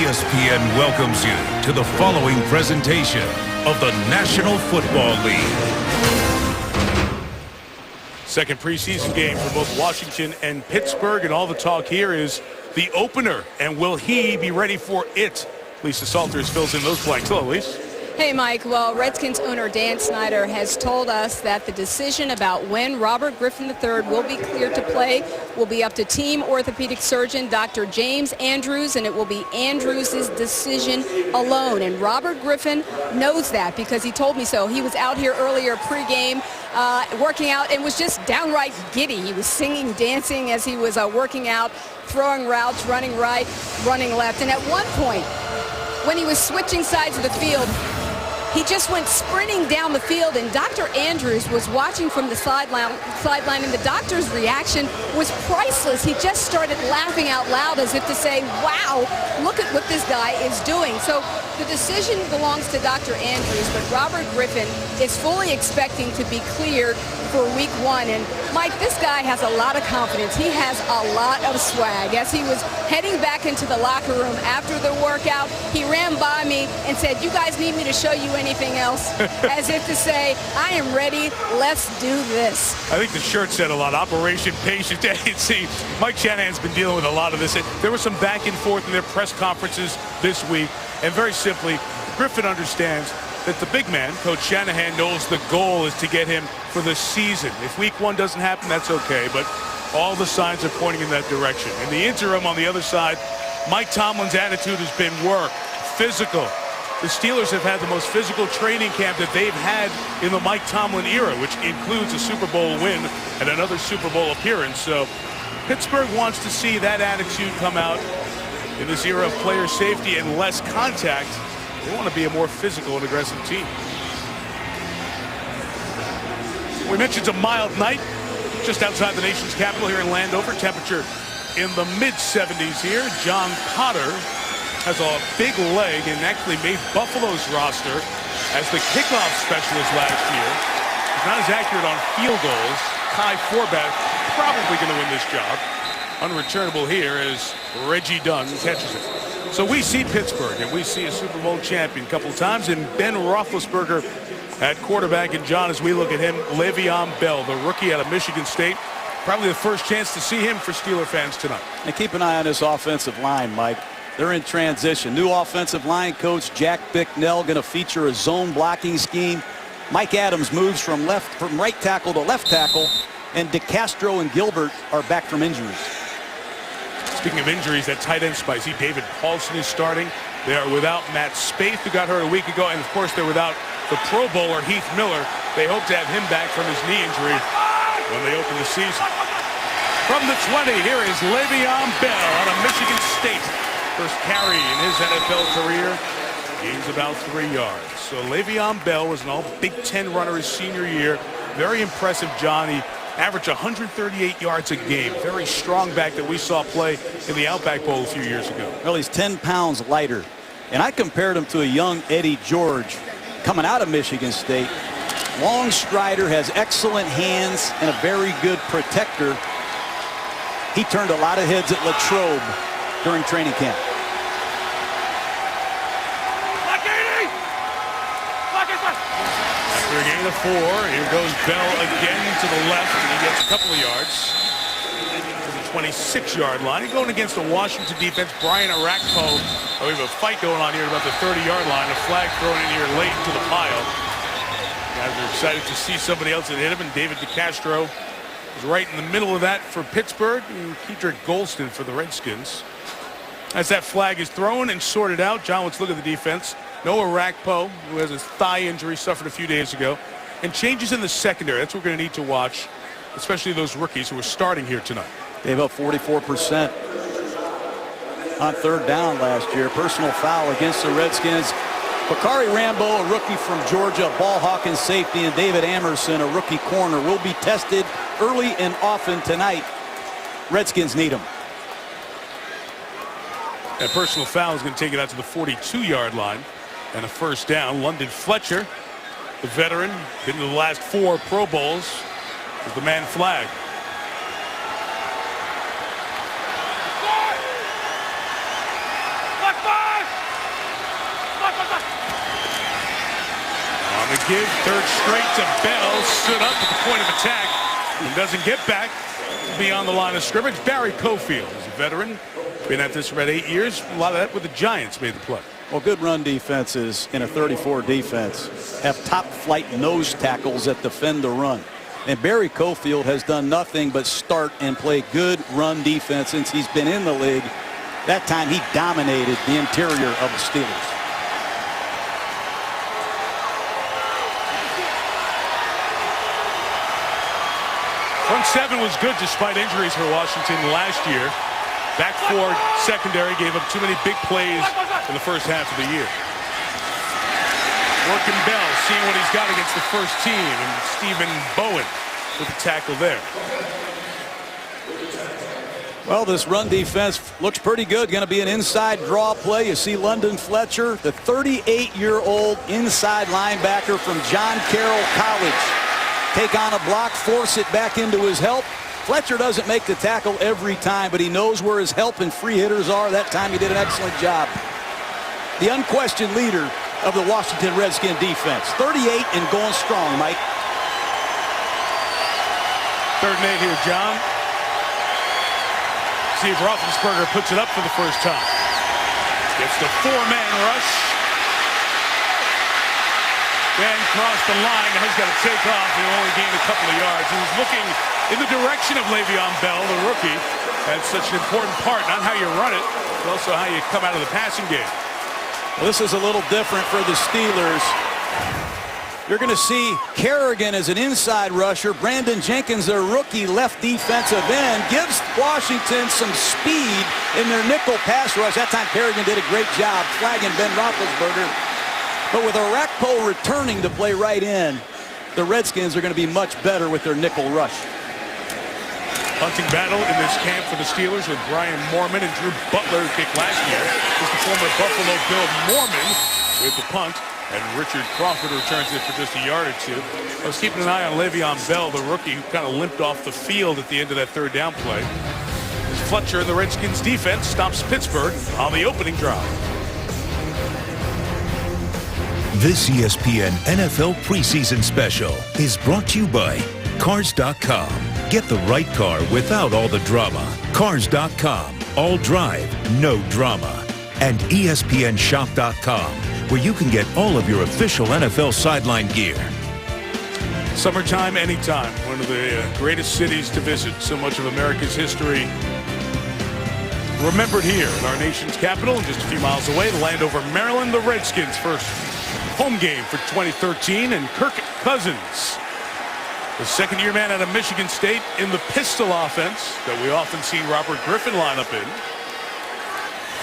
ESPN welcomes you to the following presentation of the National Football League. Second preseason game for both Washington and Pittsburgh, and all the talk here is the opener, and will he be ready for it? Lisa Salters fills in those blanks. Hello, Lisa. Hey, Mike. Well, Redskins owner Dan Snyder has told us that the decision about when Robert Griffin III will be cleared to play will be up to team orthopedic surgeon Dr. James Andrews, and it will be Andrews' decision alone. And Robert Griffin knows that because he told me so. He was out here earlier pregame working out and was just downright giddy. He was singing, dancing as he was working out, throwing routes, running right, running left. And at one point, when he was switching sides of the field, he just went sprinting down the field, and Dr. Andrews was watching from the sideline, and the doctor's reaction was priceless. He just started laughing out loud as if to say, wow, look at what this guy is doing. So the decision belongs to Dr. Andrews, but Robert Griffin is fully expecting to be cleared for week one. And Mike, this guy has a lot of confidence. He has a lot of swag. As he was heading back into the locker room after the workout, he ran by me and said, you guys need me to show you anything else? As if to say, I am ready, let's do this. I think the shirt said a lot. Operation Patient. See, Mike Shanahan's been dealing with a lot of this. There was some back and forth in their press conferences this week, and very simply, Griffin understands that the big man, Coach Shanahan, knows the goal is to get him for the season. If week one doesn't happen, that's okay, but all the signs are pointing in that direction. In the interim, on the other side, Mike Tomlin's attitude has been work, physical. The Steelers have had the most physical training camp that they've had in the Mike Tomlin era, which includes a Super Bowl win and another Super Bowl appearance. So Pittsburgh wants to see that attitude come out in this era of player safety and less contact. They want to be a more physical and aggressive team. We mentioned it's a mild night just outside the nation's capital here in Landover. Temperature in the mid-70s here. John Potter has a big leg and actually made Buffalo's roster as the kickoff specialist last year. He's not as accurate on field goals. Kai Forbath probably going to win this job. Unreturnable here as Reggie Dunn catches it. So we see Pittsburgh, and we see a Super Bowl champion a couple times, and Ben Roethlisberger at quarterback. And John, as we look at him, Le'Veon Bell, the rookie out of Michigan State, probably the first chance to see him for Steeler fans tonight. And keep an eye on this offensive line, Mike. They're in transition. New offensive line coach Jack Bicknell going to feature a zone blocking scheme. Mike Adams moves from right tackle to left tackle, and DeCastro and Gilbert are back from injuries. Speaking of injuries, that tight end spicy David Paulson is starting. They are without Matt Spaeth, who got hurt a week ago, and of course they're without the Pro Bowler Heath Miller. They hope to have him back from his knee injury when they open the season. From the 20, here is Le'Veon Bell out of Michigan State. First carry in his NFL career, gains about 3 yards. So Le'Veon Bell was an all-Big Ten runner his senior year. Very impressive, John. He averaged 138 yards a game. Very strong back that we saw play in the Outback Bowl a few years ago. Well, he's 10 pounds lighter. And I compared him to a young Eddie George coming out of Michigan State. Long strider, has excellent hands, and a very good protector. He turned a lot of heads at Latrobe during training camp. After a gain of 4, here goes Bell again to the left, and he gets a couple of yards to the 26-yard line. He's going against the Washington defense. Brian Arakpo. We have a fight going on here at about the 30-yard line. A flag thrown in here late into the pile. Guys are excited to see somebody else that hit him, and David DeCastro is right in the middle of that for Pittsburgh, and Kedrick Golston for the Redskins. As that flag is thrown and sorted out, John, let's look at the defense. Noah Arakpo, who has his thigh injury, suffered a few days ago, and changes in the secondary. That's what we're going to need to watch, especially those rookies who are starting here tonight. Gave up 44% on third down last year. Personal foul against the Redskins. Bakari Rambo, a rookie from Georgia, ball hawking safety, and David Amerson, a rookie corner, will be tested early and often tonight. Redskins need him. That personal foul is going to take it out to the 42-yard line. And a first down. London Fletcher, the veteran, been to the last 4 Pro Bowls, is the man flag. give. Third straight to Bell. Stood up at the point of attack and doesn't get back beyond the line of scrimmage. Barry Cofield is a veteran. Been at this for about 8 years. A lot of that with the Giants made the play. Well, good run defenses in a 34 defense have top flight nose tackles that defend the run. And Barry Cofield has done nothing but start and play good run defense since he's been in the league. That time he dominated the interior of the Steelers. Front seven was good despite injuries for Washington last year. Back four secondary gave up too many big plays in the first half of the year. Working Bell, seeing what he's got against the first team, and Stephen Bowen with the tackle there. Well, this run defense looks pretty good. Going to be an inside draw play. You see London Fletcher, the 38-year-old inside linebacker from John Carroll College, take on a block, force it back into his help. Fletcher doesn't make the tackle every time, but he knows where his help and free hitters are. That time he did an excellent job. The unquestioned leader of the Washington Redskin defense. 38 and going strong, Mike. 3rd and 8 here, John. See if Roethlisberger puts it up for the first time. Gets the 4-man rush. Then crossed the line. Now he's got to take off. He only gained a couple of yards. He was looking in the direction of Le'Veon Bell, the rookie. That's such an important part, not how you run it, but also how you come out of the passing game. Well, this is a little different for the Steelers. You're going to see Kerrigan as an inside rusher. Brandon Jenkins, their rookie left defensive end, gives Washington some speed in their nickel pass rush. That time Kerrigan did a great job flagging Ben Roethlisberger. But with Orakpo returning to play right in, the Redskins are going to be much better with their nickel rush. Punting battle in this camp for the Steelers with Brian Moorman and Drew Butler, who kicked last year. This is the former Buffalo Bill Moorman with the punt, and Richard Crawford returns it for just a yard or two. I was keeping an eye on Le'Veon Bell, the rookie, who kind of limped off the field at the end of that 3rd down play. As Fletcher and the Redskins defense stops Pittsburgh on the opening drive. This ESPN NFL preseason special is brought to you by Cars.com. Get the right car without all the drama. Cars.com. All drive, no drama. And ESPNShop.com, where you can get all of your official NFL sideline gear. Summertime, anytime. One of the greatest cities to visit. So much of America's history remembered here in our nation's capital. And just a few miles away, Landover, Maryland, the Redskins' first home game for 2013. And Kirk Cousins, the second-year man out of Michigan State in the pistol offense that we often see Robert Griffin line up in,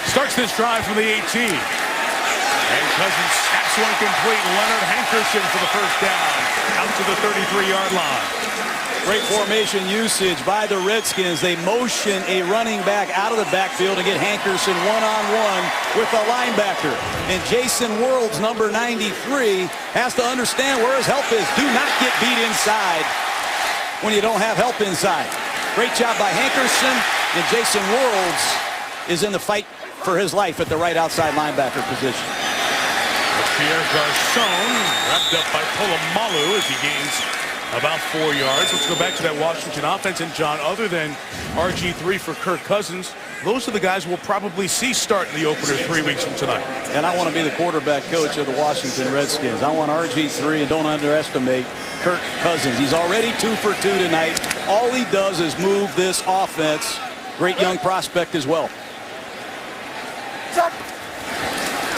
starts this drive from the 18. And Cousins snaps one complete. Leonard Hankerson for the first down out to the 33-yard line. Great formation usage by the Redskins. They motion a running back out of the backfield and get Hankerson one-on-one with the linebacker. And Jason Worlds, number 93, has to understand where his help is. Do not get beat inside when you don't have help inside. Great job by Hankerson, and Jason Worlds is in the fight for his life at the right outside linebacker position. Pierre Garçon wrapped up by Polamalu as he gains about 4 yards. Let's go back to that Washington offense. And John, other than RG3 for Kirk Cousins, those are the guys we'll probably see start in the opener 3 weeks from tonight. And I want to be the quarterback coach of the Washington Redskins. I want RG3, and don't underestimate Kirk Cousins. He's already 2 for 2 tonight. All he does is move this offense. Great young prospect as well.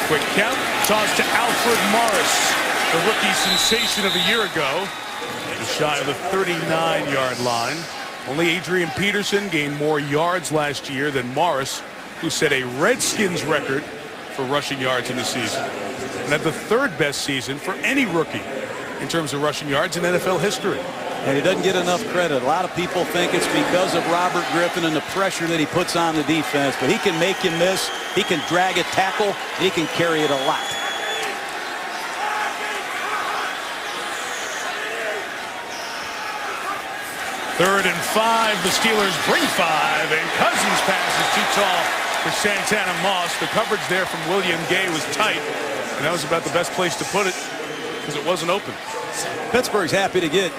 Quick count. Toss to Alfred Morris, the rookie sensation of a year ago. Just shy of the 39-yard line. Only Adrian Peterson gained more yards last year than Morris, who set a Redskins record for rushing yards in the season. And had the 3rd best season for any rookie in terms of rushing yards in NFL history. And he doesn't get enough credit. A lot of people think it's because of Robert Griffin and the pressure that he puts on the defense. But he can make you miss. He can drag a tackle. He can carry it a lot. Third and 5. The Steelers bring 5. And Cousins' pass is too tall for Santana Moss. The coverage there from William Gay was tight. And that was about the best place to put it. because it wasn't open. Pittsburgh's happy to get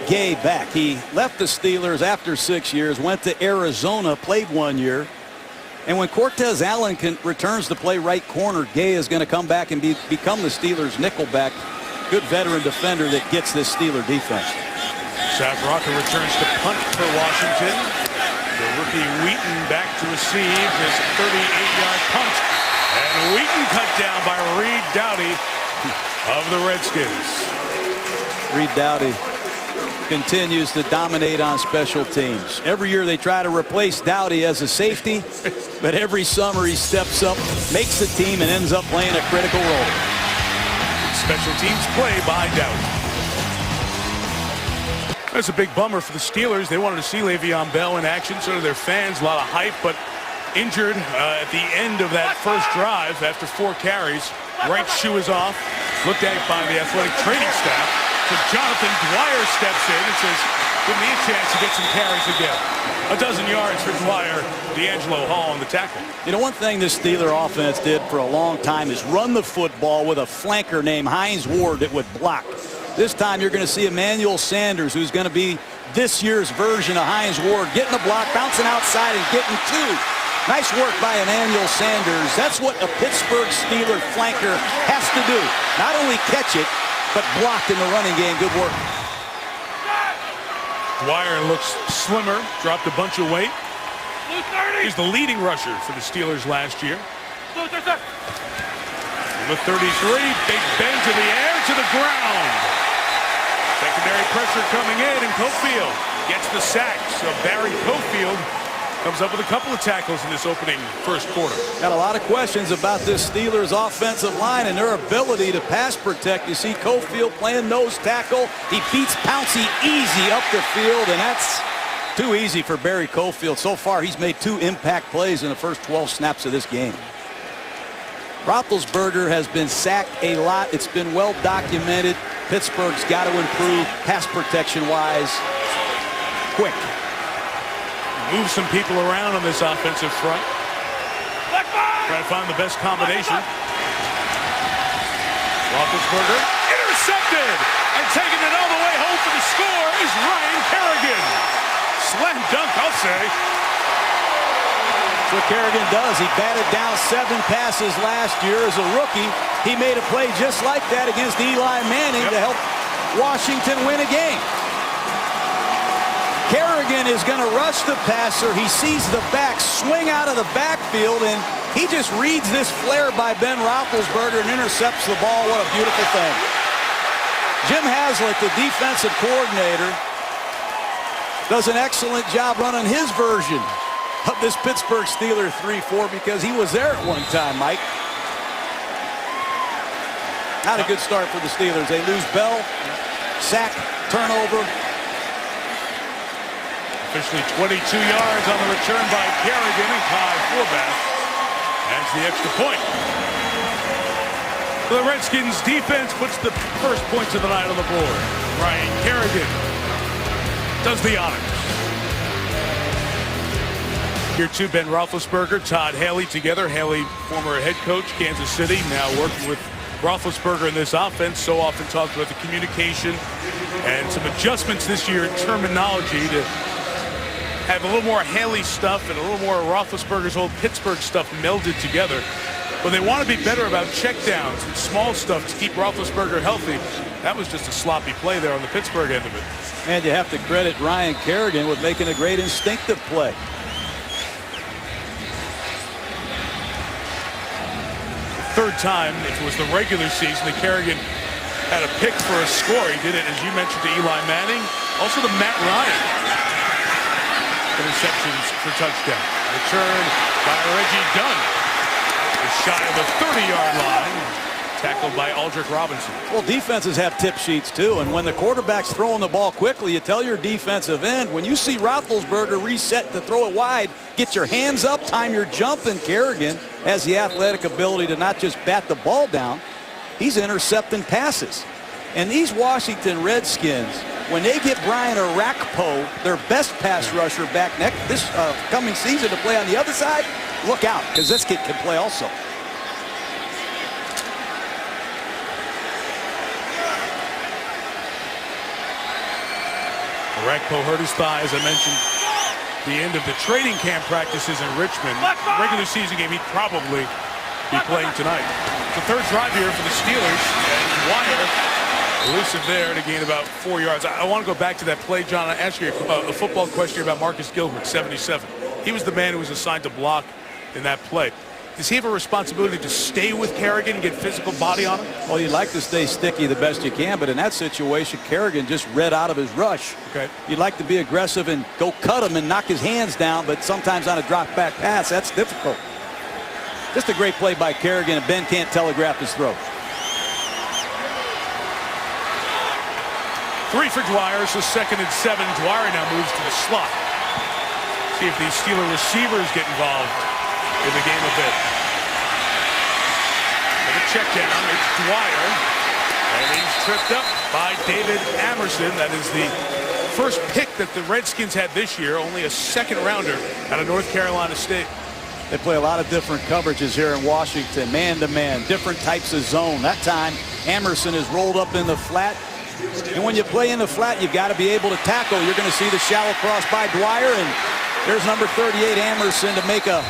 Gay back. He left the Steelers after 6 years, went to Arizona, played 1 year. And when Cortez Allen returns to play right corner, Gay is going to come back and become the Steelers' nickelback. Good veteran defender that gets this Steeler defense. Zach Rocker returns to punt for Washington. The rookie Wheaton back to receive his 38-yard punt. And Wheaton cut down by Reed Doughty of the Redskins. Reed Doughty continues to dominate on special teams. Every year they try to replace Doughty as a safety, but every summer he steps up, makes the team, and ends up playing a critical role. Special teams play by Doughty. That's a big bummer for the Steelers. They wanted to see Le'Veon Bell in action, so do their fans. A lot of hype, but injured at the end of that first drive after 4 carries. Right shoe is off. Looked at by the athletic training staff. So Jonathan Dwyer steps in and says, give me a chance to get some carries again. 12 yards for Dwyer. D'Angelo Hall on the tackle. You know, one thing this Steeler offense did for a long time is run the football with a flanker named Hines Ward that would block. This time you're going to see Emmanuel Sanders, who's going to be this year's version of Hines Ward, getting a block, bouncing outside, and getting 2. Nice work by Emmanuel Sanders. That's what a Pittsburgh Steeler flanker has to do. Not only catch it, but blocked in the running game. Good work. Dwyer looks slimmer, dropped a bunch of weight. He's the leading rusher for the Steelers last year. The 33, big bend to the air, to the ground. Secondary pressure coming in, and Cofield gets the sack. So Barry Cofield comes up with a couple of tackles in this opening first quarter. Got a lot of questions about this Steelers offensive line and their ability to pass protect. You see Cofield playing nose tackle. He beats Pouncey easy up the field, and that's too easy for Barry Cofield. So far, he's made 2 impact plays in the first 12 snaps of this game. Roethlisberger has been sacked a lot. It's been well documented. Pittsburgh's got to improve pass protection-wise quick. Move some people around on this offensive front. Try to find the best combination. Roethlisberger intercepted, and taking it all the way home for the score is Ryan Kerrigan. Slam dunk, I'll say. That's what Kerrigan does. He batted down 7 passes last year as a rookie. He made a play just like that against Eli Manning to help Washington win a game. Kerrigan is going to rush the passer. He sees the back swing out of the backfield, and he just reads this flare by Ben Roethlisberger and intercepts the ball. What a beautiful thing. Jim Haslett, the defensive coordinator, does an excellent job running his version of this Pittsburgh Steelers 3-4 because he was there at one time, Mike. Not a good start for the Steelers. They lose Bell, sack, turnover. Officially 22 yards on the return by Kerrigan, and Kai Forbath adds the extra point. The Redskins defense puts the first points of the night on the board. Ryan Kerrigan does the honors. Here too, Ben Roethlisberger, Todd Haley together. Haley, former head coach, Kansas City, now working with Roethlisberger in this offense. So often talked about the communication and some adjustments this year in terminology to have a little more Haley stuff and a little more Roethlisberger's old Pittsburgh stuff melded together. But they want to be better about checkdowns and small stuff to keep Roethlisberger healthy. That was just a sloppy play there on the Pittsburgh end of it. And you have to credit Ryan Kerrigan with making a great instinctive play. Third time, if it was the regular season, that Kerrigan had a pick for a score. He did it, as you mentioned, to Eli Manning. Also to Matt Ryan. Interceptions for touchdown. Return by Reggie Dunn. Just shy of the 30-yard line. Tackled by Aldrick Robinson. Well, defenses have tip sheets too, and when the quarterback's throwing the ball quickly, you tell your defensive end, when you see Roethlisberger reset to throw it wide, get your hands up, time your jump, and Kerrigan has the athletic ability to not just bat the ball down, he's intercepting passes. And these Washington Redskins, when they get Brian Orakpo, their best pass rusher, back this coming season to play on the other side, look out, because this kid can play also. Orakpo hurt his thigh, as I mentioned. The end of the training camp practices in Richmond. Regular season game, he'd probably be playing tonight. The third drive here for the Steelers. And Dwyer elusive there to gain about 4 yards. I want to go back to that play, John. I asked you a football question about Marcus Gilbert, 77. He was the man who was assigned to block in that play. Does he have a responsibility to stay with Kerrigan and get physical body on him? Well, you'd like to stay sticky the best you can, but in that situation, Kerrigan just read out of his rush. Okay. You'd like to be aggressive and go cut him and knock his hands down, but sometimes on a drop back pass, that's difficult. Just a great play by Kerrigan, and Ben can't telegraph his throw. 3 for Dwyer, so 2nd and 7. Dwyer now moves to the slot. See if these Steeler receivers get involved in the game a bit. With a check down, it's Dwyer. And he's tripped up by David Amerson. That is the first pick that the Redskins had this year, only a second rounder out of North Carolina State. They play a lot of different coverages here in Washington, man-to-man, different types of zone. That time, Amerson is rolled up in the flat. And when you play in the flat, you've got to be able to tackle. You're going to see the shallow cross by Dwyer, and there's number 38, Amerson, to make a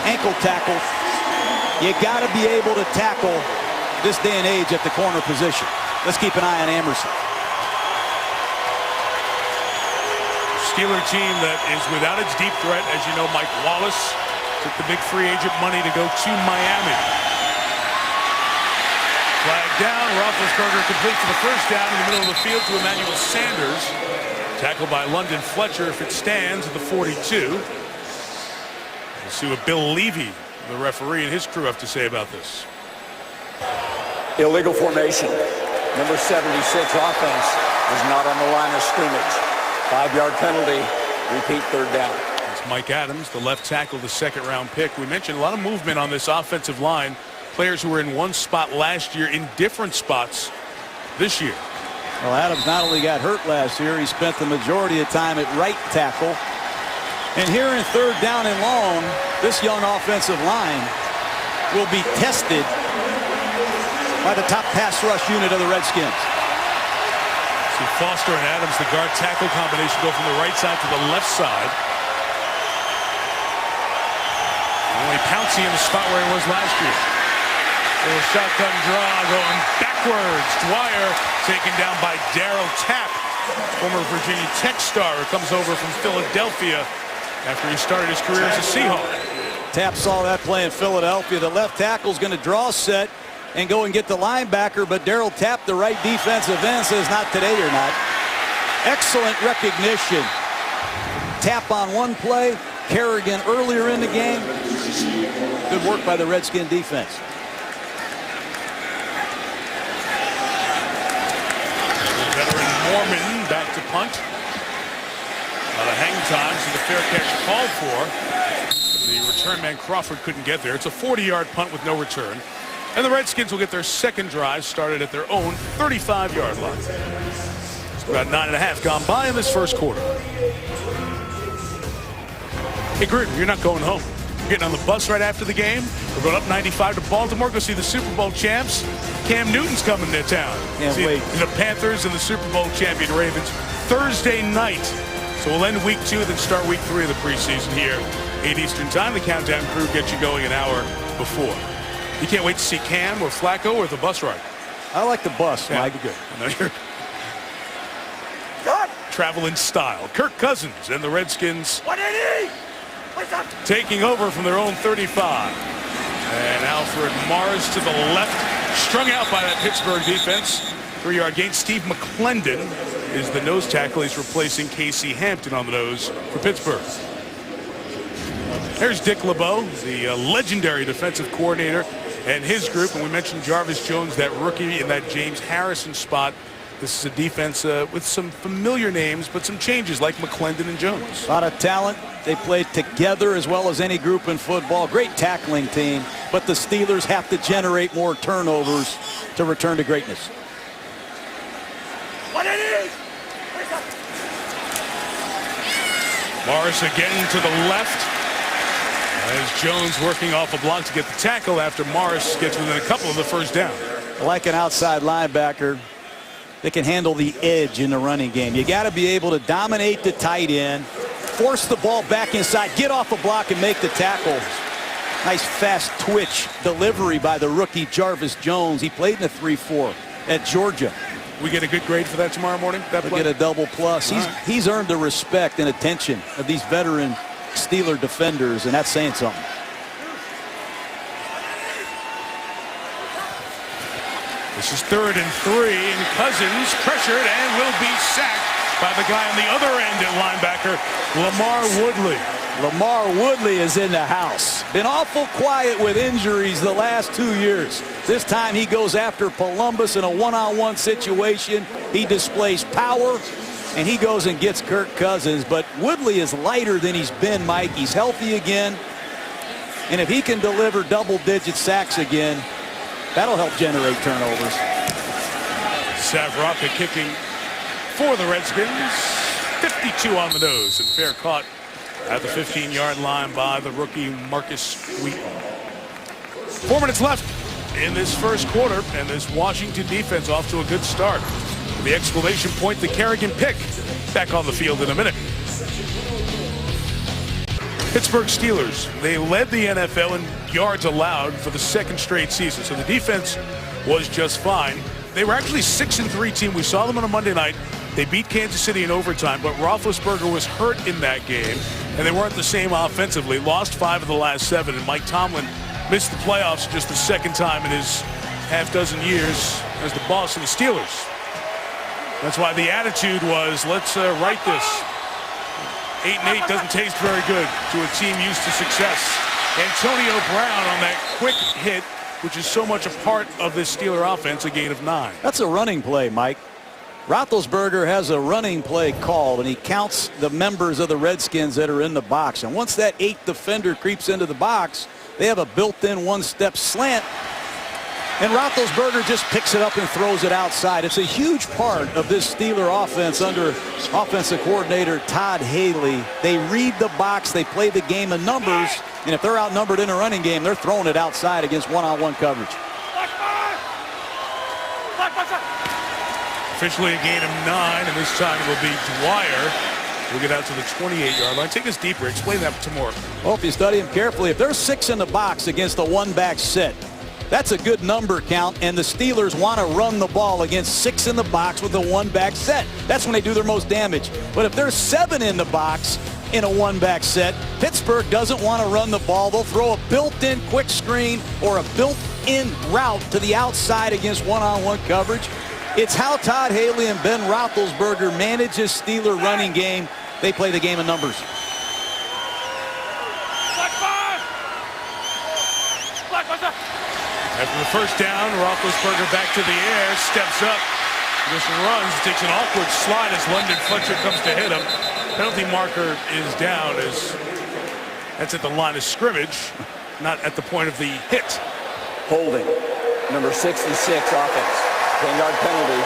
ankle tackle. You got to be able to tackle this day and age at the corner position. Let's keep an eye on Amerson. Steeler team that is without its deep threat. As you know, Mike Wallace took the big free agent money to go to Miami. Flag down. Roethlisberger complete for the first down in the middle of the field to Emmanuel Sanders. Tackled by London Fletcher if it stands at the 42. We'll see what Bill Levy, the referee, and his crew have to say about this. Illegal formation. Number 76 offense is not on the line of scrimmage. 5-yard penalty. Repeat, 3rd down. It's Mike Adams, the left tackle, the 2nd-round pick. We mentioned a lot of movement on this offensive line. Players who were in one spot last year in different spots this year. Well, Adams not only got hurt last year, he spent the majority of time at right tackle. And here in 3rd down and long, this young offensive line will be tested by the top pass rush unit of the Redskins. See Foster and Adams, the guard tackle combination, go from the right side to the left side. Only Pouncey in the spot where he was last year. Little shotgun draw going backwards. Dwyer taken down by Darryl Tapp, former Virginia Tech star who comes over from Philadelphia after he started his career as a Seahawk. Tapp saw that play in Philadelphia. The left tackle's going to draw set and go and get the linebacker, but Darryl Tapp, the right defensive end, says not today or not. Excellent recognition. Tapp on one play, Kerrigan earlier in the game. Good work by the Redskin defense. Veteran Mormon back to punt. The hang time, so the fair catch called for. The return man Crawford couldn't get there. It's a 40-yard punt with no return. And the Redskins will get their second drive started at their own 35-yard line. It's about 9.5 gone by in this first quarter. Hey, Gruden, you're not going home. You're getting on the bus right after the game. We're going up 95 to Baltimore. Go see the Super Bowl champs. Cam Newton's coming to town. Can't see wait. the Panthers and the Super Bowl champion Ravens Thursday night. So we'll end week 2, then start week 3 of the preseason here, 8 Eastern time. The countdown crew gets you going an hour before. You can't wait to see Cam or Flacco or the bus ride. I like the bus, Yeah, Mike. be good. I know you're travel in style. Kirk Cousins and the Redskins taking over from their own 35. And Alfred Morris to the left, strung out by that Pittsburgh defense. 3-yard gain. Steve McClendon is the nose tackle. He's replacing Casey Hampton on the nose for Pittsburgh. There's Dick LeBeau, the legendary defensive coordinator, and his group. And we mentioned Jarvis Jones, that rookie, in that James Harrison spot. This is a defense with some familiar names, but some changes like McClendon and Jones. A lot of talent. They played together as well as any group in football. Great tackling team, but the Steelers have to generate more turnovers to return to greatness. Morris again to the left. As Jones working off a block to get the tackle after Morris gets within a couple of the first down. Like an outside linebacker. that can handle the edge in the running game. You got to be able to dominate the tight end, force the ball back inside, get off the block and make the tackle. Nice fast twitch delivery by the rookie Jarvis Jones. He played in the 3-4 at Georgia. We get a good grade for that tomorrow morning? That We'll get a double plus. He's earned the respect and attention of these veteran Steeler defenders, and that's saying something. This is 3rd and 3, and Cousins pressured and will be sacked by the guy on the other end at linebacker, Lamar Woodley. Lamar Woodley is in the house. Been awful quiet with injuries the last 2 years. This time he goes after Columbus in a one-on-one situation. He displays power, and he goes and gets Kirk Cousins. But Woodley is lighter than he's been, Mike. He's healthy again. And if he can deliver double-digit sacks again, that'll help generate turnovers. Savraka kicking for the Redskins. 52 on the nose, and fair caught at the 15-yard line by the rookie Marcus Wheaton. 4 minutes left in this first quarter, and this Washington defense off to a good start. The exclamation point, the Kerrigan pick. Back on the field in a minute. Pittsburgh Steelers, they led the NFL in yards allowed for the 2nd straight season, so the defense was just fine. They were actually 6-3 team. We saw them on a Monday night. They beat Kansas City in overtime, but Roethlisberger was hurt in that game, and they weren't the same offensively. Lost 5 of the last 7, and Mike Tomlin missed the playoffs just the 2nd time in his half-dozen years as the boss of the Steelers. That's why the attitude was, let's right this. 8-8 doesn't taste very good to a team used to success. Antonio Brown on that quick hit, which is so much a part of this Steeler offense, a gain of 9. That's a running play, Mike. Roethlisberger has a running play called, and he counts the members of the Redskins that are in the box. And once that 8th defender creeps into the box, they have a built-in one-step slant. And Roethlisberger just picks it up and throws it outside. It's a huge part of this Steeler offense under offensive coordinator Todd Haley. They read the box, they play the game of numbers, and if they're outnumbered in a running game, they're throwing it outside against one-on-one coverage. Officially a gain of 9, and this time it will be Dwyer. We'll get out to the 28-yard line. Take us deeper. Explain that to more. Well, if you study them carefully, if there's 6 in the box against a one-back set, that's a good number count, and the Steelers want to run the ball against 6 in the box with a one-back set. That's when they do their most damage. But if there's 7 in the box in a one-back set, Pittsburgh doesn't want to run the ball. They'll throw a built-in quick screen or a built-in route to the outside against one-on-one coverage. It's how Todd Haley and Ben Roethlisberger manage this Steeler running game. They play the game of numbers. After the first down, Roethlisberger back to the air, steps up, just runs, takes an awkward slide as London Fletcher comes to hit him. Penalty marker is down as that's at the line of scrimmage, not at the point of the hit. Holding. Number 66 offense. 10-yard penalty.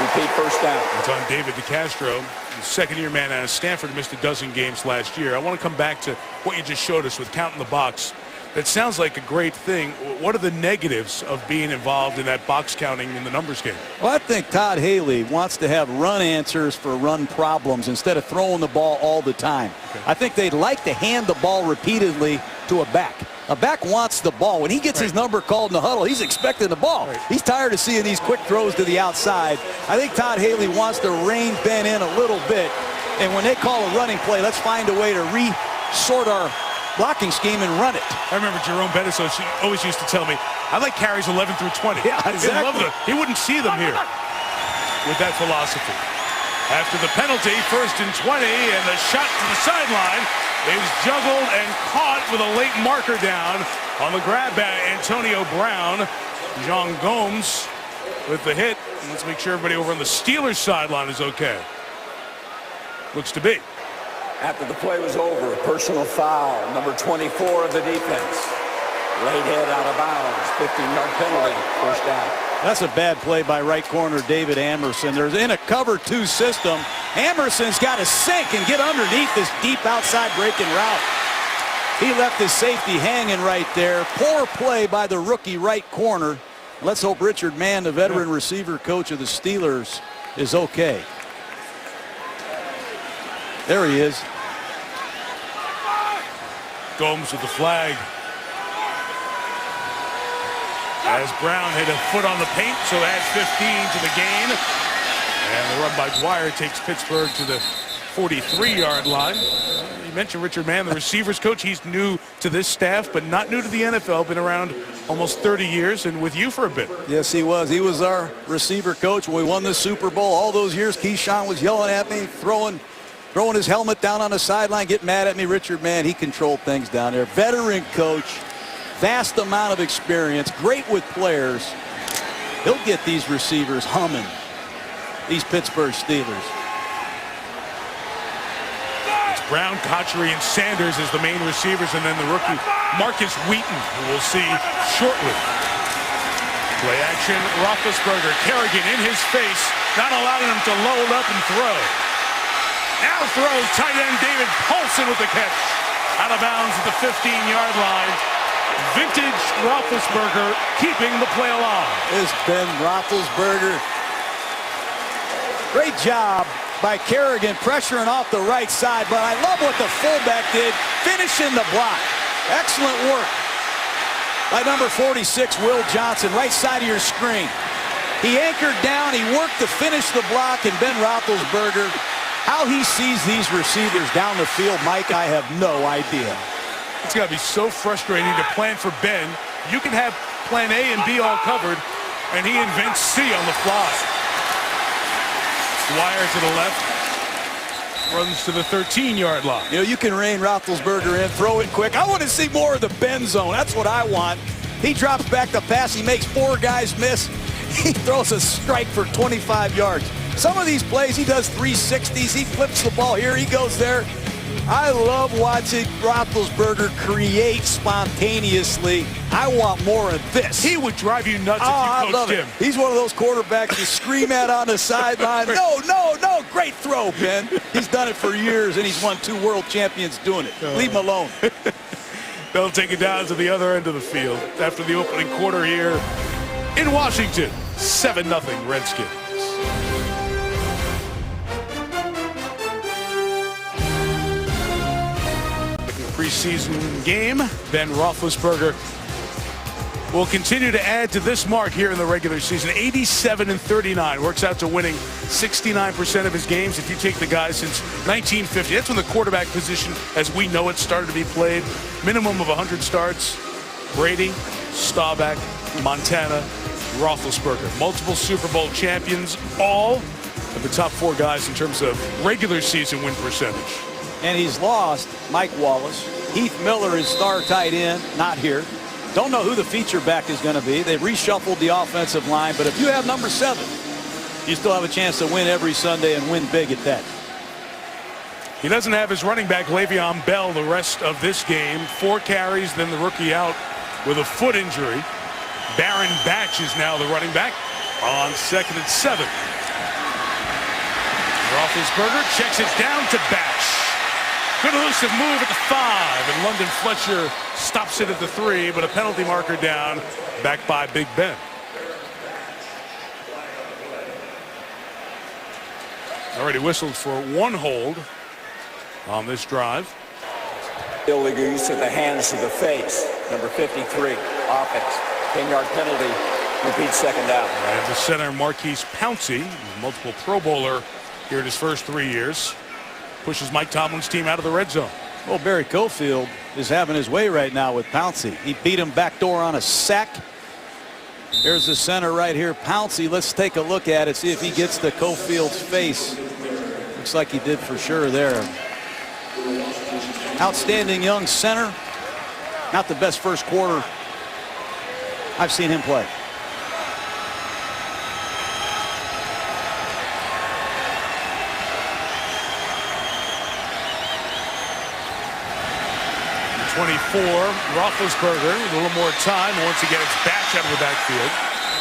Repeat first down. It's on David DeCastro, the second-year man out of Stanford, missed a dozen games last year. I want to come back to what you just showed us with counting the box. That sounds like a great thing. What are the negatives of being involved in that box counting in the numbers game? Well, I think Todd Haley wants to have run answers for run problems instead of throwing the ball all the time. Okay. I think they'd like to hand the ball repeatedly to a back. A back wants the ball. When he gets his number called in the huddle, he's expecting the ball. He's tired of seeing these quick throws to the outside. I think Todd Haley wants to rein Ben in a little bit. And when they call a running play, let's find a way to resort our blocking scheme and run it. I remember Jerome Bettis always used to tell me, I like carries 11 through 20. Yeah, exactly. He wouldn't see them here with that philosophy. After the penalty, 1st and 20, and the shot to the sideline is juggled and caught with a late marker down on the grab by Antonio Brown. Jean Gomes with the hit. Let's make sure everybody over on the Steelers sideline is okay. Looks to be. After the play was over, personal foul, number 24 of the defense. Laid head out of bounds, 15-yard penalty, first down. That's a bad play by right corner David Amerson. There's in a cover 2 system. Amerson's got to sink and get underneath this deep outside breaking route. He left his safety hanging right there. Poor play by the rookie right corner. Let's hope Richard Mann, the veteran receiver coach of the Steelers, is okay. There he is. Gomes with the flag. As Brown hit a foot on the paint, so adds 15 to the gain. And the run by Dwyer takes Pittsburgh to the 43-yard line. You mentioned Richard Mann, the receivers coach. He's new to this staff, but not new to the NFL. Been around almost 30 years and with you for a bit. Yes, he was. He was our receiver coach when we won the Super Bowl. All those years, Keyshawn was yelling at me, throwing his helmet down on the sideline, getting mad at me. Richard Mann, he controlled things down there. Veteran coach, vast amount of experience, great with players. He'll get these receivers humming, these Pittsburgh Steelers. It's Brown, Cotchery, and Sanders as the main receivers, and then the rookie Marcus Wheaton, who we'll see shortly. Play action, Roethlisberger, Kerrigan in his face, not allowing him to load up and throw. Now throws tight end David Paulson with the catch. Out of bounds at the 15-yard line. Vintage Roethlisberger keeping the play alive. It's Ben Roethlisberger. Great job by Kerrigan pressuring off the right side, but I love what the fullback did, finishing the block. Excellent work by number 46, Will Johnson, right side of your screen. He anchored down, he worked to finish the block, and Ben Roethlisberger, how he sees these receivers down the field, Mike, I have no idea. It's got to be so frustrating to plan for Ben. You can have plan A and B all covered, and he invents C on the fly. Dwyer to the left, runs to the 13-yard line. You know, you can rein Roethlisberger in, throw it quick. I want to see more of the Ben zone. That's what I want. He drops back the pass. He makes 4 guys miss. He throws a strike for 25 yards. Some of these plays, he does 360s. He flips the ball here. He goes there. I love watching Roethlisberger create spontaneously. I want more of this. He would drive you nuts if you coached him. He's one of those quarterbacks you scream at on the sideline. No, no, no. Great throw, Ben. He's done it for years, and he's won 2 world champions doing it. Leave him alone. They'll take it down to the other end of the field after the opening quarter here in Washington. 7-0 Redskins. Preseason game. Ben Roethlisberger will continue to add to this mark here in the regular season. 87-39 works out to winning 69% of his games. If you take the guys since 1950, that's when the quarterback position, as we know it, started to be played. Minimum of 100 starts. Brady, Staubach, Montana, Roethlisberger. Multiple Super Bowl champions. All of the top 4 guys in terms of regular season win percentage. And he's lost Mike Wallace. Heath Miller is star tight end, not here. Don't know who the feature back is going to be. They've reshuffled the offensive line, but if you have number 7, you still have a chance to win every Sunday and win big at that. He doesn't have his running back, Le'Veon Bell, the rest of this game. 4 carries, then the rookie out with a foot injury. Baron Batch is now the running back on 2nd and 7. Roethlisberger checks it down to Batch. Good elusive move at the 5, and London Fletcher stops it at the 3, but a penalty marker down, back by Big Ben. Already whistled for 1 hold on this drive. Illegal use of the hands to the face. Number 53, offense. 10-yard penalty. Repeat 2nd down. And the center, Marquise Pouncey, multiple Pro Bowler here in his first 3 years. Pushes Mike Tomlin's team out of the red zone. Well, Barry Cofield is having his way right now with Pouncey. He beat him backdoor on a sack. There's the center right here, Pouncey. Let's take a look at it, see if he gets to Cofield's face. Looks like he did for sure there. Outstanding young center. Not the best first quarter I've seen him play. Roethlisberger, a little more time. Once again, it's Batch out of the backfield.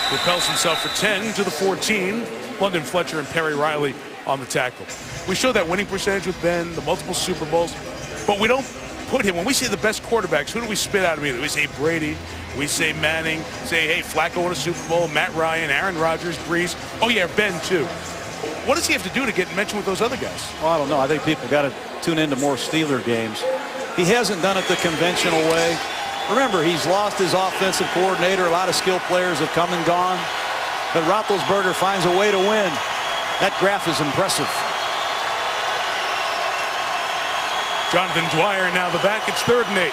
Propels himself for 10 to the 14. London Fletcher and Perry Riley on the tackle. We show that winning percentage with Ben, the multiple Super Bowls, but we don't put him. When we say the best quarterbacks, who do we spit out immediately? We say Brady, we say Manning, say, hey, Flacco won a Super Bowl, Matt Ryan, Aaron Rodgers, Breeze. Oh, yeah, Ben, too. what does he have to do to get mentioned with those other guys? Well, I don't know. I think people got to tune into more Steeler games. He hasn't done it the conventional way. Remember, he's lost his offensive coordinator. A lot of skilled players have come and gone. But Roethlisberger finds a way to win. That graph is impressive. Jonathan Dwyer now the back. It's 3rd and 8.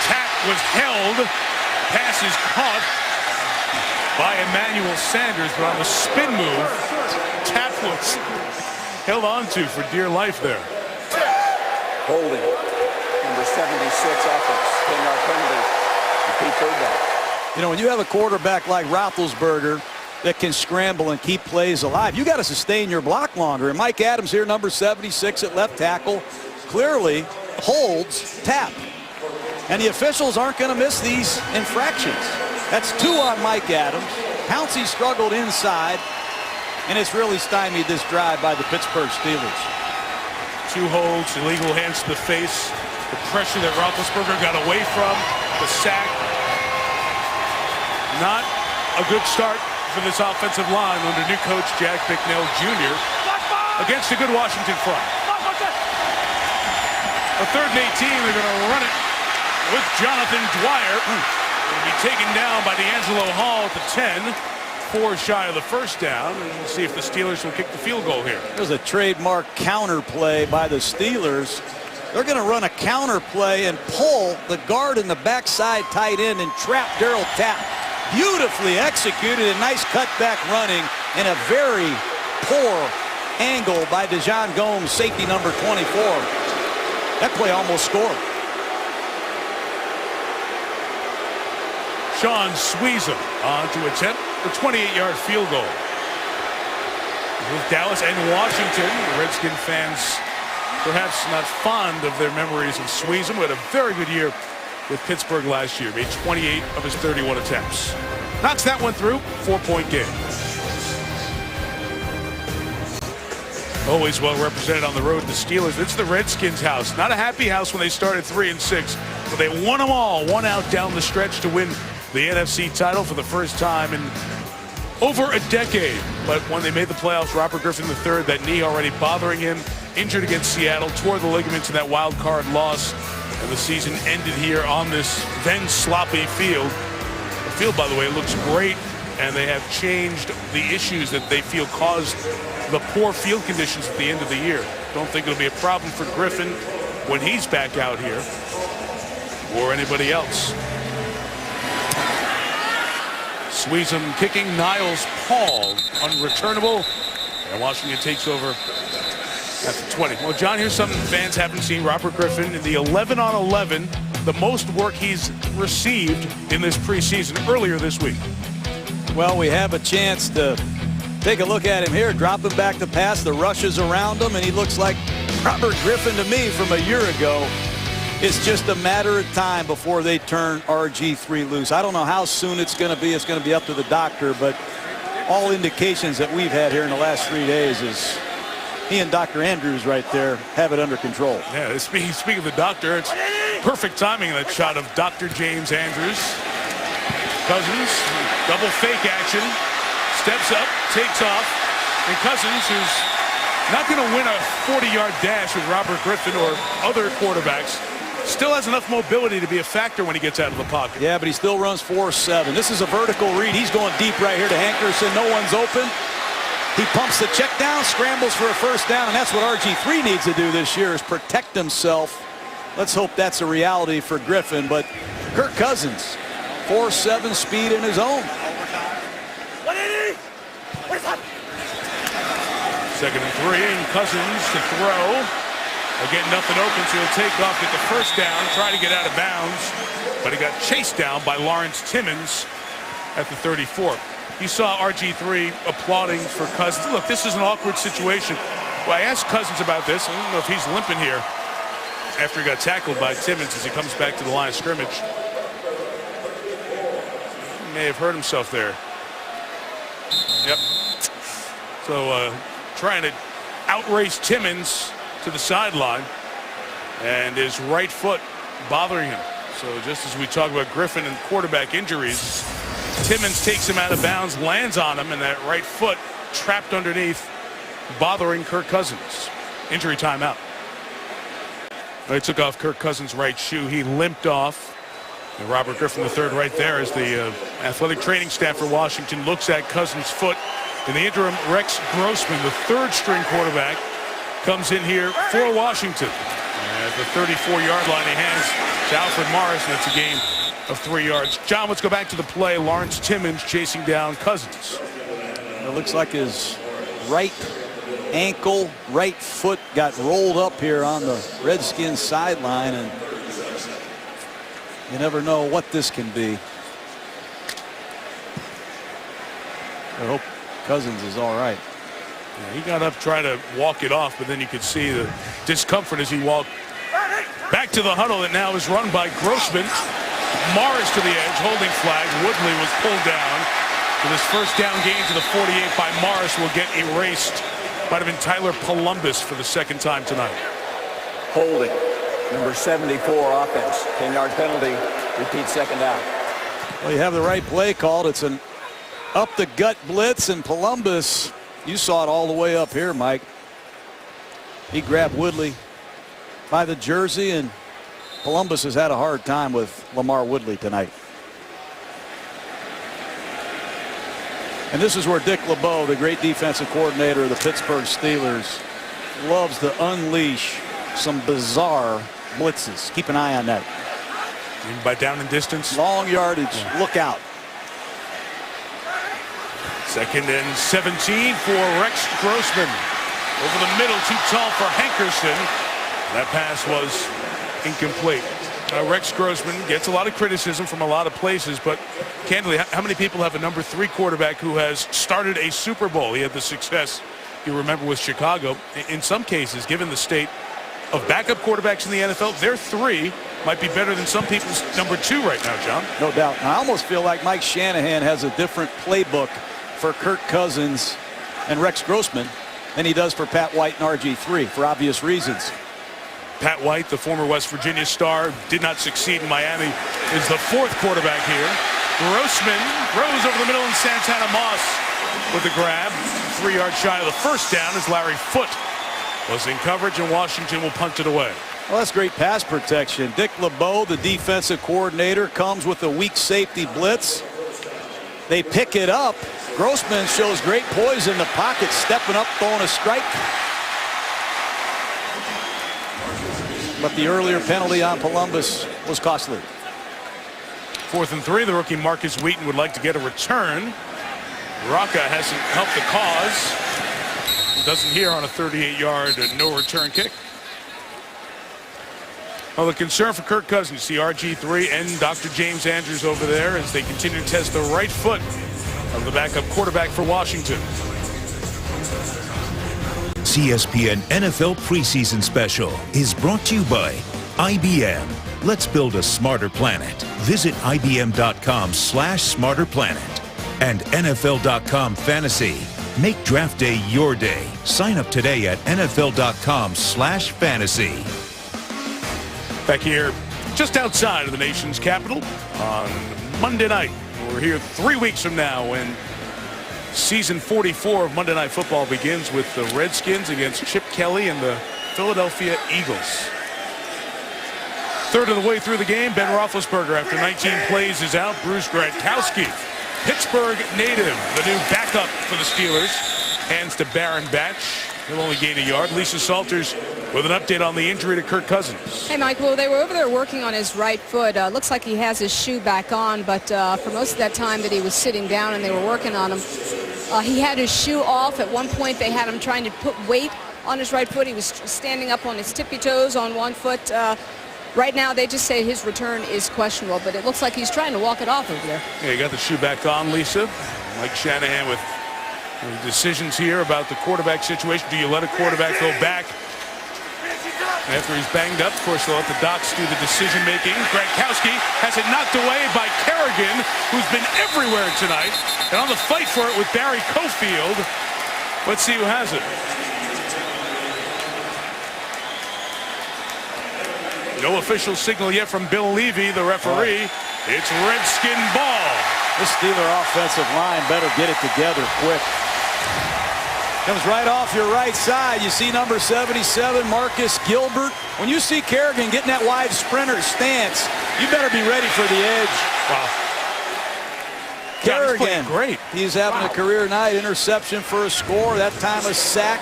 Tap was held. Pass is caught by Emmanuel Sanders, but on the spin move, Tap was held on to for dear life there. Holding. Number 76 offense. 10-yard penalty. Repeat third down. You know, when you have a quarterback like Roethlisberger that can scramble and keep plays alive, you got to sustain your block longer. And Mike Adams here, number 76 at left tackle, clearly holds Tap. And the officials aren't going to miss these infractions. That's 2 on Mike Adams. Pouncey struggled inside, and it's really stymied this drive by the Pittsburgh Steelers. 2 holds, illegal hands to the face, the pressure that Roethlisberger got away from, the sack. Not a good start for this offensive line under new coach Jack Bicknell Jr. against a good Washington front. A 3rd and 18, they're going to run it with Jonathan Dwyer. Will be taken down by D'Angelo Hall at the 10. 4 shy of the first down, and we'll see if the Steelers will kick the field goal here. There's a trademark counter play by the Steelers. They're going to run a counter play and pull the guard in the backside tight end and trap Darryl Tap. Beautifully executed, a nice cutback running, and a very poor angle by Dejon Gomes, safety number 24. That play almost scored. Sean Sweezum on to attempt the 28-yard field goal. With Dallas and Washington, the Redskin fans perhaps not fond of their memories of Sweezum, who had a very good year with Pittsburgh last year. Made 28 of his 31 attempts. Knocks that one through. 4-point game. Always well represented on the road, the Steelers. It's the Redskins' house. Not a happy house when they started 3-6, but they won them all. 1 out down the stretch to win the NFC title for the first time in over a decade. But when they made the playoffs, Robert Griffin III, that knee already bothering him, injured against Seattle, tore the ligaments in that wild card loss, and the season ended here on this then sloppy field. The field, by the way, looks great, and they have changed the issues that they feel caused the poor field conditions at the end of the year. Don't think it'll be a problem for Griffin when he's back out here, or anybody else. Sweezum kicking, Niles Paul unreturnable, and Washington takes over at the 20. Well, John, here's something fans haven't seen. Robert Griffin in the 11-on-11, the most work he's received in this preseason earlier this week. Well, we have a chance to take a look at him here, drop him back to pass, the rushes around him, and he looks like Robert Griffin to me from a year ago. It's just a matter of time before they turn RG3 loose. I don't know how soon it's going to be. It's going to be up to the doctor, but all indications that we've had here in the last 3 days is he and Dr. Andrews right there have it under control. Yeah, speaking of the doctor, it's perfect timing, that shot of Dr. James Andrews. Cousins, double fake action, steps up, takes off, and Cousins, who's not going to win a 40-yard dash with Robert Griffin or other quarterbacks, still has enough mobility to be a factor when he gets out of the pocket. Yeah, but he still runs 4.7. This is a vertical read. He's going deep right here to Hankerson. No one's open. He pumps the check down, scrambles for a first down, and that's what RG3 needs to do this year, is protect himself. Let's hope that's a reality for Griffin. But Kirk Cousins, 4.7 speed in his own. 2nd and 3, and Cousins to throw. Again, nothing open, so he'll take off, get the first down, try to get out of bounds, but he got chased down by Lawrence Timmons at the 34. You saw RG3 applauding for Cousins. Look, this is an awkward situation. Well, I asked Cousins about this. I don't know if he's limping here after he got tackled by Timmons as he comes back to the line of scrimmage. He may have hurt himself there. Yep. So trying to outrace Timmons to the sideline, and his right foot bothering him. So just as we talk about Griffin and quarterback injuries, Timmons takes him out of bounds, lands on him, and that right foot trapped underneath, bothering Kirk Cousins. Injury timeout. They took off Kirk Cousins' right shoe. He limped off. And Robert Griffin III right there as the athletic training staff for Washington looks at Cousins' foot. In the interim, Rex Grossman, the third-string quarterback, comes in here for Washington. At the 34-yard line, he hands to Alfred Morris, and it's a gain of 3 yards. John, let's go back to the play. Lawrence Timmons chasing down Cousins. It looks like his right ankle, right foot got rolled up here on the Redskins sideline, and you never know what this can be. I hope Cousins is all right. Yeah, he got up trying to walk it off, but then you could see the discomfort as he walked back to the huddle that now is run by Grossman. Morris to the edge, holding flag. Woodley was pulled down. With his first down gain to the 48 by Morris will get erased. Might have been Tyler Columbus for the second time tonight. Holding. Number 74 offense. 10-yard penalty. Repeat second down. Well, you have the right play called. It's an up-the-gut blitz, and Columbus, you saw it all the way up here, Mike. He grabbed Woodley by the jersey, and Columbus has had a hard time with Lamar Woodley tonight. And this is where Dick LeBeau, the great defensive coordinator of the Pittsburgh Steelers, loves to unleash some bizarre blitzes. Keep an eye on that. Even by down and distance. Long yardage. Yeah. Look out. 2nd and 17 for Rex Grossman. Over the middle, too tall for Hankerson. That pass was incomplete. Rex Grossman gets a lot of criticism from a lot of places, but candidly, how many people have a number 3 quarterback who has started a Super Bowl? He had the success, you remember, with Chicago. In some cases, given the state of backup quarterbacks in the NFL, their 3 might be better than some people's number 2 right now, John. No doubt. I almost feel like Mike Shanahan has a different playbook for Kirk Cousins and Rex Grossman than he does for Pat White and RG3 for obvious reasons. Pat White, the former West Virginia star, did not succeed in Miami, is the 4th quarterback here. Grossman throws over the middle, and Santana Moss with the grab. 3 yards shy of the first down as Larry Foote was in coverage, and Washington will punt it away. Well, that's great pass protection. Dick LeBeau, the defensive coordinator, comes with a weak safety blitz. They pick it up. Grossman shows great poise in the pocket, stepping up, throwing a strike. But the earlier penalty on Columbus was costly. 4th and 3. The rookie Marcus Wheaton would like to get a return. Rocca hasn't helped the cause. Doesn't here on a 38-yard no return kick. Well, the concern for Kirk Cousins, see RG3 and Dr. James Andrews over there as they continue to test the right foot of the backup quarterback for Washington. CSPN NFL preseason special is brought to you by IBM. Let's build a smarter planet. Visit IBM.com/smarterplanet. And NFL.com Fantasy. Make draft day your day. Sign up today at NFL.com/fantasy. Back here just outside of the nation's capital on Monday night. We're here 3 weeks from now when season 44 of Monday Night Football begins with the Redskins against Chip Kelly and the Philadelphia Eagles. 1/3 of the way through the game, Ben Roethlisberger, after 19 plays, is out. Bruce Gradkowski, Pittsburgh native, the new backup for the Steelers, hands to Baron Batch. He'll only gain a yard. Lisa Salters with an update on the injury to Kirk Cousins. Hey, Mike, well, they were over there working on his right foot. Looks like he has his shoe back on, but for most of that time that he was sitting down and they were working on him, he had his shoe off. At one point, they had him trying to put weight on his right foot. He was standing up on his tippy toes on one foot. Right now, they just say his return is questionable, but it looks like he's trying to walk it off over there. Yeah, you got the shoe back on, Lisa. Mike Shanahan with decisions here about the quarterback situation. Do you let a quarterback go back after he's banged up? Of course, they'll let the docs do the decision-making. Gradkowski has it knocked away by Kerrigan, who's been everywhere tonight. And on the fight for it with Barry Cofield. Let's see who has it. No official signal yet from Bill Levy, the referee. It's Redskin ball. This Steeler offensive line better get it together quick. Comes right off your right side. You see number 77, Marcus Gilbert. When you see Kerrigan getting that wide sprinter stance, you better be ready for the edge. Wow. Kerrigan, great. He's having a career night. Interception for a score. That time a sack.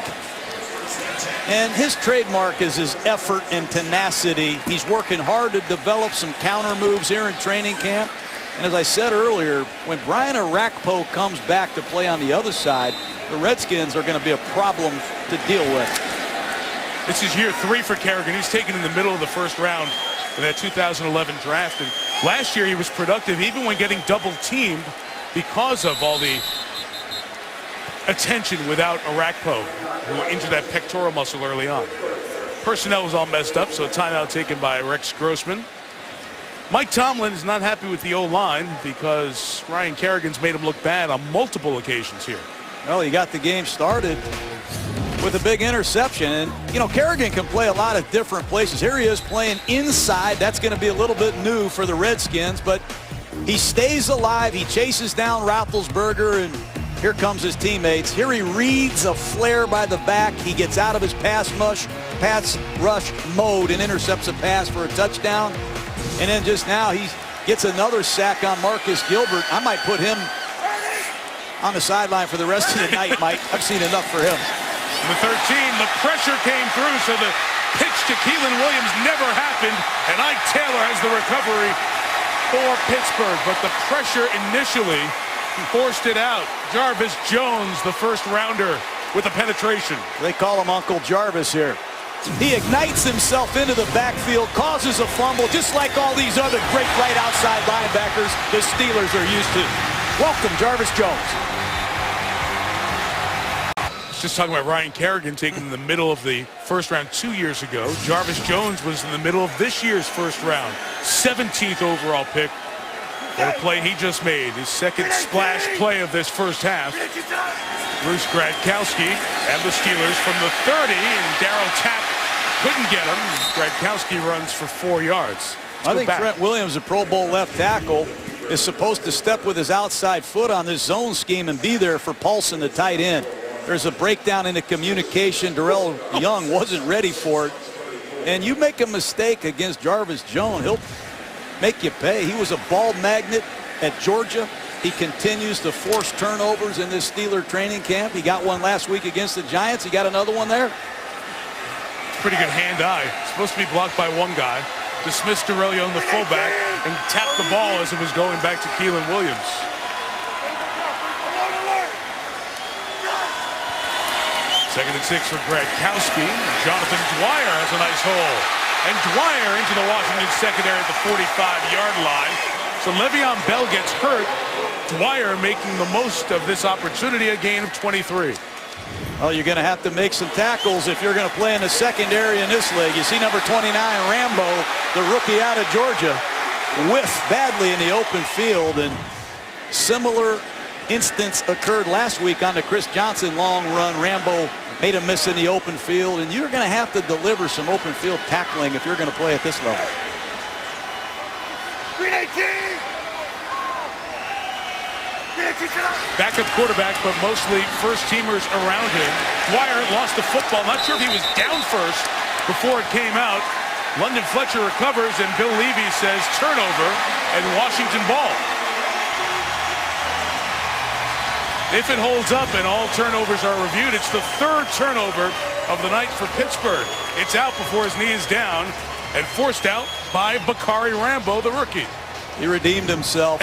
And his trademark is his effort and tenacity. He's working hard to develop some counter moves here in training camp. And as I said earlier, when Brian Orakpo comes back to play on the other side, the Redskins are going to be a problem to deal with. This is year 3 for Kerrigan. He's taken in the middle of the first round in that 2011 draft. And last year he was productive even when getting double teamed because of all the attention without Orakpo, who injured that pectoral muscle early on. Personnel was all messed up, so a timeout taken by Rex Grossman. Mike Tomlin is not happy with the O-line because Ryan Kerrigan's made him look bad on multiple occasions here. Well, he got the game started with a big interception. And, you know, Kerrigan can play a lot of different places. Here he is playing inside. That's going to be a little bit new for the Redskins, but he stays alive. He chases down Roethlisberger, and here comes his teammates. Here he reads a flare by the back. He gets out of his pass rush mode and intercepts a pass for a touchdown. And then just now he gets another sack on Marcus Gilbert. I might put him on the sideline for the rest of the night, Mike. I've seen enough for him. The 13, the pressure came through, so the pitch to Keelan Williams never happened, and Ike Taylor has the recovery for Pittsburgh. But the pressure initially forced it out. Jarvis Jones, the first rounder, with a penetration. They call him Uncle Jarvis here. He ignites himself into the backfield, causes a fumble, just like all these other great right outside linebackers the Steelers are used to. Welcome, Jarvis Jones. Just talking about Ryan Kerrigan taken in the middle of the first round 2 years ago. Jarvis Jones was in the middle of this year's first round. 17th overall pick. What a play he just made. His second splash play of this first half. Bruce Gradkowski and the Steelers from the 30, and Darryl Tapp couldn't get him. Gradkowski runs for 4 yards. I think Trent Williams, a Pro Bowl left tackle, is supposed to step with his outside foot on this zone scheme and be there for Paulson, the tight end. There's a breakdown in the communication. Darrell Young wasn't ready for it. And you make a mistake against Jarvis Jones, he'll make you pay. He was a ball magnet at Georgia. He continues to force turnovers in this Steeler training camp. He got one last week against the Giants. He got another one there. Pretty good hand-eye. Supposed to be blocked by one guy. Dismissed Darrell Young, the fullback, and tapped the ball as it was going back to Keelan Williams. Second and 6 for Gradkowski. Jonathan Dwyer has a nice hole. And Dwyer into the Washington secondary at the 45-yard line. So Le'Veon Bell gets hurt. Dwyer making the most of this opportunity, a gain of 23. Well, you're going to have to make some tackles if you're going to play in the secondary in this league. You see number 29, Rambo, the rookie out of Georgia, whiffed badly in the open field. And similar instance occurred last week on the Chris Johnson long run. Rambo made a miss in the open field, and you're going to have to deliver some open field tackling if you're going to play at this level. Backup quarterback, but mostly first-teamers around him. Dwyer lost the football. Not sure if he was down first before it came out. London Fletcher recovers, and Bill Levy says turnover and Washington ball. If it holds up and all turnovers are reviewed, it's the third turnover of the night for Pittsburgh. It's out before his knee is down and forced out by Bakari Rambo, the rookie. He redeemed himself.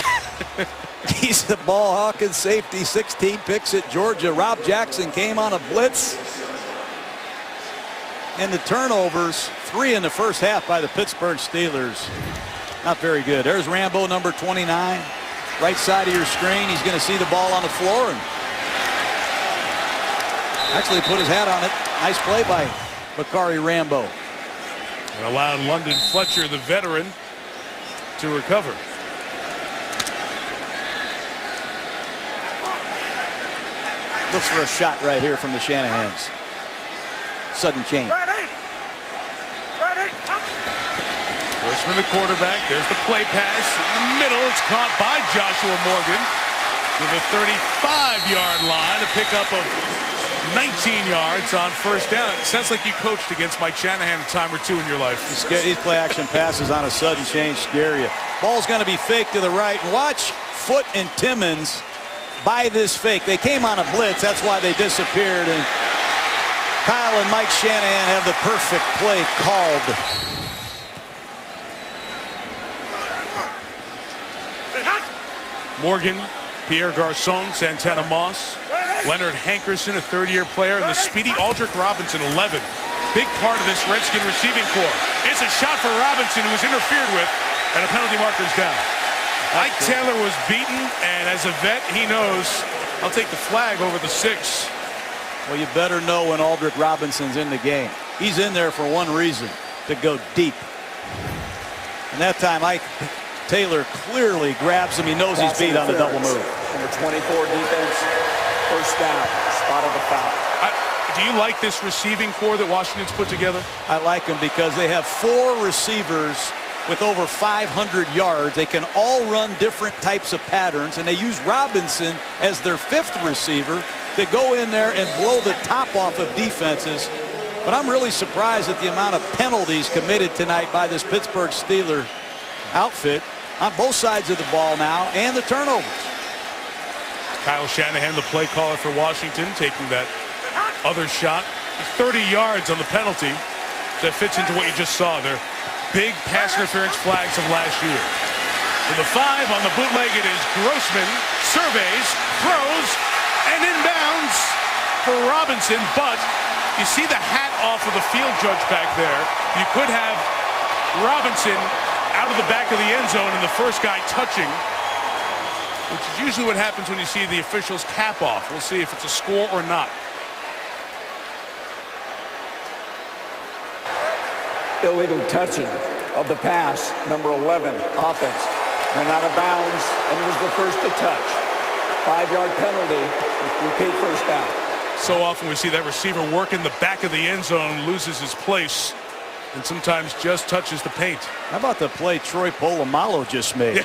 He's the ball hawking safety, 16 picks at Georgia. Rob Jackson came on a blitz. And the turnovers, 3 in the first half by the Pittsburgh Steelers. Not very good. There's Rambo, number 29. Right side of your screen. He's going to see the ball on the floor and actually put his hat on it. Nice play by Bakari Rambo. And allowed London Fletcher, the veteran, to recover. Looks for a shot right here from the Shanahans. Sudden change. Grossman, the quarterback. There's the play pass in the middle. It's caught by Joshua Morgan to the 35-yard line. A pickup of 19 yards on first down. It sounds like you coached against Mike Shanahan a time or two in your life. These play-action passes on a sudden change scare you. Ball's going to be faked to the right. Watch Foote and Timmons by this fake. They came on a blitz. That's why they disappeared. And Kyle and Mike Shanahan have the perfect play called. Morgan, Pierre Garçon, Santana Moss, Leonard Hankerson, a third-year player, and the speedy Aldrick Robinson, 11. Big part of this Redskin receiving corps. It's a shot for Robinson, who was interfered with, and a penalty marker's down. Ike Taylor was beaten, and as a vet, he knows, I'll take the flag over the 6. Well, you better know when Aldrick Robinson's in the game. He's in there for one reason, to go deep. And that time, Ike Taylor clearly grabs him. He knows he's beat on the double move. Number 24 defense, first down, spot of the foul. Do you like this receiving corps that Washington's put together? I like them because they have 4 receivers with over 500 yards. They can all run different types of patterns, and they use Robinson as their 5th receiver to go in there and blow the top off of defenses. But I'm really surprised at the amount of penalties committed tonight by this Pittsburgh Steelers outfit on both sides of the ball now, and the turnovers. Kyle Shanahan, the play caller for Washington, taking that other shot. 30 yards on the penalty. That fits into what you just saw there. Big pass interference flags of last year. To the 5 on the bootleg, it is Grossman. Surveys, throws, and inbounds for Robinson. But you see the hat off of the field judge back there. You could have Robinson out of the back of the end zone and the first guy touching, which is usually what happens when you see the officials cap off. We'll see if it's a score or not. Illegal touching of the pass, number 11, offense. Went out of bounds, and it was the first to touch. 5-yard penalty, repeat first down. So often we see that receiver work in the back of the end zone, loses his place, and sometimes just touches the paint. How about the play Troy Polamalu just made? Yeah.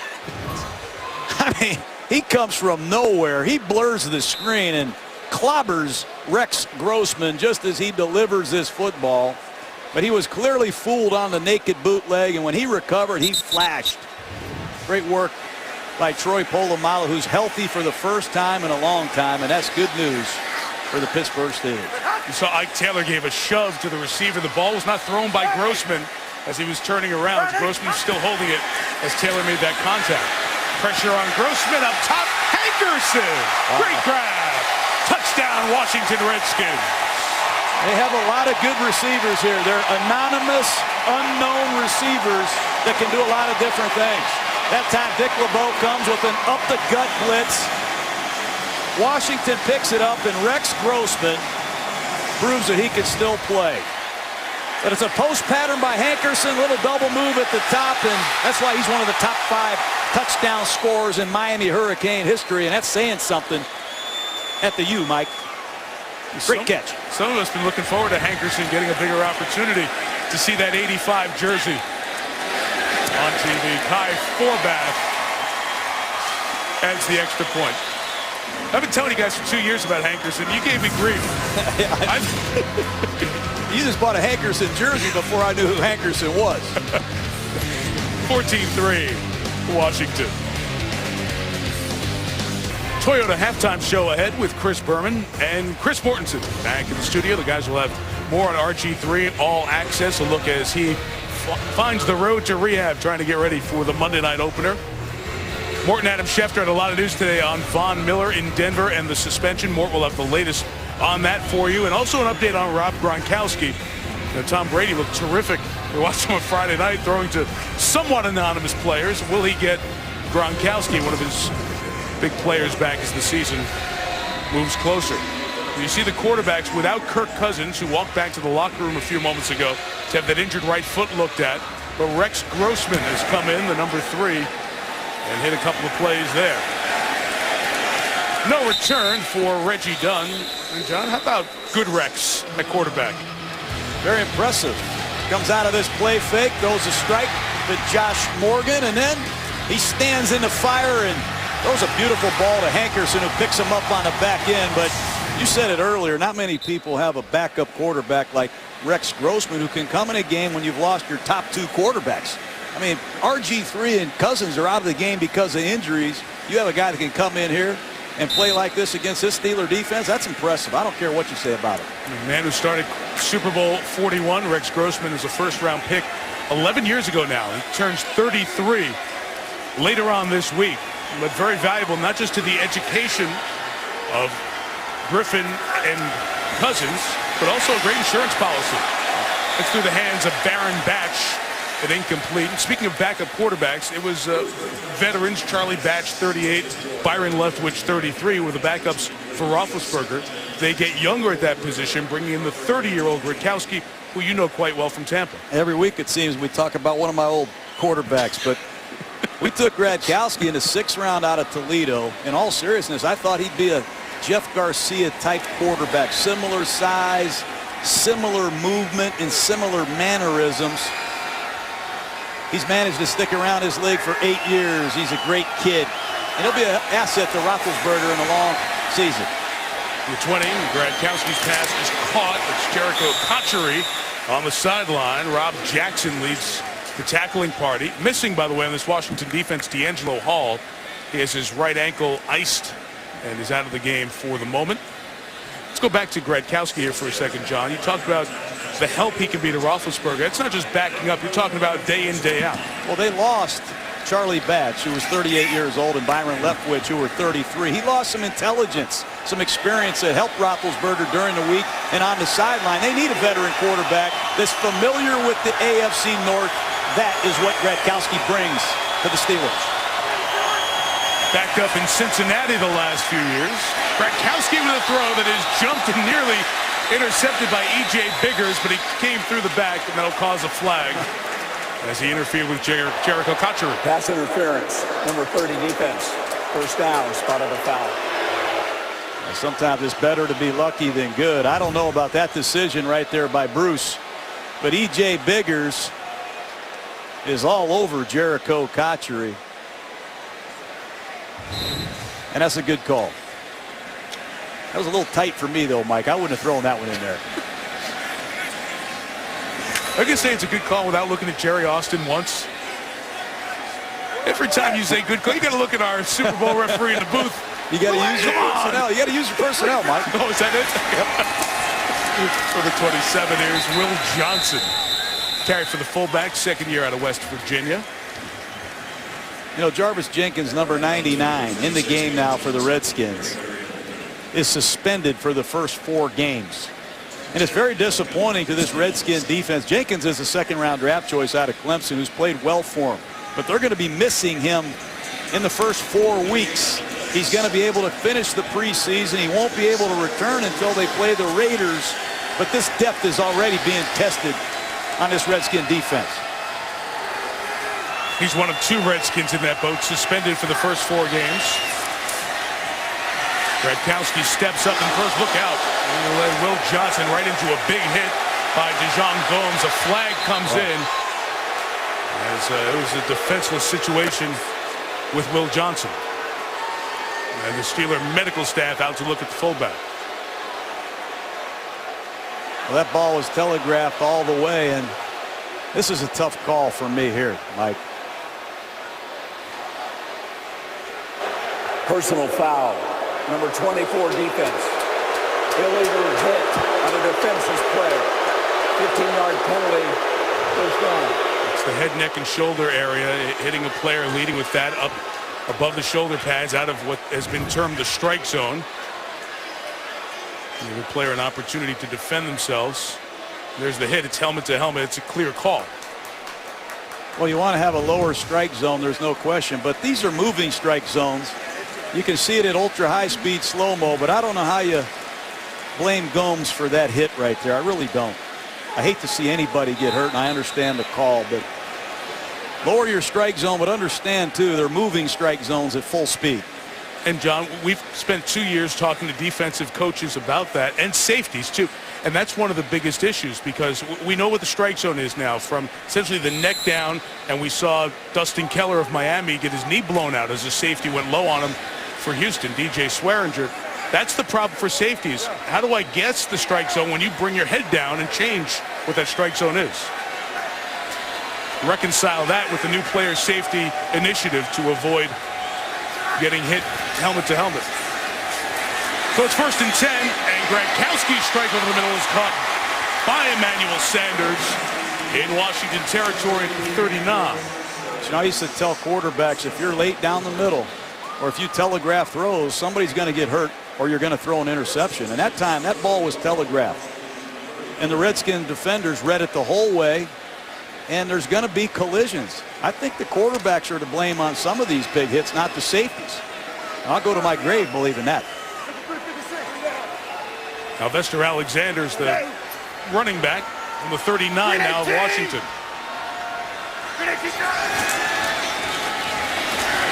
I mean, he comes from nowhere. He blurs the screen and clobbers Rex Grossman just as he delivers this football. But he was clearly fooled on the naked bootleg, and when he recovered, he flashed. Great work by Troy Polamalu, who's healthy for the first time in a long time, and that's good news for the Pittsburgh Steelers. You saw Ike Taylor gave a shove to the receiver. The ball was not thrown by Grossman as he was turning around. Grossman was still holding it as Taylor made that contact. Pressure on Grossman up top. Hankerson! Great grab! Touchdown, Washington Redskins. They have a lot of good receivers here. They're anonymous, unknown receivers that can do a lot of different things. That time, Dick LeBeau comes with an up-the-gut blitz. Washington picks it up, and Rex Grossman proves that he can still play. But it's a post pattern by Hankerson, little double move at the top, and that's why he's one of the top 5 touchdown scorers in Miami Hurricane history, and that's saying something at the U, Mike. Great catch. Some of us have been looking forward to Hankerson getting a bigger opportunity to see that 85 jersey on TV. Kai Forbath adds the extra point. I've been telling you guys for 2 years about Hankerson. You gave me grief. You just bought a Hankerson jersey before I knew who Hankerson was. 14-3, Washington. Toyota halftime show ahead with Chris Berman and Chris Mortensen back in the studio. The guys will have more on RG3 and All Access. A look as he finds the road to rehab, trying to get ready for the Monday night opener. Morton Adam Schefter had a lot of news today on Von Miller in Denver and the suspension. Mort will have the latest on that for you, and also an update on Rob Gronkowski. You know, Tom Brady looked terrific. We watched him on Friday night throwing to somewhat anonymous players. Will he get Gronkowski, one of his big players, back as the season moves closer? You see the quarterbacks without Kirk Cousins, who walked back to the locker room a few moments ago to have that injured right foot looked at. But Rex Grossman has come in, the number 3, and hit a couple of plays there. No return for Reggie Dunn. And John, how about good Rex at quarterback? Very impressive. Comes out of this play fake, throws a strike, at Josh Morgan, and then he stands in the fire and throws a beautiful ball to Hankerson, who picks him up on the back end. But you said it earlier, not many people have a backup quarterback like Rex Grossman, who can come in a game when you've lost your top 2 quarterbacks. I mean, RG3 and Cousins are out of the game because of injuries. You have a guy that can come in here and play like this against this Steeler defense. That's impressive. I don't care what you say about it. The man who started Super Bowl 41, Rex Grossman, is a first-round pick 11 years ago now. He turns 33 later on this week, but very valuable not just to the education of Griffin and Cousins, but also a great insurance policy. It's through the hands of Baron Batch at incomplete. And speaking of backup quarterbacks, it was veterans Charlie Batch, 38, Byron Leftwich, 33, were the backups for Roethlisberger. They get younger at that position, bringing in the 30-year-old Gradkowski, who you know quite well from Tampa. Every week it seems we talk about one of my old quarterbacks, but we took Gradkowski in the 6th round out of Toledo. In all seriousness, I thought he'd be a Jeff Garcia type quarterback, similar size, similar movement, and similar mannerisms. He's managed to stick around his league for 8 years. He's a great kid, and he'll be an asset to Roethlisberger in the long season. The 20, Gradkowski's pass is caught. It's Jericho Cotchery on the sideline. Rob Jackson leads the tackling party. Missing, by the way, on this Washington defense, D'Angelo Hall. He has his right ankle iced and is out of the game for the moment. Let's go back to Gradkowski here for a second, John. You talked about the help he can be to Roethlisberger. It's not just backing up. You're talking about day in, day out. Well, they lost Charlie Batch, who was 38 years old, and Byron Leftwich, who were 33. He lost some intelligence, some experience that helped Roethlisberger during the week and on the sideline. They need a veteran quarterback that's familiar with the AFC North. That is what Gradkowski brings to the Steelers. Backed up in Cincinnati the last few years. Gradkowski with a throw that is jumped and nearly intercepted by E.J. Biggers, but he came through the back, and that'll cause a flag as he interfered with Jericho Cotchery. Pass interference, number 30 defense. First down, spotted a foul. Sometimes it's better to be lucky than good. I don't know about that decision right there by Bruce, but E.J. Biggers is all over Jericho Cotchery. And that's a good call. That was a little tight for me, though, Mike. I wouldn't have thrown that one in there. I can say it's a good call without looking at Jerry Austin once. Every time you say good call, you got to look at our Super Bowl referee in the booth. You got to use your personnel. You got to use your personnel, Mike. Oh, is that it? For the 27, here's Will Johnson. Carried for the fullback, second year out of West Virginia. You know, Jarvis Jenkins, number 99, in the game now for the Redskins, is suspended for the first 4 games. And it's very disappointing to this Redskin defense. Jenkins is a second-round draft choice out of Clemson who's played well for him. But they're going to be missing him in the first 4 weeks. He's going to be able to finish the preseason. He won't be able to return until they play the Raiders. But this depth is already being tested on this Redskin defense. He's one of 2 Redskins in that boat, suspended for the first 4 games. Gradkowski steps up and throws. Look out. Will Johnson right into a big hit by DeJong Gomes. A flag comes in. As it was a defenseless situation with Will Johnson. And the Steeler medical staff out to look at the fullback. Well, that ball was telegraphed all the way, and this is a tough call for me here, Mike. Personal foul, number 24 defense. Illegal hit on a defenseless player. 15-yard penalty, first down. It's the head, neck, and shoulder area, hitting a player, leading with that up above the shoulder pads out of what has been termed the strike zone. Give a player an opportunity to defend themselves. There's the hit. It's helmet to helmet. It's a clear call. Well, you want to have a lower strike zone, there's no question, but these are moving strike zones. You can see it at ultra high speed slow-mo, but I don't know how you blame Gomes for that hit right there. I really don't. I hate to see anybody get hurt, and I understand the call, but lower your strike zone, but understand too they're moving strike zones at full speed. And John, we've spent 2 years talking to defensive coaches about that, and safeties too. And that's one of the biggest issues, because we know what the strike zone is now, from essentially the neck down, and we saw Dustin Keller of Miami get his knee blown out as the safety went low on him for Houston, DJ Swearinger. That's the problem for safeties. How do I guess the strike zone when you bring your head down and change what that strike zone is? Reconcile that with the new player safety initiative to avoid getting hit helmet to helmet. So it's 1st and 10, and Gronkowski's strike over the middle is caught by Emmanuel Sanders in Washington territory at 39. So I used to tell quarterbacks, if you're late down the middle, or if you telegraph throws, somebody's going to get hurt, or you're going to throw an interception. And that time, that ball was telegraphed. And the Redskin defenders read it the whole way, and there's going to be collisions. I think the quarterbacks are to blame on some of these big hits, not the safeties. And I'll go to my grave believing that. Now, Vester Alexander's the running back from the 39 now of Washington.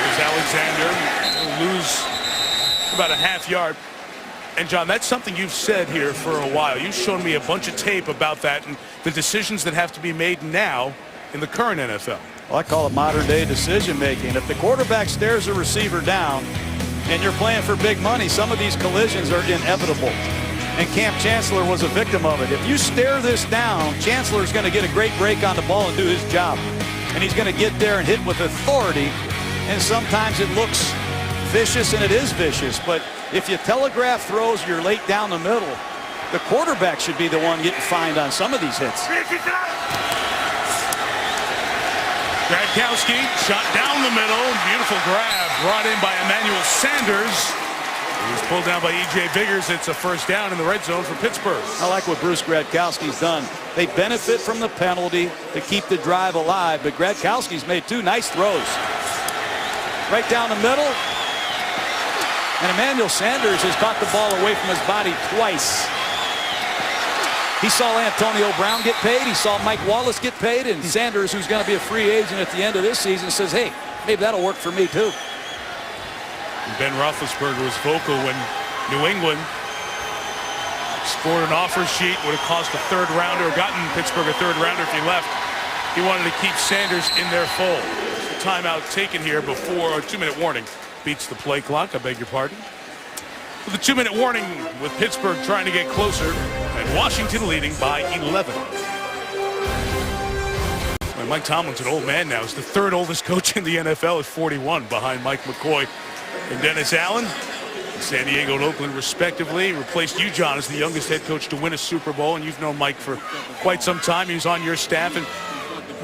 Here's Alexander. He'll lose about a half yard. And, John, that's something you've said here for a while. You've shown me a bunch of tape about that and the decisions that have to be made now in the current NFL. Well, I call it modern-day decision-making. If the quarterback stares a receiver down and you're playing for big money, some of these collisions are inevitable. And Camp Chancellor was a victim of it. If you stare this down, Chancellor's going to get a great break on the ball and do his job. And he's going to get there and hit with authority. And sometimes it looks vicious, and it is vicious. But if you telegraph throws, you're late down the middle, the quarterback should be the one getting fined on some of these hits. Gronkowski shot down the middle. Beautiful grab brought in by Emmanuel Sanders. He was pulled down by E.J. Biggers. It's a first down in the red zone for Pittsburgh. I like what Bruce Gronkowski's done. They benefit from the penalty to keep the drive alive, but Gronkowski's made 2 nice throws. Right down the middle. And Emmanuel Sanders has caught the ball away from his body twice. He saw Antonio Brown get paid. He saw Mike Wallace get paid. And Sanders, who's going to be a free agent at the end of this season, says, hey, maybe that'll work for me too. Ben Roethlisberger was vocal when New England scored an offer sheet, would have cost a 3rd rounder, or gotten Pittsburgh a 3rd rounder if he left. He wanted to keep Sanders in their fold. Timeout taken here before a 2-minute warning beats the play clock. I beg your pardon. With a 2-minute warning, with Pittsburgh trying to get closer and Washington leading by 11. Well, Mike Tomlin's an old man now. He's the 3rd oldest coach in the NFL at 41, behind Mike McCoy and Dennis Allen. San Diego and Oakland respectively. Replaced you, John, as the youngest head coach to win a Super Bowl, and you've known Mike for quite some time. He was on your staff, and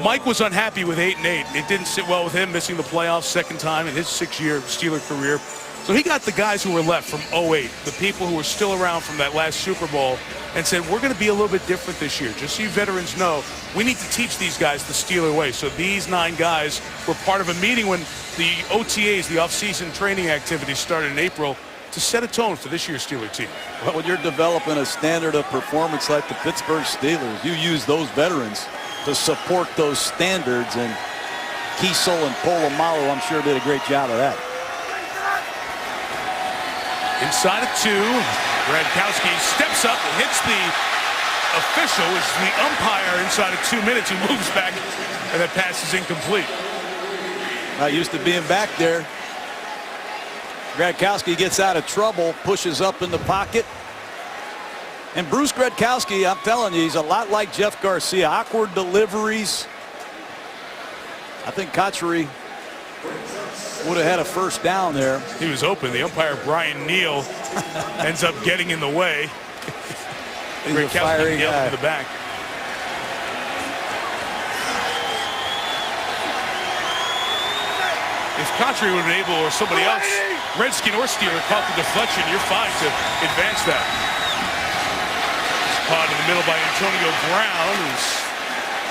Mike was unhappy with 8-8. It didn't sit well with him, missing the playoffs 2nd time in his 6-year Steeler career. So he got the guys who were left from 08, the people who were still around from that last Super Bowl, and said, we're going to be a little bit different this year. Just so you veterans know, we need to teach these guys the Steeler way. So these 9 guys were part of a meeting when the OTAs, the off-season training activities, started in April to set a tone for this year's Steeler team. Well, when you're developing a standard of performance like the Pittsburgh Steelers, you use those veterans to support those standards, and Kiesel and Polamalu, I'm sure, did a great job of that. Inside of 2, Gronkowski steps up and hits the official, which is the umpire inside of 2 minutes, who moves back, and that pass is incomplete. Not used to being back there. Gronkowski gets out of trouble, pushes up in the pocket. And Bruce Gronkowski, I'm telling you, he's a lot like Jeff Garcia. Awkward deliveries. I think Cotchery would have had a first down there. He was open. The umpire, Brian Neal, ends up getting in the way. He's a fiery guy. To the back. If Cotchery would have been able, or somebody else, Redskin or Steeler, caught the deflection, you're fine to advance that. It's caught in the middle by Antonio Brown, who's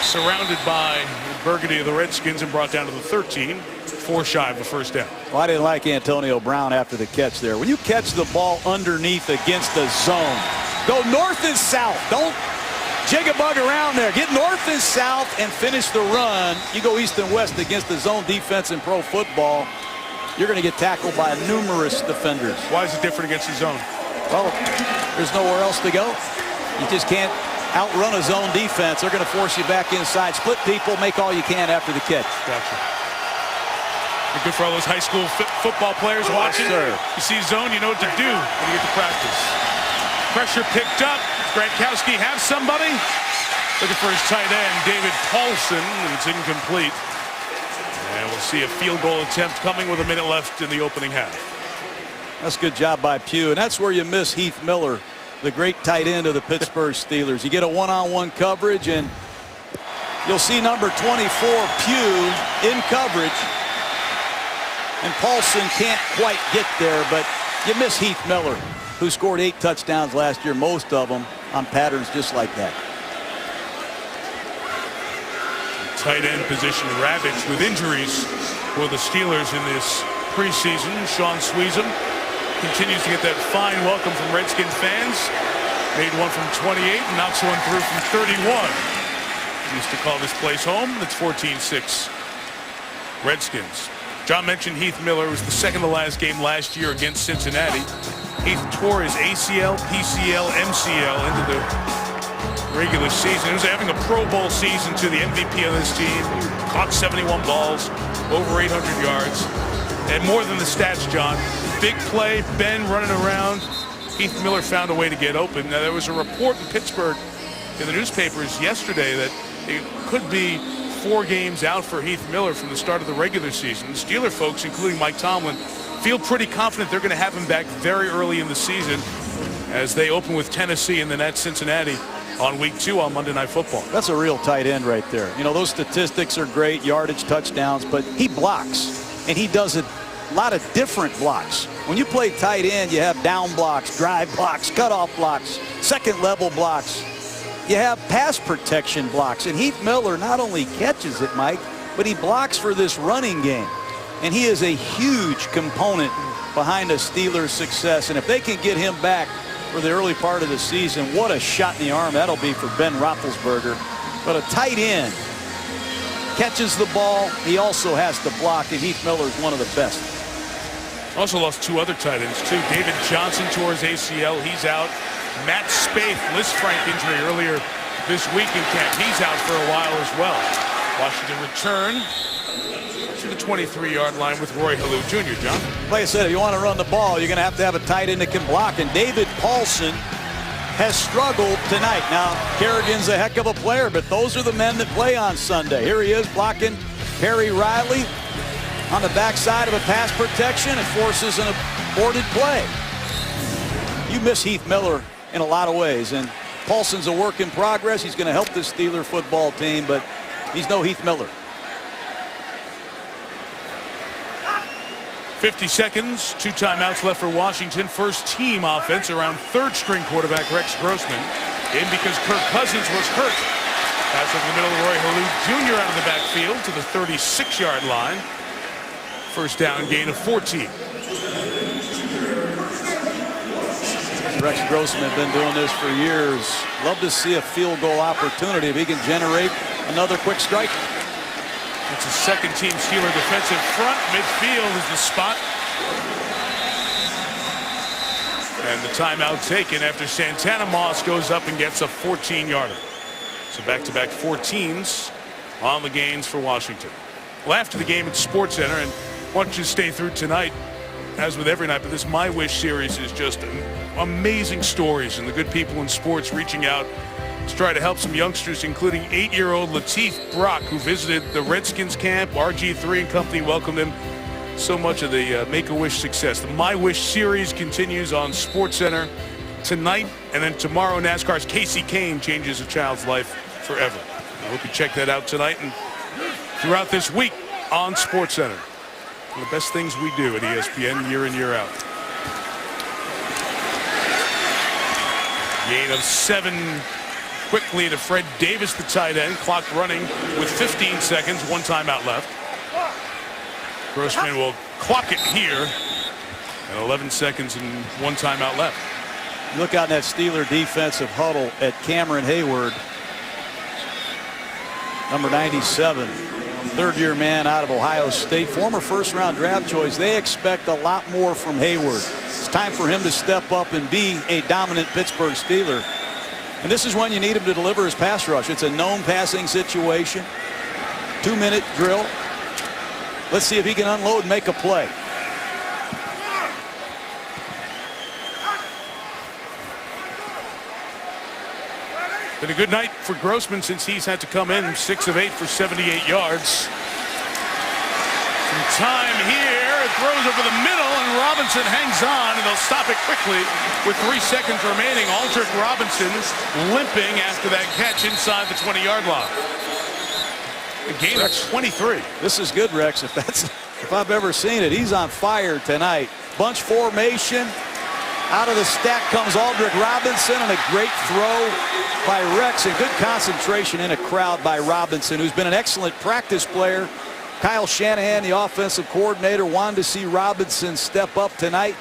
surrounded by Burgundy of the Redskins and brought down to the 13, 4 shy of the first down. Well, I didn't like Antonio Brown after the catch there. When you catch the ball underneath against the zone, go north and south. Don't jig-a-bug around there. Get north and south and finish the run. You go east and west against the zone defense in pro football, you're going to get tackled by numerous defenders. Why is it different against the zone? Well, there's nowhere else to go. You just can't outrun a zone defense. They're going to force you back inside. Split people, make all you can after the catch. Gotcha. Good for all those high school football players watching. Yes, sir. You see zone, you know what to do when you get to practice. Pressure picked up. Gronkowski have somebody. Looking for his tight end, David Paulson, and it's incomplete. And we'll see a field goal attempt coming with a minute left in the opening half. That's a good job by Pugh, and that's where you miss Heath Miller, the great tight end of the Pittsburgh Steelers. You get a one-on-one coverage, and you'll see number 24, Pugh, in coverage. And Paulson can't quite get there, but you miss Heath Miller, who scored 8 touchdowns last year, most of them on patterns just like that. Tight end position ravaged with injuries for the Steelers in this preseason. Sean Sweezum continues to get that fine welcome from Redskin fans. Made one from 28 and knocks one through from 31. Used to call this place home. It's 14-6 Redskins. John mentioned Heath Miller. It was the second to last game last year against Cincinnati. Heath tore his ACL, PCL, MCL into the regular season. He was having a Pro Bowl season to the MVP of this team. Caught 71 balls, over 800 yards. And more than the stats, John. Big play, Ben running around. Heath Miller found a way to get open. Now, there was a report in Pittsburgh in the newspapers yesterday that it could be 4 games out for Heath Miller from the start of the regular season. The Steeler folks, including Mike Tomlin, feel pretty confident they're going to have him back very early in the season as they open with Tennessee and then at Cincinnati on week 2 on Monday Night Football. That's a real tight end right there. You know, those statistics are great, yardage, touchdowns, but he blocks, and he does a lot of different blocks. When you play tight end, you have down blocks, drive blocks, cutoff blocks, second level blocks. You have pass protection blocks, and Heath Miller not only catches it, Mike, but he blocks for this running game. And he is a huge component behind the Steelers' success. And if they can get him back for the early part of the season, what a shot in the arm that'll be for Ben Roethlisberger. But a tight end catches the ball. He also has to block, and Heath Miller is one of the best. Also lost 2 other tight ends, too. David Johnson tore his ACL. He's out. Matt Spaeth, Lisfranc injury earlier this week in camp. He's out for a while as well. Washington return to the 23-yard line with Roy Halou Jr., John. Like I said, if you want to run the ball, you're going to have a tight end that can block. And David Paulson has struggled tonight. Now, Kerrigan's a heck of a player, but those are the men that play on Sunday. Here he is blocking Perry Riley on the backside of a pass protection. It forces an aborted play. You miss Heath Miller in a lot of ways, and Paulson's a work in progress. He's going to help this Steeler football team, but he's no Heath Miller. 50 seconds, 2 timeouts left for Washington. First team offense around third-string quarterback Rex Grossman in because Kirk Cousins was hurt. Pass over the middle of Roy Halou Jr. out of the backfield to the 36-yard line. First down gain of 14. Rex Grossman has been doing this for years. Love to see a field goal opportunity if he can generate another quick strike. It's a second-team Steeler defensive front. Midfield is the spot. And the timeout taken after Santana Moss goes up and gets a 14-yarder. So back-to-back 14s on the gains for Washington. Well, after the game at Sports Center, and I want you to stay through tonight, as with every night, but this My Wish series is just amazing stories and the good people in sports reaching out to try to help some youngsters, including 8-year-old Latif Brock, who visited the Redskins camp. RG3 and company welcomed him. So much of the Make-A-Wish success. The My Wish series continues on Sports Center tonight, and then tomorrow NASCAR's Casey Kane changes a child's life forever. I hope you check that out tonight and throughout this week on Sports Center. One of the best things we do at ESPN year in, year out. Gain of 7 quickly to Fred Davis, the tight end. Clock running with 15 seconds, 1 timeout left. Grossman will clock it here. And 11 seconds and 1 timeout left. Look out in that Steeler defensive huddle at Cameron Hayward. Number 97. Third-year man out of Ohio State, former first-round draft choice. They expect a lot more from Hayward. It's time for him to step up and be a dominant Pittsburgh Steeler. And this is when you need him to deliver his pass rush. It's a known passing situation. 2-minute drill. Let's see if he can unload and make a play. Been a good night for Grossman since he's had to come in 6 of 8 for 78 yards. Some time here. It throws over the middle, and Robinson hangs on, and they'll stop it quickly with 3 seconds remaining. Aldrick Robinson limping after that catch inside the 20-yard line. A gain of 23. This is good, Rex. If I've ever seen it, he's on fire tonight. Bunch formation. Out of the stack comes Aldrick Robinson, and a great throw by Rex, and good concentration in a crowd by Robinson, who's been an excellent practice player. Kyle Shanahan, the offensive coordinator, wanted to see Robinson step up tonight.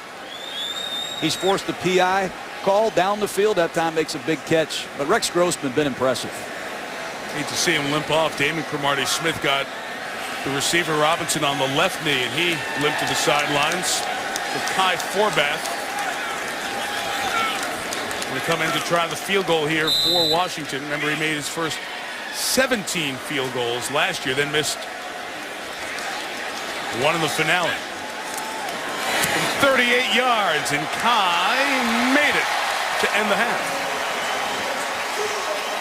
He's forced the PI call down the field. That time makes a big catch. But Rex Grossman been impressive. Hate to see him limp off. Damon Cromartie-Smith got the receiver Robinson on the left knee, and he limped to the sidelines. For Kai Forbath going to come in to try the field goal here for Washington. Remember, he made his first 17 field goals last year, then missed one in the finale. From 38 yards, and Kai made it to end the half.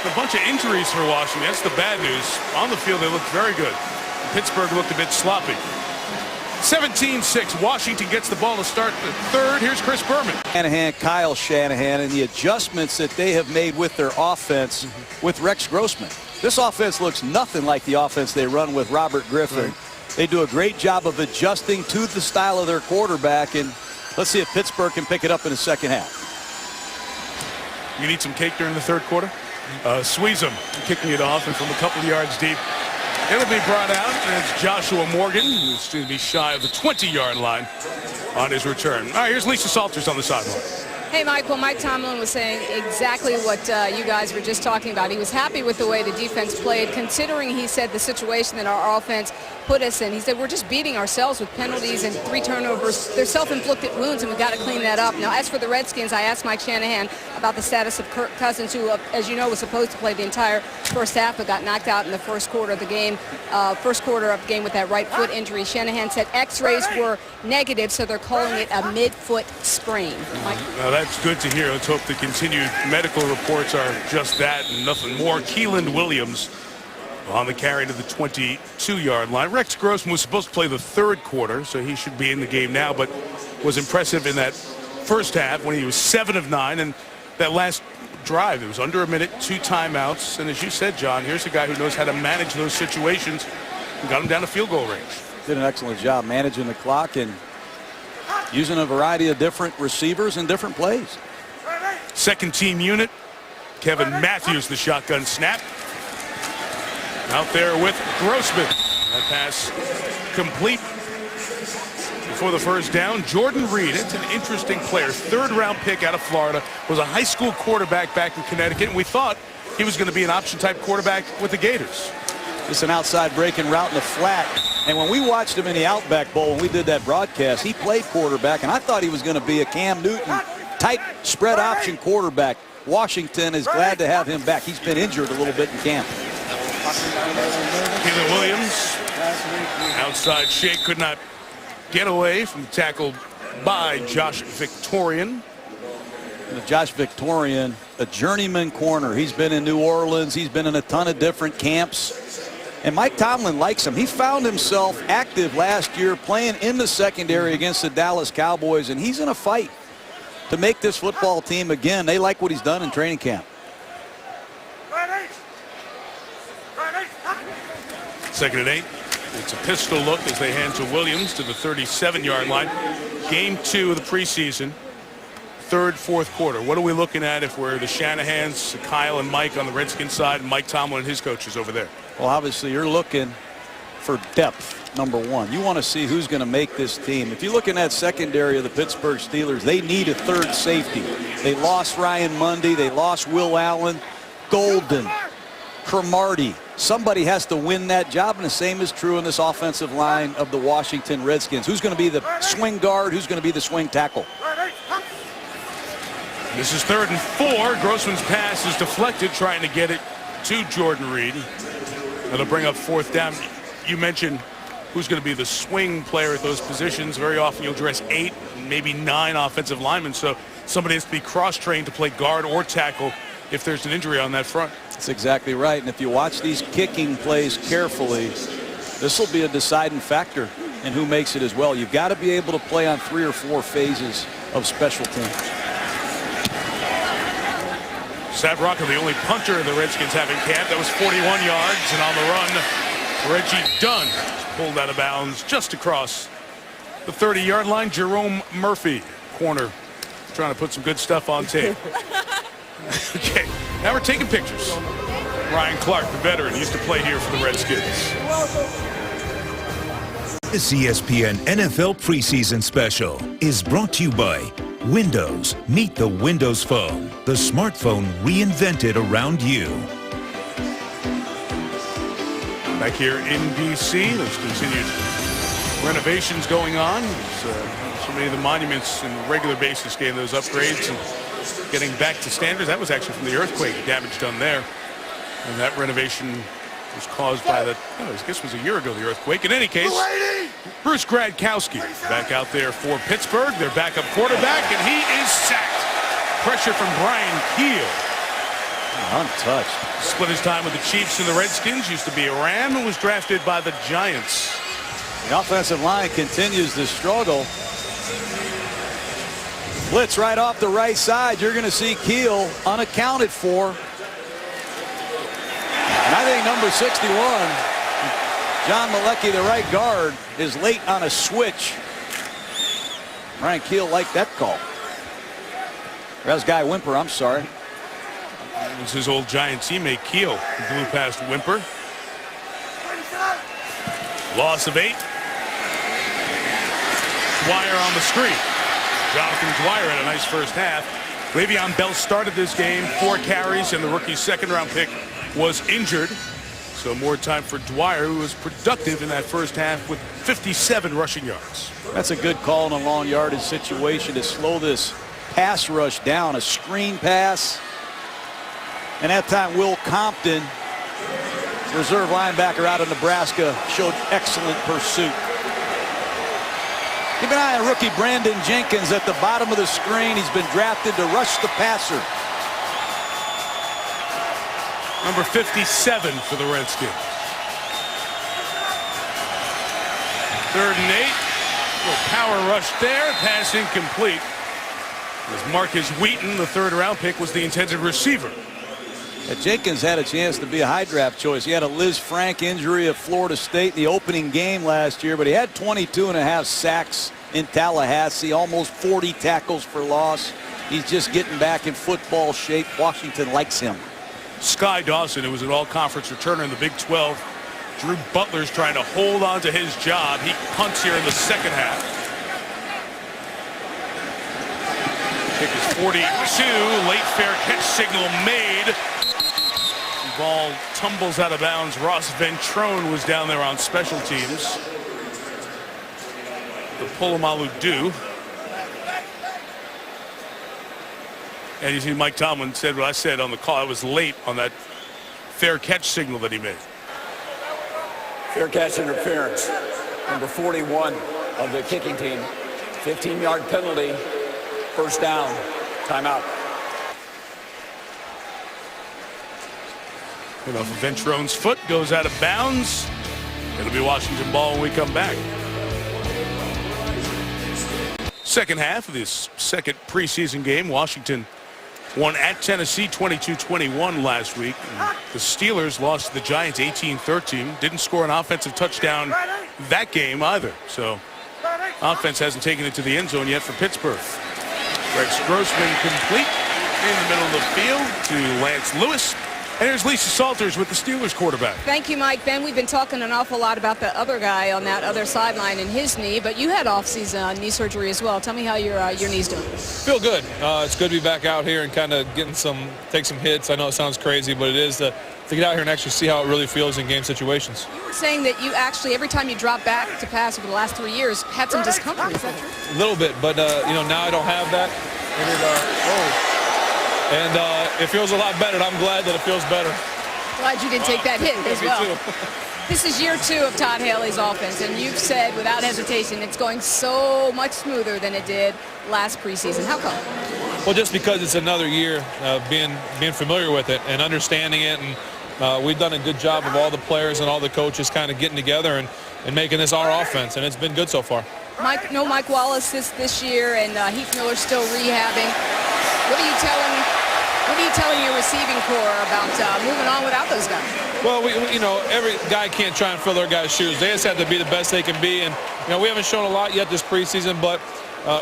A bunch of injuries for Washington. That's the bad news. On the field, they looked very good. Pittsburgh looked a bit sloppy. 17-6. Washington gets the ball to start the third. Here's Chris Berman. Shanahan, Kyle Shanahan, and the adjustments that they have made with their offense with Rex Grossman. This offense looks nothing like the offense they run with Robert Griffin. They do a great job of adjusting to the style of their quarterback, and let's see if Pittsburgh can pick it up in the second half. You need some cake during the third quarter? Sweezum kicking it off, and from a couple of yards deep, it'll be brought out, and it's Joshua Morgan, who's going to be shy of the 20-yard line on his return. All right, here's Lisa Salters on the sideline. Hey, Michael, Mike Tomlin was saying exactly what you guys were just talking about. He was happy with the way the defense played, considering, he said, the situation that our offense put us in. He said, we're just beating ourselves with penalties and 3 turnovers. They're self-inflicted wounds, and we've got to clean that up. Now, as for the Redskins, I asked Mike Shanahan about the status of Kirk Cousins, who, as you know, was supposed to play the entire first half, but got knocked out in the first quarter of the game. First quarter of the game with that right foot injury. Shanahan said x-rays were negative, so they're calling it a mid-foot sprain. Mike? Now, that's good to hear. Let's hope the continued medical reports are just that and nothing more. Keeland Williams on the carry to the 22-yard line. Rex Grossman was supposed to play the third quarter, so he should be in the game now, but was impressive in that first half when he was 7 of 9, and that last drive, it was under a minute, 2 timeouts, and as you said, John, here's a guy who knows how to manage those situations and got him down to field goal range. Did an excellent job managing the clock and using a variety of different receivers and different plays. Second team unit, Kevin Matthews, the shotgun snap. Out there with Grossman. That pass complete before the first down. Jordan Reed, it's an interesting player. 3rd-round pick out of Florida. Was a high school quarterback back in Connecticut, and we thought he was going to be an option-type quarterback with the Gators. Just an outside breaking route in the flat. And when we watched him in the Outback Bowl, when we did that broadcast, he played quarterback, and I thought he was going to be a Cam Newton-type spread option quarterback. Washington is glad to have him back. He's been injured a little bit in camp. Keelan Williams, outside shake, could not get away from the tackle by Josh Victorian. Josh Victorian, a journeyman corner. He's been in New Orleans. He's been in a ton of different camps. And Mike Tomlin likes him. He found himself active last year playing in the secondary against the Dallas Cowboys, and he's in a fight to make this football team again. They like what he's done in training camp. Second and 8. It's a pistol look as they hand to Williams to the 37-yard line. Game 2 of the preseason. 3rd, 4th quarter. What are we looking at if we're the Shanahans, Kyle and Mike on the Redskins side, and Mike Tomlin and his coaches over there? Well, obviously, you're looking for depth, number one. You want to see who's going to make this team. If you look in that secondary of the Pittsburgh Steelers, they need a 3rd safety. They lost Ryan Mundy. They lost Will Allen, Golden, Cromartie. Somebody has to win that job, and the same is true in this offensive line of the Washington Redskins. Who's going to be the swing guard? Who's going to be the swing tackle? This is 3rd and 4. Grossman's pass is deflected, trying to get it to Jordan Reed. That'll bring up 4th down. You mentioned who's going to be the swing player at those positions. Very often you'll dress 8, maybe 9 offensive linemen, so somebody has to be cross-trained to play guard or tackle if there's an injury on that front. That's exactly right. And if you watch these kicking plays carefully, this will be a deciding factor in who makes it as well. You've got to be able to play on 3 or 4 phases of special teams. Sav Rocca, the only punter the Redskins have in camp. That was 41 yards, and on the run, Reggie Dunn pulled out of bounds just across the 30-yard line. Jerome Murphy, corner, trying to put some good stuff on tape. Okay, now we're taking pictures. Ryan Clark, the veteran, used to play here for the Redskins. This ESPN NFL preseason special is brought to you by Windows. Meet the Windows Phone, the smartphone reinvented around you. Back here in D.C., there's continued renovations going on. So many of the monuments in regular basis getting those upgrades and getting back to standards. That was actually from the earthquake damage done there. And that renovation was caused by the, I guess it was a year ago, the earthquake. In any case, Bruce Gradkowski back out there for Pittsburgh, their backup quarterback, and he is sacked. Pressure from Brian Keel. Untouched. Split his time with the Chiefs and the Redskins. Used to be a Ram and was drafted by the Giants. The offensive line continues to struggle. Blitz right off the right side. You're going to see Keel unaccounted for. And I think number 61, John Malecki, the right guard, is late on a switch. Brian Keel liked that call. That's Guy Wimper, I'm sorry. It was his old Giant teammate, Keel, who blew past Wimper. Loss of 8. Dwyer on the screen. Jonathan Dwyer had a nice first half. Le'Veon Bell started this game, 4 carries, and the rookie's second-round pick was injured. So more time for Dwyer, who was productive in that first half with 57 rushing yards. That's a good call in a long yardage situation to slow this pass rush down. A screen pass. And that time, Will Compton, reserve linebacker out of Nebraska, showed excellent pursuit. Keep an eye on rookie Brandon Jenkins at the bottom of the screen. He's been drafted to rush the passer. Number 57 for the Redskins. 3rd and 8. Little power rush there. Pass incomplete. As Marcus Wheaton, the 3rd-round pick, was the intended receiver. Jenkins had a chance to be a high draft choice. He had a Liz Frank injury at Florida State in the opening game last year, but he had 22.5 sacks in Tallahassee, almost 40 tackles for loss. He's just getting back in football shape. Washington likes him. Sky Dawson, who was an all-conference returner in the Big 12. Drew Butler's trying to hold on to his job. He punts here in the second half. Kick is 42. Late fair catch signal made. The ball tumbles out of bounds. Ross Ventrone was down there on special teams. The Polamalu do. And you see Mike Tomlin said what I said on the call. I was late on that fair catch signal that he made. Fair catch interference. Number 41 of the kicking team. 15-yard penalty. First down. Timeout. And off of Ventrone's foot, goes out of bounds. It'll be Washington ball when we come back. Second half of this second preseason game. Washington won at Tennessee 22-21 last week. And the Steelers lost to the Giants 18-13. Didn't score an offensive touchdown that game either. So offense hasn't taken it to the end zone yet for Pittsburgh. Rex Grossman complete in the middle of the field to Lance Lewis. And here's Lisa Salters with the Steelers quarterback. Thank you, Mike. Ben, we've been talking an awful lot about the other guy on that other sideline and his knee, but you had off-season knee surgery as well. Tell me how your knee's doing. Feel good. It's good to be back out here and kind of take some hits. I know it sounds crazy, but it is to get out here and actually see how it really feels in game situations. You were saying that you actually, every time you drop back to pass over the last 3 years, had some discomfort. Is that true? A little bit, but now I don't have that. and it feels a lot better. And I'm glad that it feels better. Glad you didn't take that hit as Me well. too. This is year 2 of Todd Haley's offense, and you've said without hesitation it's going so much smoother than it did last preseason. How come? Well, just because it's another year, being familiar with it and understanding it, and we've done a good job of all the players and all the coaches kind of getting together and making this our offense, and it's been good so far. Mike Wallace this year, and Heath Miller's still rehabbing. What are you telling your receiving core about moving on without those guys? Well, every guy can't try and fill their guys' shoes. They just have to be the best they can be, and we haven't shown a lot yet this preseason, but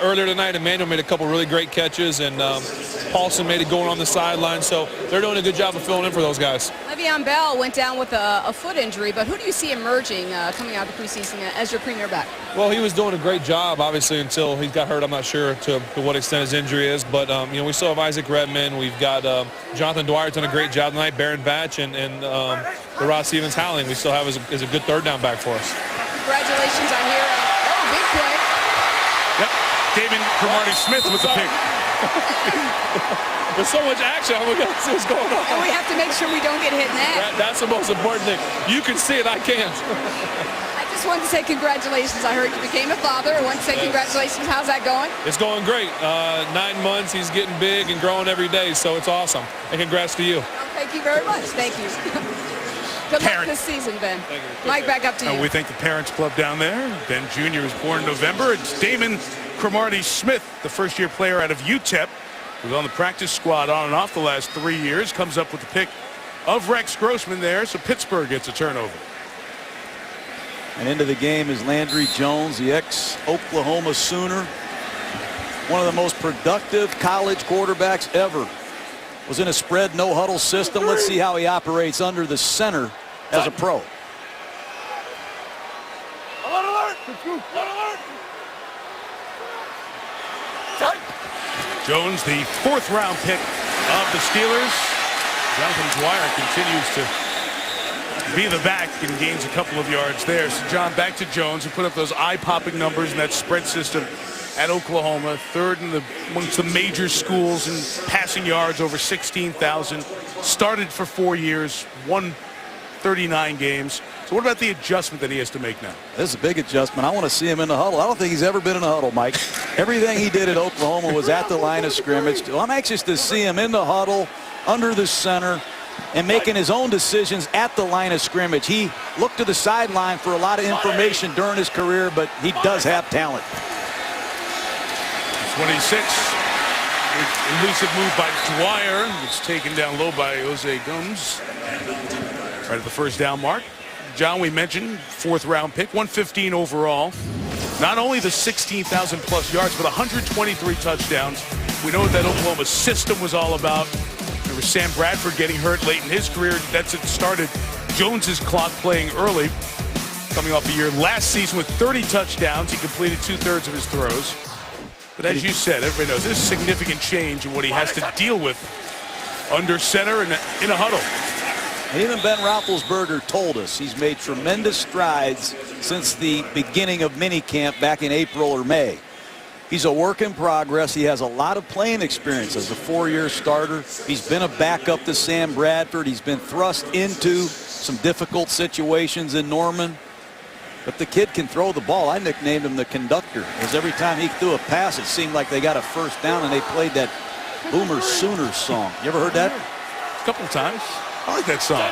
earlier tonight, Emmanuel made a couple really great catches, and Paulson made it going on the sideline, so they're doing a good job of filling in for those guys. Le'Veon Bell went down with a foot injury, but who do you see emerging coming out of the preseason as your premier back? Well, he was doing a great job, obviously, until he got hurt. I'm not sure to what extent his injury is, but we still have Isaac Redmond. We've got Jonathan Dwyer's done a great job tonight, Baron Batch, and the Ross Stevens Howling we still have as a good third down back for us. Congratulations, I hear. Big play. Yep. David Cromartie-Smith with the pick. There's so much action. We got to see what's going on. And we have to make sure we don't get hit in that. That's the most important thing. You can see it. I can't. I just wanted to say congratulations. I heard you became a father. I want to say congratulations. How's that going? It's going great. 9 months. He's getting big and growing every day, so it's awesome. And congrats to you. Well, thank you very much. Thank you. Good luck this season, Ben. Mike, back up to you. We thank the Parents Club down there. Ben Jr. was born in November. It's Damon Cromartie-Smith, the first-year player out of UTEP, who's on the practice squad on and off the last 3 years, comes up with the pick of Rex Grossman there, so Pittsburgh gets a turnover. And into the game is Landry Jones, the ex-Oklahoma Sooner. One of the most productive college quarterbacks ever. Was in a spread, no huddle system. Let's see how he operates under the center as a pro. Jones, the 4th-round pick of the Steelers. Jonathan Dwyer continues to be the back and gains a couple of yards there. So, John, back to Jones, who put up those eye-popping numbers in that spread system at Oklahoma. 3rd amongst the major schools in passing yards, over 16,000. Started for 4 years, won 39 games. So what about the adjustment that he has to make now? This is a big adjustment. I want to see him in the huddle. I don't think he's ever been in a huddle, Mike. Everything he did at Oklahoma was at the line of scrimmage. Well, I'm anxious to see him in the huddle, under the center, and making his own decisions at the line of scrimmage. He looked to the sideline for a lot of information during his career, but he does have talent. 26. Elusive move by Dwyer. It's taken down low by Jose Gomes. Right at the first down mark. John, we mentioned 4th-round pick, 115 overall. Not only the 16,000-plus yards, but 123 touchdowns. We know what that Oklahoma system was all about. There was Sam Bradford getting hurt late in his career. That's it started Jones's clock playing early. Coming off a year last season with 30 touchdowns. He completed 2/3 of his throws. But as you said, everybody knows there's significant change in what he has to deal with under center and in a huddle. And even Ben Roethlisberger told us he's made tremendous strides since the beginning of minicamp back in April or May. He's a work in progress. He has a lot of playing experience as a 4-year starter. He's been a backup to Sam Bradford. He's been thrust into some difficult situations in Norman. But the kid can throw the ball. I nicknamed him the conductor, because every time he threw a pass, it seemed like they got a first down, and they played that Boomer Sooners song. You ever heard that? A couple of times. I like that song.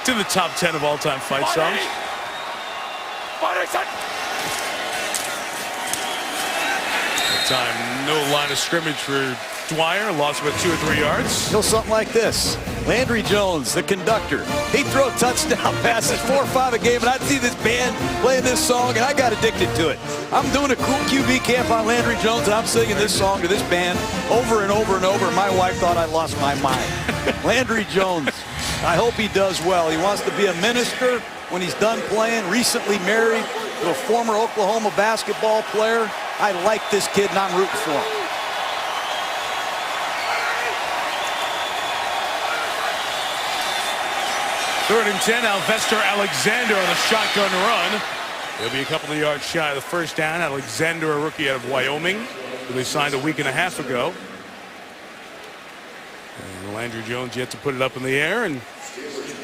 It's in the top 10 of all-time fight songs. That time, no line of scrimmage for Dwyer. Lost about 2 or 3 yards. Go something like this. Landry Jones, the conductor. He'd throw touchdown passes, 4 or 5 a game, and I'd see this band playing this song, and I got addicted to it. I'm doing a cool QB camp on Landry Jones, and I'm singing this song to this band over and over and over. My wife thought I lost my mind. Landry Jones, I hope he does well. He wants to be a minister when he's done playing. Recently married to a former Oklahoma basketball player. I like this kid, and I'm rooting for him. Third and 10, Alvester Alexander on the shotgun run. He'll be a couple of yards shy of the first down. Alexander, a rookie out of Wyoming, who they signed a week and a half ago. And Landry Jones yet to put it up in the air, and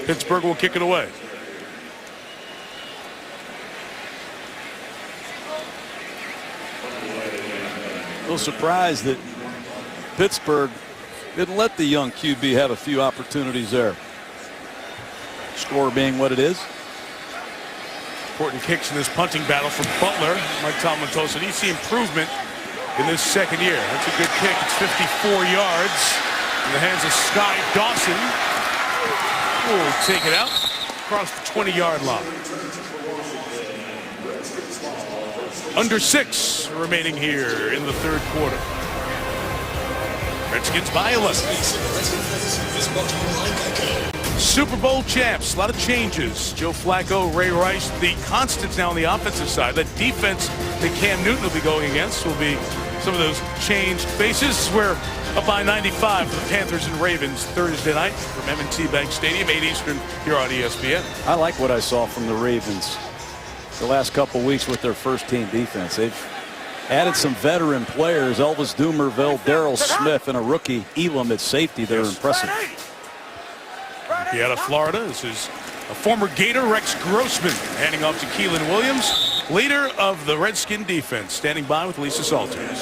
Pittsburgh will kick it away. A little surprised that Pittsburgh didn't let the young QB have a few opportunities there. Score being what it is. Important kicks in this punting battle from Butler. Mike Tomlin told us that he see improvement in this second year. That's a good kick. It's 54 yards in the hands of Sky Dawson. Will take it out across the 20-yard line. Under 6 remaining here in the third quarter. Redskins by 11. Super Bowl champs, a lot of changes. Joe Flacco, Ray Rice, the constants now on the offensive side. The defense that Cam Newton will be going against will be some of those changed faces. We're up by 95 for the Panthers and Ravens Thursday night from M&T Bank Stadium, 8 Eastern, here on ESPN. I like what I saw from the Ravens the last couple weeks with their first-team defense. They've added some veteran players, Elvis Dumerville, Darryl Smith, and a rookie, Elam, at safety. They're impressive. Out of Florida, this is a former Gator, Rex Grossman, handing off to Keelan Williams, leader of the Redskin defense, standing by with Lisa Salters.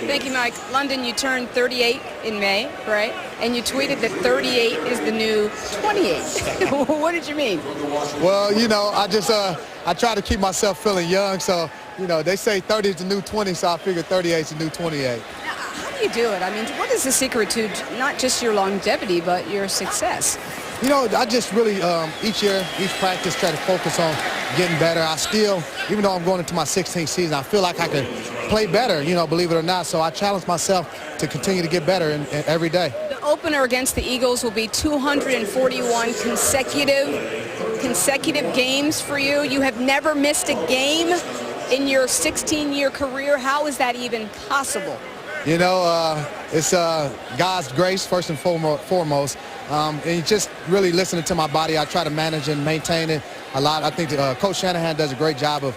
Thank you, Mike. London, you turned 38 in May, right? And you tweeted that 38 is the new 28. What did you mean? Well, you know, I try to keep myself feeling young, so, you know, they say 30 is the new 20, so I figured 38 is the new 28. Now, how do you do it? I mean, what is the secret to not just your longevity, but your success? You know, I just really, each year, each practice, try to focus on getting better. I still, even though I'm going into my 16th season, I feel like I could play better, you know, believe it or not. So I challenge myself to continue to get better every day. The opener against the Eagles will be 241 consecutive games for you. You have never missed a game in your 16-year career. How is that even possible? You know, it's God's grace, first and foremost. And just really listening to my body. I try to manage and maintain it a lot. I think Coach Shanahan does a great job of,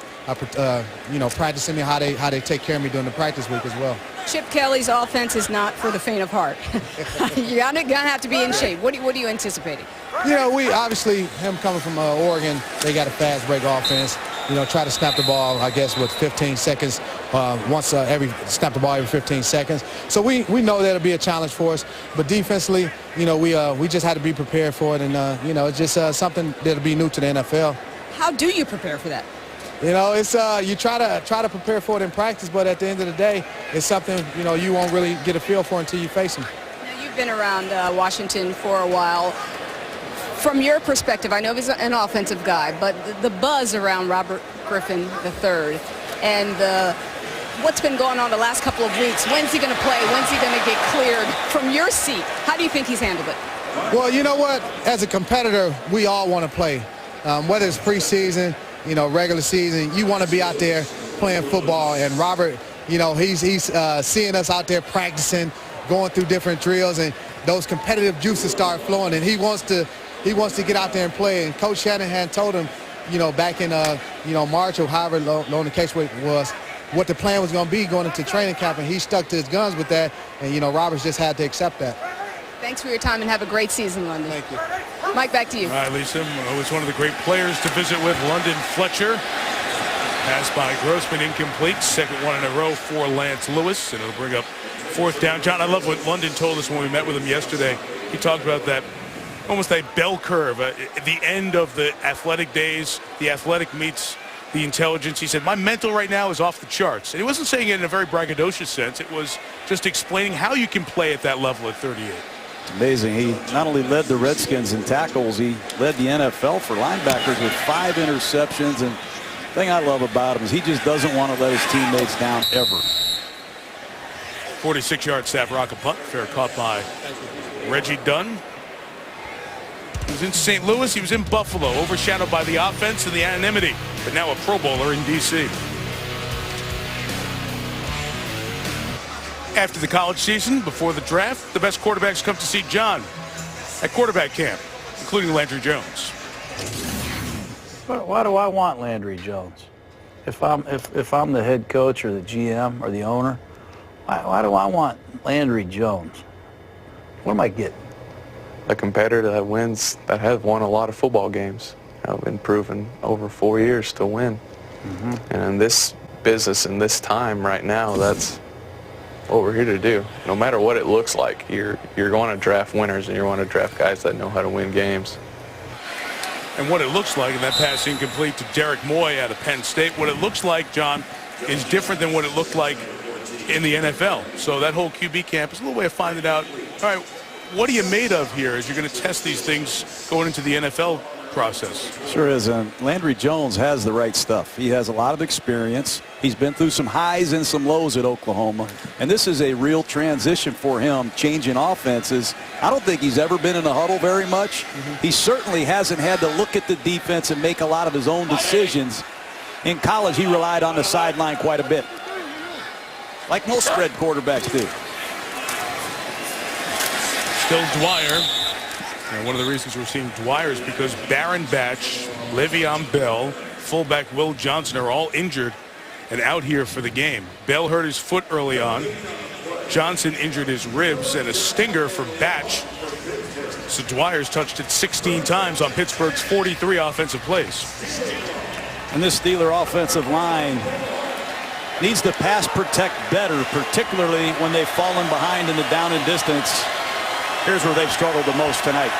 you know, practicing me how they take care of me during the practice week as well. Chip Kelly's offense is not for the faint of heart. You're gonna have to be in shape. What are you anticipating? You know, we obviously, him coming from Oregon, they got a fast break offense. You know, try to snap the ball, I guess, with 15 seconds, snap the ball every 15 seconds. So we know that'll be a challenge for us. But defensively, you know, we just had to be prepared for it. And, you know, it's just something that'll be new to the NFL. How do you prepare for that? You know, it's you try to prepare for it in practice, but at the end of the day, it's something, you know, you won't really get a feel for until you face them. Now, you've been around Washington for a while. From your perspective, I know he's an offensive guy, but the buzz around Robert Griffin III and what's been going on the last couple of weeks, when's he going to play, when's he going to get cleared? From your seat, how do you think he's handled it? Well, you know what? As a competitor, we all want to play. Whether it's preseason, you know, regular season, you want to be out there playing football. And Robert, you know, he's seeing us out there practicing, going through different drills, and those competitive juices start flowing, and he wants to get out there and play. And Coach Shanahan told him, you know, back in, you know, March or however long the case was, what the plan was going to be going into training camp, and he stuck to his guns with that. And, you know, Roberts just had to accept that. Thanks for your time and have a great season, London. Thank you. Mike, back to you. All right, Lisa, always one of the great players to visit with, London Fletcher. Pass by Grossman, incomplete. Second one in a row for Lance Lewis, and it'll bring up fourth down. John, I love what London told us when we met with him yesterday. He talked about that, almost a bell curve at the end of the athletic days. The athletic meets the intelligence. He said, my mental right now is off the charts. And he wasn't saying it in a very braggadocious sense. It was just explaining how you can play at that level at 38. It's amazing. He not only led the Redskins in tackles, he led the NFL for linebackers with 5 interceptions. And the thing I love about him is he just doesn't want to let his teammates down ever. 46-yard snap, rocket punt. Fair caught by Reggie Dunn. He was in St. Louis. He was in Buffalo, overshadowed by the offense and the anonymity, but now a Pro Bowler in D.C. After the college season, before the draft, the best quarterbacks come to see John at quarterback camp, including Landry Jones. Why do I want Landry Jones? If I'm the head coach or the GM or the owner, why do I want Landry Jones? What am I getting? A competitor that wins, that has won a lot of football games. Been proven over 4 years to win. And in this business, in this time right now, that's what we're here to do. No matter what it looks like, you're going to draft winners, and you want to draft guys that know how to win games. And what it looks like, and that pass incomplete to Derek Moy out of Penn State, what it looks like, John, is different than what it looked like in the NFL. So that whole QB camp is a little way of finding out, all right, what are you made of here as you're going to test these things going into the NFL process? Sure is. And Landry Jones has the right stuff. He has a lot of experience. He's been through some highs and some lows at Oklahoma. And this is a real transition for him, changing offenses. I don't think he's ever been in a huddle very much. He certainly hasn't had to look at the defense and make a lot of his own decisions. In college, he relied on the sideline quite a bit, like most spread quarterbacks do. Still Dwyer. And one of the reasons we're seeing Dwyer is because Baron Batch, Le'Veon Bell, fullback Will Johnson are all injured and out here for the game. Bell hurt his foot early on. Johnson injured his ribs, and a stinger for Batch. So Dwyer's touched it 16 times on Pittsburgh's 43 offensive plays. And this Steeler offensive line needs to pass protect better, particularly when they've fallen behind in the down and distance. Here's where they've struggled the most tonight.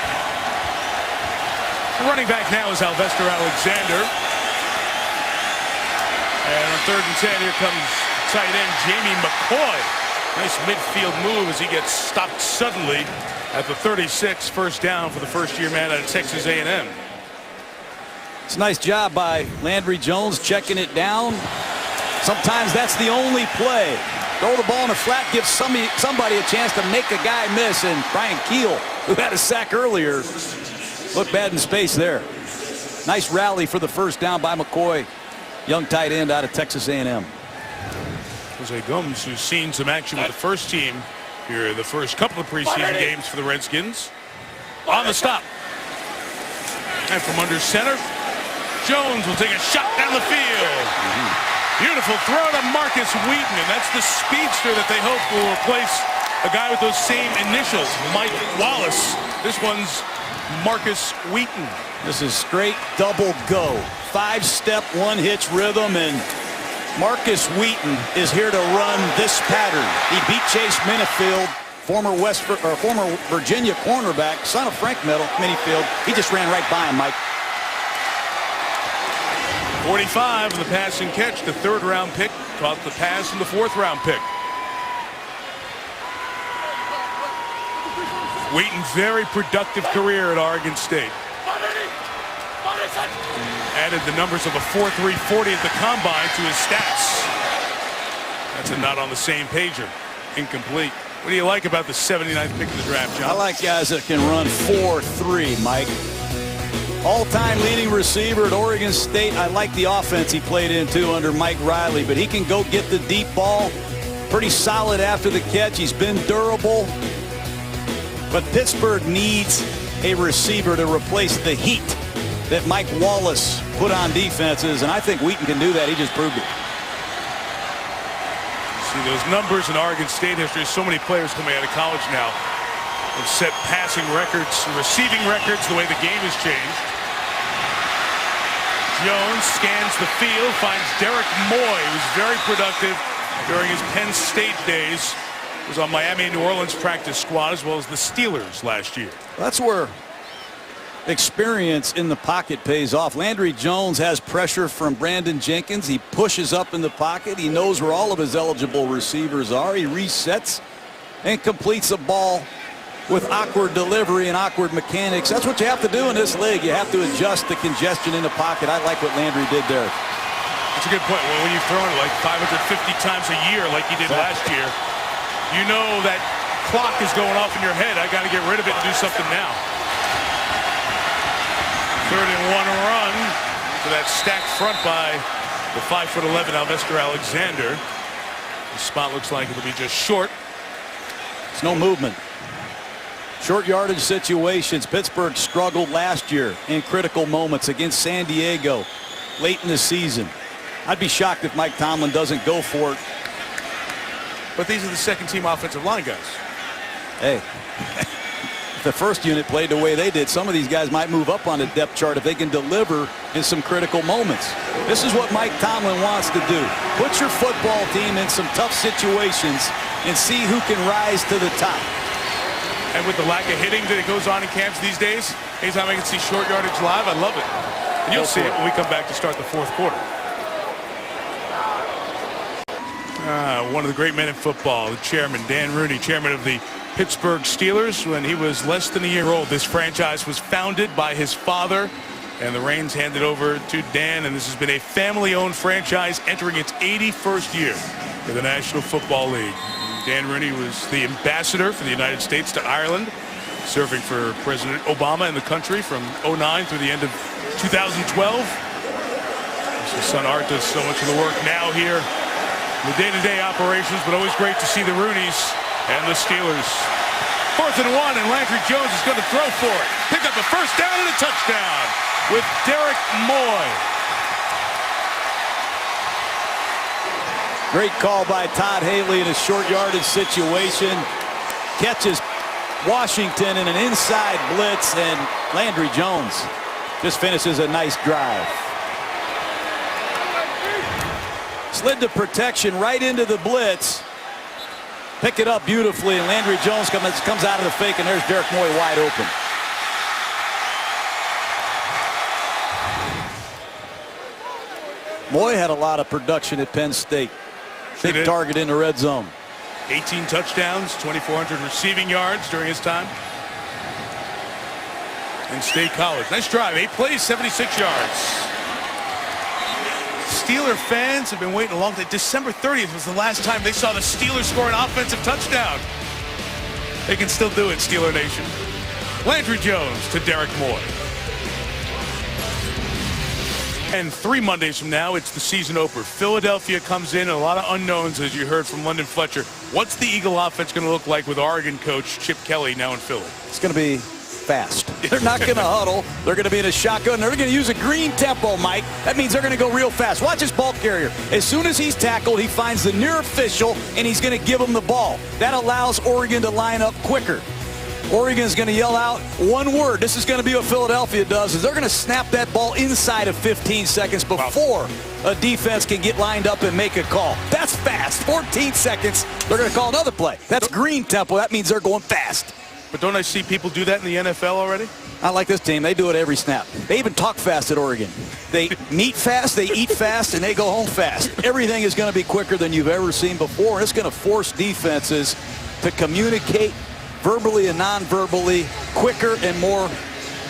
The running back now is Alvester Alexander. And on 3rd and 10, here comes tight end Jamie McCoy. Nice midfield move as he gets stopped suddenly at the 36. First down for the first-year man out of Texas A&M. It's a nice job by Landry Jones checking it down. Sometimes that's the only play. Throw the ball in the flat, give somebody a chance to make a guy miss. And Brian Keel, who had a sack earlier, looked bad in space there. Nice rally for the first down by McCoy, young tight end out of Texas A&M. Jose Gomes, who's seen some action with the first team here, the first couple of preseason games for the Redskins. On the stop. And from under center, Jones will take a shot down the field. Beautiful throw to Marcus Wheaton, and that's the speedster that they hope will replace a guy with those same initials, Mike Wallace. This one's Marcus Wheaton. This is straight double go. 5-step, one-hitch rhythm, and Marcus Wheaton is here to run this pattern. He beat Chase Minifield, former Virginia cornerback, son of Frank Minifield. He just ran right by him, Mike. 45 in the pass and catch. The 3rd-round pick caught the pass in the 4th-round pick. Wheaton, very productive career at Oregon State. Added the numbers of a 4.340 at the combine to his stats. That's a not on the same pager. Incomplete. What do you like about the 79th pick of the draft, John? I like guys that can run 4.3, Mike. All-time leading receiver at Oregon State. I like the offense he played in, too, under Mike Riley. But he can go get the deep ball. Pretty solid after the catch. He's been durable. But Pittsburgh needs a receiver to replace the heat that Mike Wallace put on defenses. And I think Wheaton can do that. He just proved it. See those numbers in Oregon State history. So many players coming out of college now have set passing records, receiving records, the way the game has changed. Jones scans the field, finds Derek Moy, who's very productive during his Penn State days. Was on Miami and New Orleans practice squad as well as the Steelers last year. That's where experience in the pocket pays off. Landry Jones has pressure from Brandon Jenkins. He pushes up in the pocket. He knows where all of his eligible receivers are. He resets and completes a ball with awkward delivery and awkward mechanics. That's what you have to do in this league. You have to adjust the congestion in the pocket. I like what Landry did there. That's a good point. Well, when you've thrown it like 550 times a year like you did last year, you know that clock is going off in your head. I got to get rid of it and do something now. 3rd and 1 run for that stacked front by the 5'11" Alvester Alexander. The spot looks like it'll be just short. It's no movement. Short yardage situations. Pittsburgh struggled last year in critical moments against San Diego late in the season. I'd be shocked if Mike Tomlin doesn't go for it. But these are the second-team offensive line guys. Hey, if the first unit played the way they did, some of these guys might move up on the depth chart if they can deliver in some critical moments. This is what Mike Tomlin wants to do. Put your football team in some tough situations and see who can rise to the top. And with the lack of hitting that goes on in camps these days, anytime I can see short yardage live, I love it. And you'll see it when we come back to start the fourth quarter. One of the great men in football, the chairman, Dan Rooney, chairman of the Pittsburgh Steelers. When he was less than a year old, this franchise was founded by his father, and the reins handed over to Dan, and this has been a family-owned franchise entering its 81st year in the National Football League. Dan Rooney was the ambassador for the United States to Ireland, serving for President Obama in the country from 2009 through the end of 2012. His son Art does so much of the work now here in the day-to-day operations, but always great to see the Rooneys and the Steelers. 4th and 1, and Landry Jones is going to throw for it. Pick up a first down and a touchdown with Derek Moy. Great call by Todd Haley in a short yardage situation. Catches Washington in an inside blitz, and Landry Jones just finishes a nice drive. Slid to protection right into the blitz. Pick it up beautifully, and Landry Jones comes out of the fake, and there's Derek Moy wide open. Moy had a lot of production at Penn State. Big target in the red zone. 18 touchdowns, 2,400 receiving yards during his time in State College. Nice drive, 8 plays, 76 yards. Steeler fans have been waiting a long time. December 30th was the last time they saw the Steelers score an offensive touchdown. They can still do it, Steeler Nation. Landry Jones to Derek Moy. And 3 Mondays from now, it's the season opener. Philadelphia comes in, and a lot of unknowns, as you heard from London Fletcher. What's the Eagle offense going to look like with Oregon coach Chip Kelly now in Philly? It's going to be fast. They're not going to huddle. They're going to be in a shotgun. They're going to use a green tempo, Mike. That means they're going to go real fast. Watch his ball carrier. As soon as he's tackled, he finds the near official, and he's going to give him the ball. That allows Oregon to line up quicker. Oregon's going to yell out one word. This is going to be what Philadelphia does, is they're going to snap that ball inside of 15 seconds before a defense can get lined up and make a call. That's fast. 14 seconds, they're going to call another play. That's green tempo. That means they're going fast. But don't I see people do that in the NFL already? I like this team. They do it every snap. They even talk fast at Oregon. They meet fast, they eat fast, and they go home fast. Everything is going to be quicker than you've ever seen before, and it's going to force defenses to communicate verbally and non-verbally quicker and more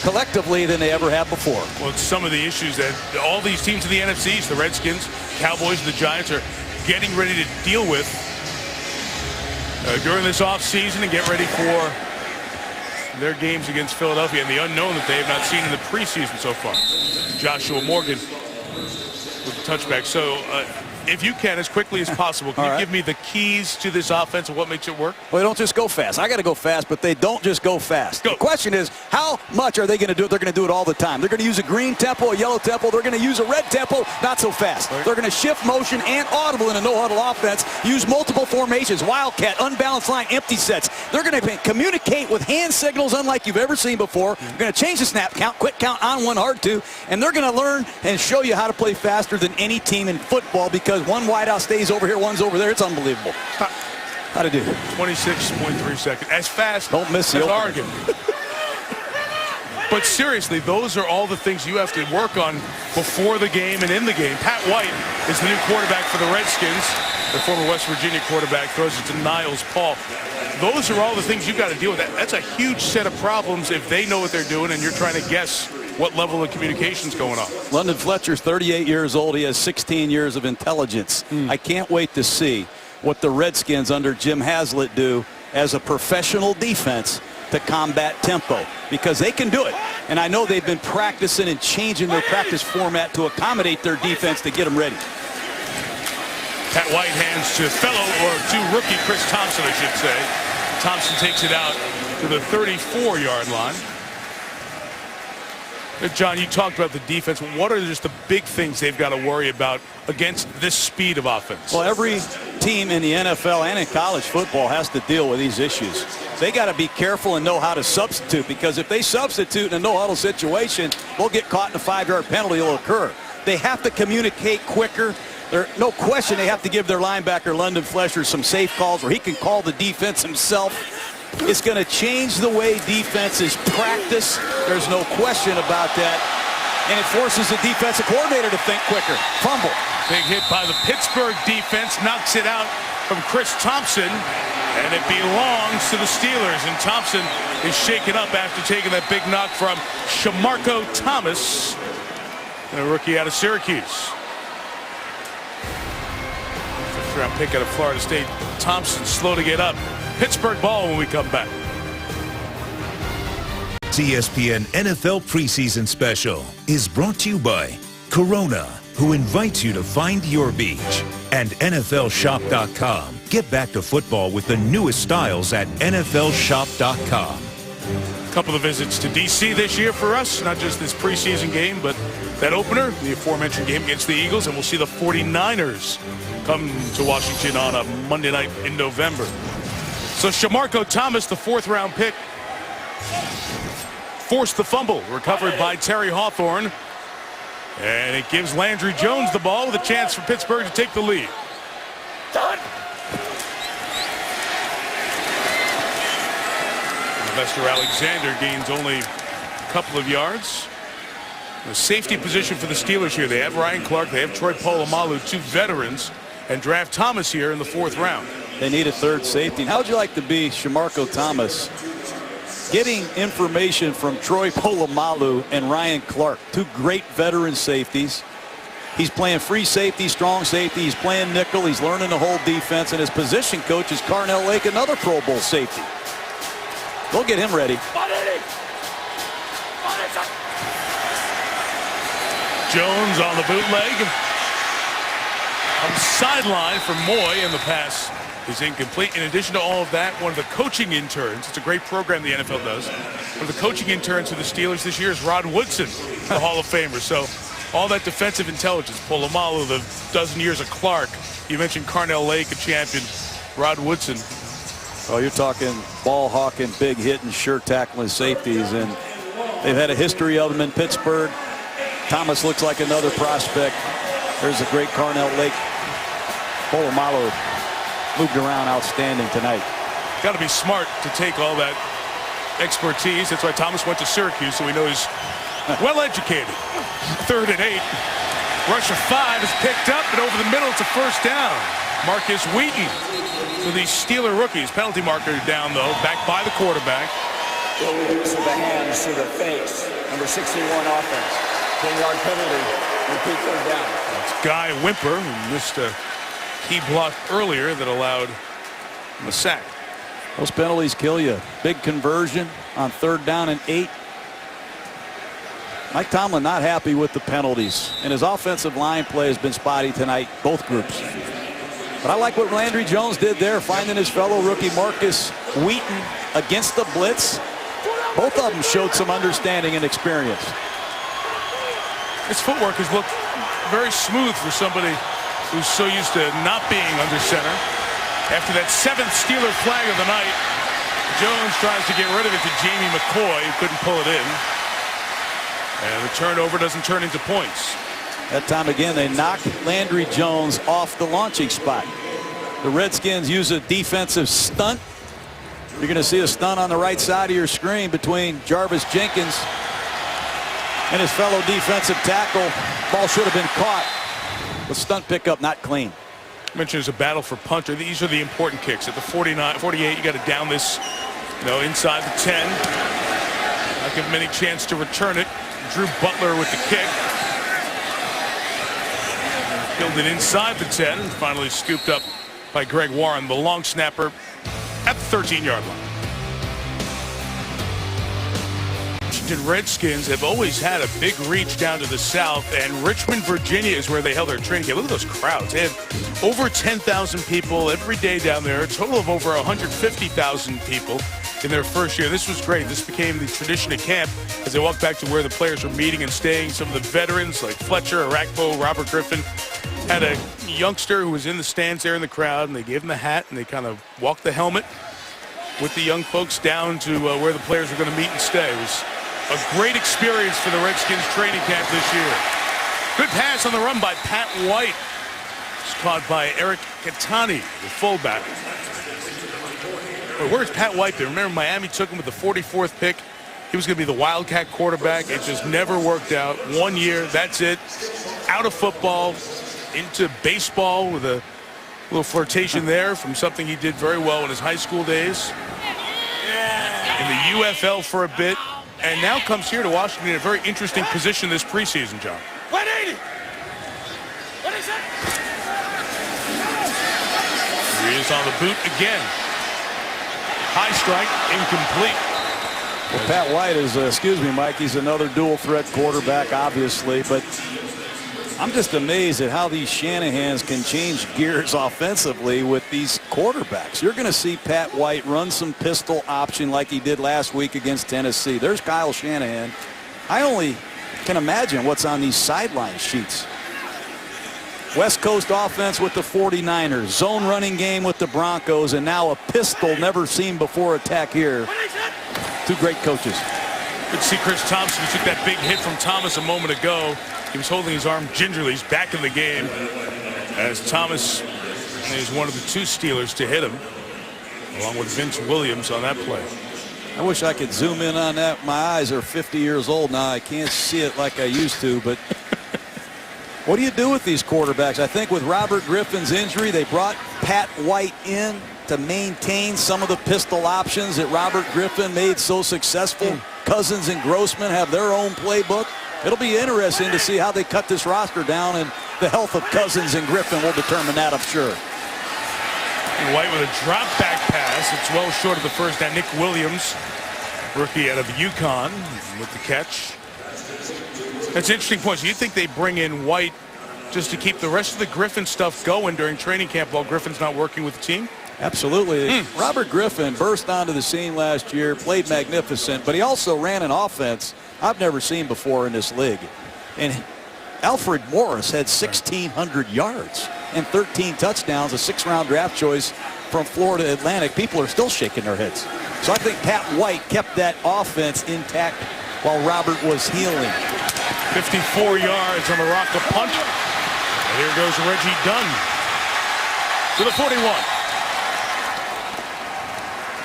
collectively than they ever have before. Well, it's some of the issues that all these teams in the NFCs, the Redskins, Cowboys, the Giants, are getting ready to deal with during this offseason and get ready for their games against Philadelphia and the unknown that they have not seen in the preseason so far. Joshua Morgan with the touchback. So if you can, as quickly as possible, can you give me the keys to this offense and what makes it work? Well, they don't just go fast. I got to go fast, but they don't just go fast. The question is, how much are they going to do it? They're going to do it all the time. They're going to use a green tempo, a yellow tempo. They're going to use a red tempo, not so fast. They're going to shift motion and audible in a no-huddle offense, use multiple formations, wildcat, unbalanced line, empty sets. They're going to communicate with hand signals unlike you've ever seen before. They're going to change the snap count, quick count on one, hard to, and they're going to learn and show you how to play faster than any team in football because one wideout stays over here, one's over there. It's unbelievable. How to do? 26.3 seconds. As fast Don't miss as the Oregon. But seriously, those are all the things you have to work on before the game and in the game. Pat White is the new quarterback for the Redskins. The former West Virginia quarterback throws it to Niles Paul. Those are all the things you've got to deal with. That's a huge set of problems if they know what they're doing and you're trying to guess what level of communication's going on. London Fletcher's 38 years old. He has 16 years of intelligence. I can't wait to see what the Redskins under Jim Haslett do as a professional defense to combat tempo, because they can do it. And I know they've been practicing and changing their practice format to accommodate their defense to get them ready. Pat White hands to to rookie Chris Thompson, I should say. Thompson takes it out to the 34-yard line. John, you talked about the defense. What are just the big things they've got to worry about against this speed of offense? Well, every team in the NFL and in college football has to deal with these issues. They got to be careful and know how to substitute, because if they substitute in a no-huddle situation, they'll get caught in a 5-yard penalty will occur. They have to communicate quicker. There's no question they have to give their linebacker, London Fletcher, some safe calls where he can call the defense himself. It's going to change the way defenses practice. There's no question about that. And it forces the defensive coordinator to think quicker. Fumble. Big hit by the Pittsburgh defense. Knocks it out from Chris Thompson. And it belongs to the Steelers. And Thompson is shaken up after taking that big knock from Shamarko Thomas, a rookie out of Syracuse. Fifth-round pick out of Florida State. Thompson slow to get up. Pittsburgh ball when we come back. ESPN NFL preseason special is brought to you by Corona, who invites you to find your beach, and NFLShop.com. Get back to football with the newest styles at NFLShop.com. A couple of visits to D.C. this year for us, not just this preseason game, but that opener, the aforementioned game against the Eagles, and we'll see the 49ers come to Washington on a Monday night in November. So Shamarko Thomas, the 4th-round pick, forced the fumble, recovered by Terry Hawthorne, and it gives Landry Jones the ball with a chance for Pittsburgh to take the lead. Sylvester Alexander gains only a couple of yards. The safety position for the Steelers here. They have Ryan Clark, they have Troy Polamalu, 2 veterans, and draft Thomas here in the 4th round. They need a 3rd safety. How would you like to be Shamarko Thomas, getting information from Troy Polamalu and Ryan Clark, 2 great veteran safeties? He's playing free safety, strong safety. He's playing nickel. He's learning the whole defense. And his position coach is Carnell Lake, another Pro Bowl safety. They'll get him ready. Jones on the bootleg. On the sideline from Moy, and the pass is incomplete. In addition to all of that, one of the coaching interns, it's a great program the NFL does, one of the coaching interns for the Steelers this year is Rod Woodson, the Hall of Famer. So all that defensive intelligence, Polamalu, the dozen years of Clark, you mentioned Carnell Lake, a champion, Rod Woodson. Oh, you're talking ball hawking, big hitting, sure tackling safeties, and they've had a history of them in Pittsburgh. Thomas looks like another prospect. There's a great Carnell Lake. Polamalu moved around outstanding tonight. Got to be smart to take all that expertise. That's why Thomas went to Syracuse, so we know he's well educated. 3rd and 8. Rush of 5 is picked up, and over the middle, it's a 1st down. Marcus Wheaton. So these Steeler rookies, penalty marker down though, back by the quarterback. Use of the hands to the face. Number 61 offense. 10-yard penalty. Repeat 3rd down. It's Guy Wimper, who missed a key block earlier that allowed the sack. Those penalties kill you. Big conversion on 3rd down and 8. Mike Tomlin not happy with the penalties, and his offensive line play has been spotty tonight, both groups. But I like what Landry Jones did there, finding his fellow rookie Marcus Wheaton against the blitz. Both of them showed some understanding and experience. His footwork has looked very smooth for somebody who's so used to not being under center. After that 7th Steeler flag of the night, Jones tries to get rid of it to Jamie McCoy, who couldn't pull it in. And the turnover doesn't turn into points. That time again, they knock Landry Jones off the launching spot. The Redskins use a defensive stunt. You're going to see a stunt on the right side of your screen between Jarvis Jenkins and his fellow defensive tackle. Ball should have been caught. The stunt pickup not clean. I mentioned there's a battle for punter. These are the important kicks. At the 49, 48, you got to down this, inside the 10. Not give him any chance to return it. Drew Butler with the kick. Killed it inside the 10. Finally scooped up by Greg Warren, the long snapper, at the 13-yard line. Washington Redskins have always had a big reach down to the south, and Richmond, Virginia is where they held their training camp. Look at those crowds. They have over 10,000 people every day down there, a total of over 150,000 people in their first year. This was great. This became the tradition at camp as they walked back to where the players were meeting and staying. Some of the veterans like Fletcher, Arakpo, Robert Griffin, had a youngster who was in the stands there in the crowd, and they gave him the hat, and they kind of walked the helmet with the young folks down to where the players were going to meet and stay. It was a great experience for the Redskins training camp this year. Good pass on the run by Pat White. It's caught by Eric Catani, the fullback. Wait, where's Pat White been? Remember, Miami took him with the 44th pick. He was going to be the Wildcat quarterback. It just never worked out. 1 year, that's it. Out of football, into baseball with a little flirtation there from something he did very well in his high school days. In the UFL for a bit, and now comes here to Washington in a very interesting position this preseason, John. 180. What is that? Here he is on the boot again. High strike, incomplete. Well, Pat White is, excuse me, Mike, he's another dual threat quarterback, obviously, but I'm just amazed at how these Shanahans can change gears offensively with these quarterbacks. You're going to see Pat White run some pistol option like he did last week against Tennessee. There's Kyle Shanahan. I only can imagine what's on these sideline sheets. West Coast offense with the 49ers, zone running game with the Broncos, and now a pistol never seen before attack here. Two great coaches. Good to see Chris Thompson. He took that big hit from Thomas a moment ago. He was holding his arm gingerly. He's back in the game as Thomas is one of the two Steelers to hit him, along with Vince Williams on that play. I wish I could zoom in on that. My eyes are 50 years old now. I can't see it like I used to, but what do you do with these quarterbacks? I think with Robert Griffin's injury, they brought Pat White in to maintain some of the pistol options that Robert Griffin made so successful. Cousins and Grossman have their own playbook. It'll be interesting to see how they cut this roster down, and the health of Cousins and Griffin will determine that, I'm sure. And White with a drop back pass. It's well short of the first down. Nick Williams, rookie out of UConn, with the catch. That's an interesting point. So you think they bring in White just to keep the rest of the Griffin stuff going during training camp while Griffin's not working with the team? Absolutely. Robert Griffin burst onto the scene last year, played magnificent, but he also ran an offense I've never seen before in this league. And Alfred Morris had 1,600 yards and 13 touchdowns, a 6th-round draft choice from Florida Atlantic. People are still shaking their heads. So I think Pat White kept that offense intact while Robert was healing. 54 yards on the Rocca punt. And here goes Reggie Dunn to the 41.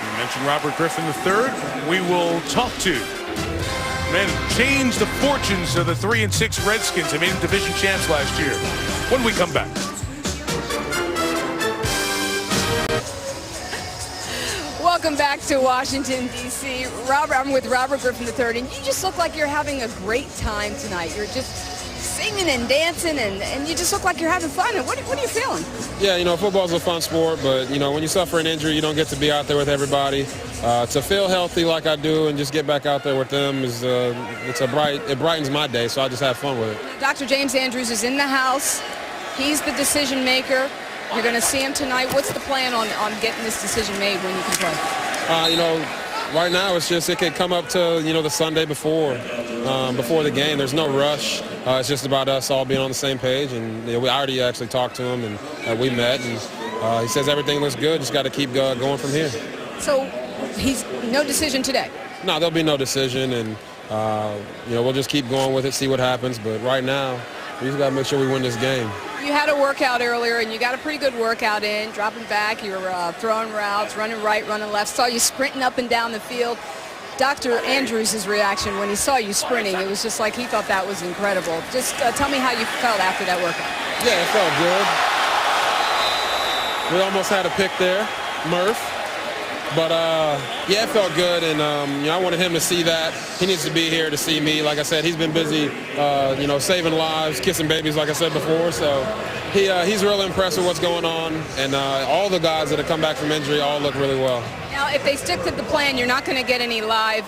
You mentioned Robert Griffin III. We will talk to the man who changed the fortunes of the 3-6 Redskins. They made them division champs last year. When we come back. Welcome back to Washington, D.C. Robert, I'm with Robert Griffin III, and you just look like you're having a great time tonight. You're just singing and dancing, and you just look like you're having fun. And what are you feeling? Yeah, you know, football's a fun sport, but, you know, when you suffer an injury, you don't get to be out there with everybody. To feel healthy like I do and just get back out there with them is it brightens my day, so I just have fun with it. Dr. James Andrews is in the house. He's the decision maker. You're going to see him tonight. What's the plan on getting this decision made when you can play? You know, right now it's just it could come up to, you know, the Sunday before the game. There's no rush. It's just about us all being on the same page. And, you know, we already actually talked to him, and we met, and he says everything looks good. Just got to keep going from here. So he's no decision today? No, there'll be no decision, and, you know, we'll just keep going with it, see what happens. But right now, we just got to make sure we win this game. You had a workout earlier, and you got a pretty good workout in, dropping back. You were throwing routes, running right, running left. Saw you sprinting up and down the field. Dr. Andrews' reaction when he saw you sprinting, it was just like he thought that was incredible. Just tell me how you felt after that workout. Yeah, it felt good. We almost had a pick there, Murph. But, yeah, it felt good, and, you know, I wanted him to see that. He needs to be here to see me. Like I said, he's been busy, you know, saving lives, kissing babies, like I said before. So he's really impressed with what's going on, and all the guys that have come back from injury all look really well. Now, if they stick to the plan, you're not going to get any live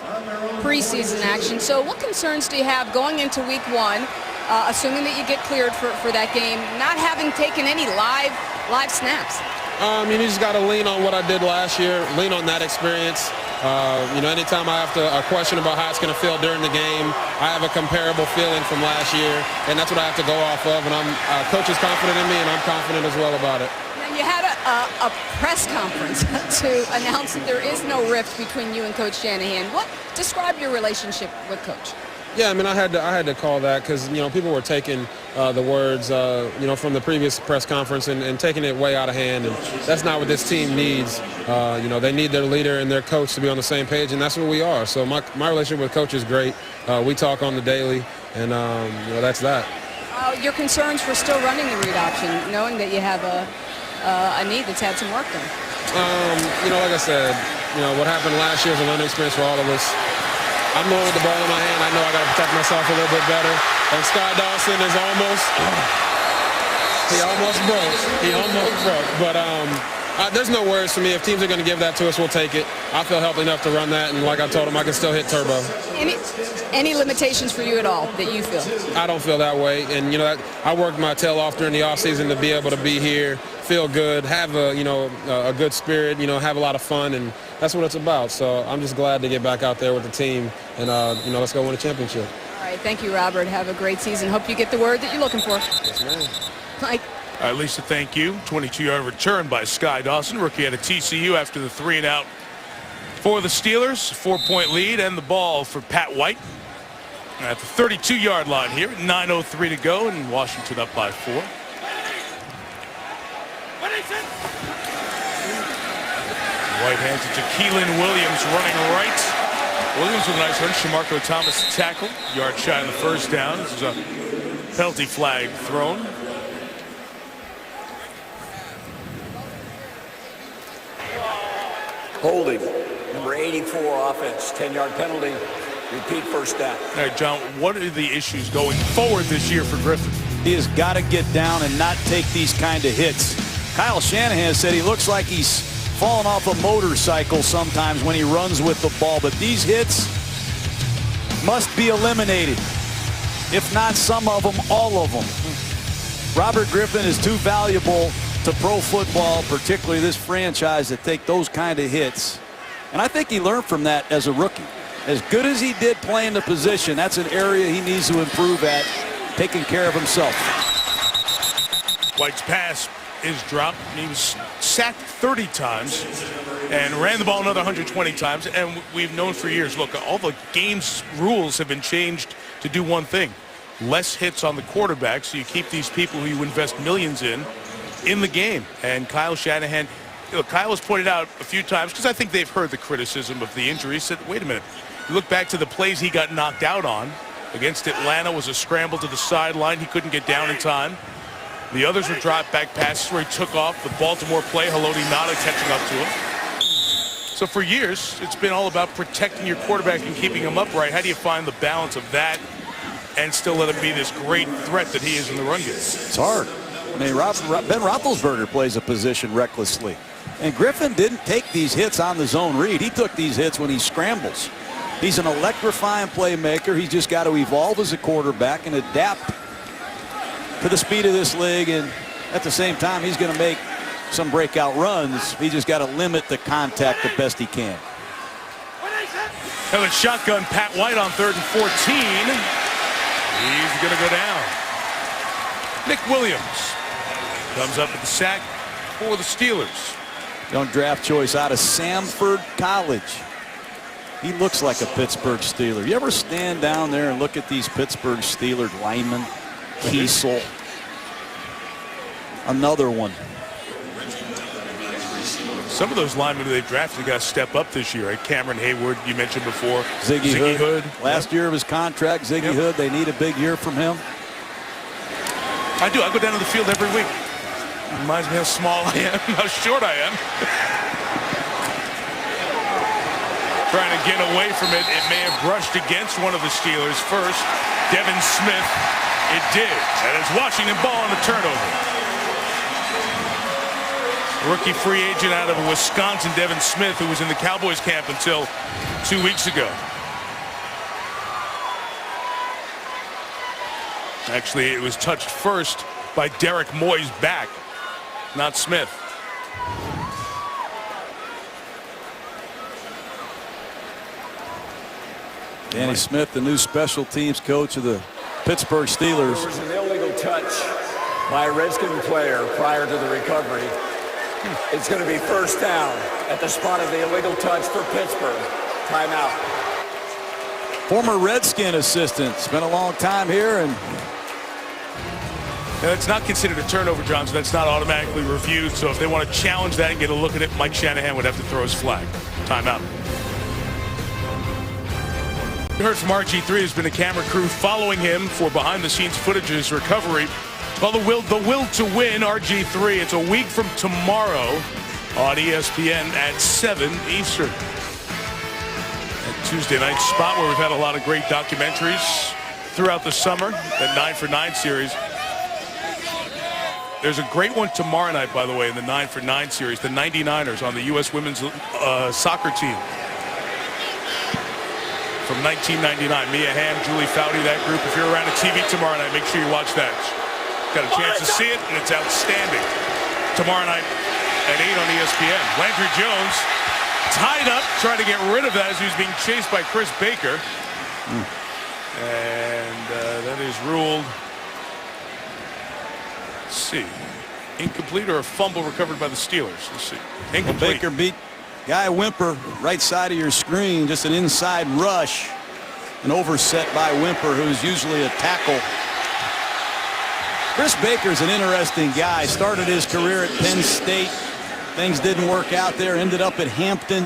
preseason action. So what concerns do you have going into week 1, assuming that you get cleared for that game, not having taken any live snaps? You just got to lean on what I did last year, lean on that experience. Anytime I have a question about how it's going to feel during the game, I have a comparable feeling from last year, and that's what I have to go off of. And coach is confident in me, and I'm confident as well about it. Now, you had a press conference to announce that there is no rift between you and Coach Shanahan. Describe your relationship with Coach? Yeah, I mean, I had to call that because, people were taking the words, from the previous press conference and taking it way out of hand. And that's not what this team needs. They need their leader and their coach to be on the same page, and that's what we are. So my relationship with Coach is great. We talk on the daily, and, that's that. Your concerns for still running the read option, knowing that you have a need that's had some work done? Like I said, what happened last year was a learning experience for all of us. I'm the one with the ball in my hand. I know I got to protect myself a little bit better. And Sky Dawson is he almost broke. But there's no worries for me. If teams are going to give that to us, we'll take it. I feel healthy enough to run that, and like I told him, I can still hit turbo. Any limitations for you at all that you feel? I don't feel that way, and I worked my tail off during the offseason to be able to be here, feel good, have a good spirit, have a lot of fun, and that's what it's about. So I'm just glad to get back out there with the team, and let's go win a championship. All right, thank you, Robert. Have a great season. Hope you get the word that you're looking for. Yes, ma'am. Mike. All right, Lisa, thank you. 22-yard return by Sky Dawson, rookie out of TCU after the 3-and-out for the Steelers. 4-point lead and the ball for Pat White at the 32-yard line here. 9:03 to go, and Washington up by 4. White hands it to Keelan Williams running right. Williams with a nice run. Shamarko Thomas tackle. Yard shy on the first down. This is a penalty flag thrown. Holding, number 84 offense, 10-yard penalty, repeat first down. All right, John, what are the issues going forward this year for Griffin? He has got to get down and not take these kind of hits. Kyle Shanahan said he looks like he's falling off a motorcycle sometimes when he runs with the ball, but these hits must be eliminated. If not some of them, all of them. Robert Griffin is too valuable to pro football, particularly this franchise, that take those kind of hits. And I think he learned from that as a rookie. As good as he did playing the position, that's an area he needs to improve at, taking care of himself. White's pass is dropped. He was sacked 30 times and ran the ball another 120 times. And we've known for years, look, all the game's rules have been changed to do one thing. Less hits on the quarterback, so you keep these people who you invest millions in the game. And Kyle Shanahan, Kyle has pointed out a few times, because I think they've heard the criticism of the injury, said, wait a minute, you look back to the plays he got knocked out on. Against Atlanta was a scramble to the sideline. He couldn't get down in time. The others were drop back passes where he took off. The Baltimore play, Haloti Ngata catching up to him. So for years, it's been all about protecting your quarterback and keeping him upright. How do you find the balance of that and still let him be this great threat that he is in the run game? It's hard. I mean, Ben Roethlisberger plays a position recklessly. And Griffin didn't take these hits on the zone read. He took these hits when he scrambles. He's an electrifying playmaker. He's just got to evolve as a quarterback and adapt to the speed of this league. And at the same time, he's going to make some breakout runs. He just got to limit the contact the best he can. Now the shotgun, Pat White on 3rd and 14. He's going to go down. Nick Williams comes up with the sack for the Steelers. Young draft choice out of Samford College. He looks like a Pittsburgh Steeler. You ever stand down there and look at these Pittsburgh Steelers linemen? Kiesel. Another one. Some of those linemen they've drafted got to step up this year. Right? Cameron Hayward, you mentioned before. Ziggy Hood. Last year of his contract, Ziggy Hood, they need a big year from him. I do. I go down to the field every week. Reminds me how small I am, how short I am. Trying to get away from it. It may have brushed against one of the Steelers first. Devin Smith, it did. And it's Washington ball on the turnover. Rookie free agent out of Wisconsin, Devin Smith, who was in the Cowboys camp until 2 weeks ago. Actually, it was touched first by Derek Moy's back, not Smith. Danny Smith, the new special teams coach of the Pittsburgh Steelers. There was an illegal touch by a Redskin player prior to the recovery. It's going to be first down at the spot of the illegal touch for Pittsburgh. Timeout. Former Redskin assistant. Spent a long time here. And it's not considered a turnover, John, so that's not automatically reviewed. So if they want to challenge that and get a look at it, Mike Shanahan would have to throw his flag. Timeout. We heard from RG3. There's been a camera crew following him for behind-the-scenes footage of his recovery. Well, the will to win, RG3. It's a week from tomorrow on ESPN at 7 Eastern. That Tuesday night spot where we've had a lot of great documentaries throughout the summer. That 9 for 9 series. There's a great one tomorrow night, by the way, in the 9 for 9 series. The 99ers on the U.S. women's soccer team. From 1999, Mia Hamm, Julie Foudy, that group. If you're around a TV tomorrow night, make sure you watch that. Got a chance to see it, and it's outstanding. Tomorrow night at 8 on ESPN. Landry Jones tied up, trying to get rid of that as he was being chased by Chris Baker. And that is ruled, let's see, incomplete or a fumble recovered by the Steelers. Let's see. Incomplete. Baker beat Guy Wimper, right side of your screen, just an inside rush. An overset by Wimper, who's usually a tackle. Chris Baker's an interesting guy. Started his career at Penn State. Things didn't work out there. Ended up at Hampton.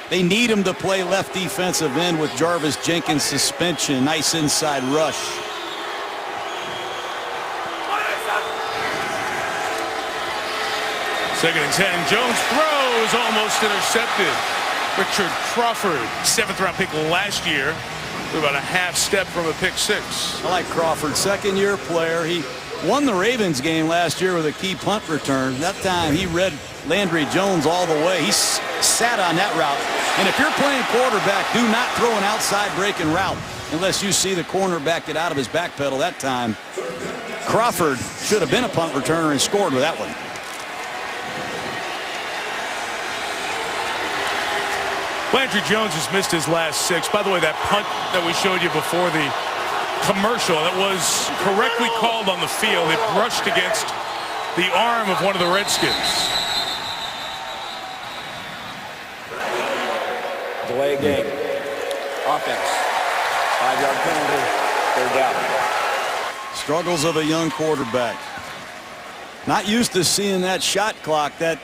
They need him to play left defensive end with Jarvis Jenkins' suspension. Nice inside rush. Second and 10. Jones throws, almost intercepted. Richard Crawford, 7th-round pick last year, with about a half step from a pick six. I like Crawford, second-year player. He won the Ravens game last year with a key punt return. That time he read Landry Jones all the way. He sat on that route. And if you're playing quarterback, do not throw an outside breaking route unless you see the cornerback get out of his back pedal. That time, Crawford should have been a punt returner and scored with that one. Landry Jones has missed his last 6. By the way, that punt that we showed you before the commercial, that was correctly called on the field. It brushed against the arm of one of the Redskins. Delay game. Offense. 5-yard penalty. 3rd down. Struggles of a young quarterback. Not used to seeing that shot clock, that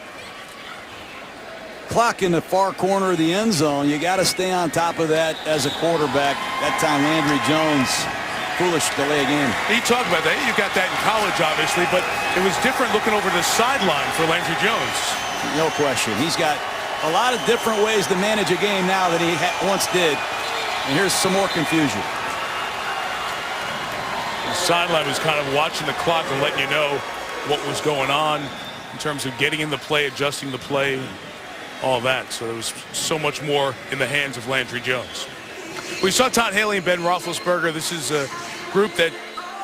clock in the far corner of the end zone. You got to stay on top of that as a quarterback. That time Landry Jones, foolish delay game. You talk about that. You got that in college, obviously, but it was different looking over the sideline for Landry Jones. No question. He's got a lot of different ways to manage a game now than he once did. And here's some more confusion. The sideline was kind of watching the clock and letting you know what was going on in terms of getting in the play, adjusting the play, all that. So there was so much more in the hands of Landry Jones. We saw Todd Haley and Ben Roethlisberger. This is a group that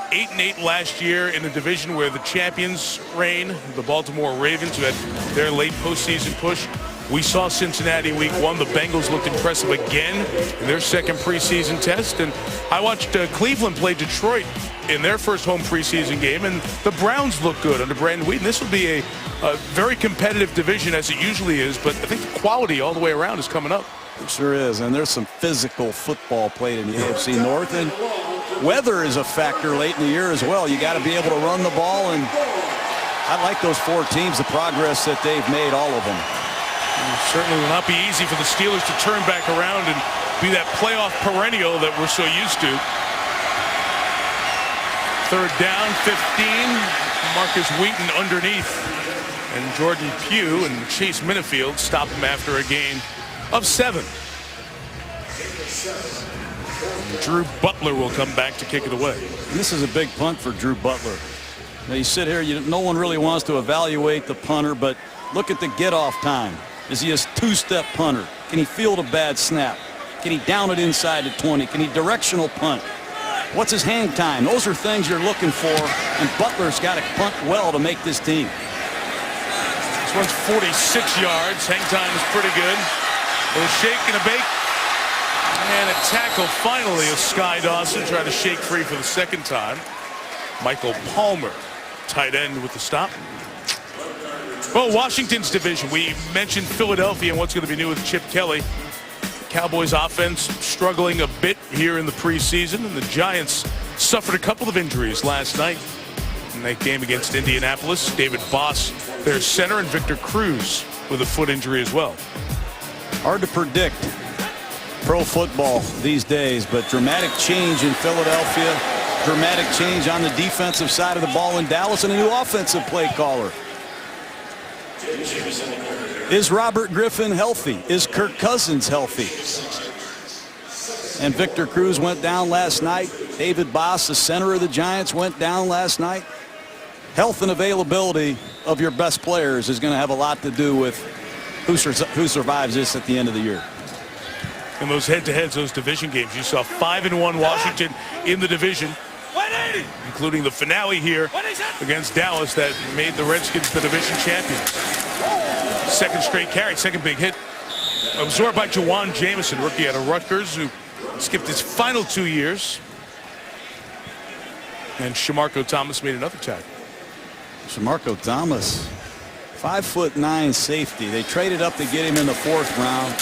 8-8 last year in a division where the champions reign, the Baltimore Ravens, who had their late postseason push. We saw Cincinnati week 1. The Bengals looked impressive again in their second preseason test. And I watched Cleveland play Detroit in their first home preseason game, and the Browns look good under Brandon Wheaton. This will be a very competitive division, as it usually is, but I think the quality all the way around is coming up. It sure is, and there's some physical football played in the AFC North, and weather is a factor late in the year as well. You got to be able to run the ball, and I like those 4 teams, the progress that they've made, all of them. It certainly will not be easy for the Steelers to turn back around and be that playoff perennial that we're so used to. 3rd down, 15. Marcus Wheaton underneath. And Jordan Pugh and Chase Minifield stop him after a gain of 7. Drew Butler will come back to kick it away. And this is a big punt for Drew Butler. Now you sit here, no one really wants to evaluate the punter, but look at the get-off time. Is he a 2-step punter? Can he field a bad snap? Can he down it inside the 20? Can he directional punt? What's his hang time? Those are things you're looking for, and Butler's got to punt well to make this team. That's runs 46 yards. Hang time is pretty good. A little shake and a bake. And a tackle finally of Sky Dawson, trying to shake free for the second time. Michael Palmer, tight end, with the stop. Well, Washington's division. We mentioned Philadelphia and what's going to be new with Chip Kelly. Cowboys offense struggling a bit here in the preseason, and the Giants suffered a couple of injuries last night in that game against Indianapolis. David Boss, their center, and Victor Cruz with a foot injury as well. Hard to predict pro football these days, but dramatic change in Philadelphia, dramatic change on the defensive side of the ball in Dallas, and a new offensive play caller. Is Robert Griffin healthy? Is Kirk Cousins healthy? And Victor Cruz went down last night. David Boss, the center of the Giants, went down last night. Health and availability of your best players is going to have a lot to do with who survives this at the end of the year. In those head-to-heads, those division games, you saw 5-1 Washington in the division, including the finale here against Dallas that made the Redskins the division champions. Second straight carry, second big hit, absorbed by Jawan Jamison, rookie out of Rutgers, who skipped his final 2 years. And Shamarko Thomas made another tackle. Shamarko Thomas, 5'9" safety. They traded up to get him in the 4th round.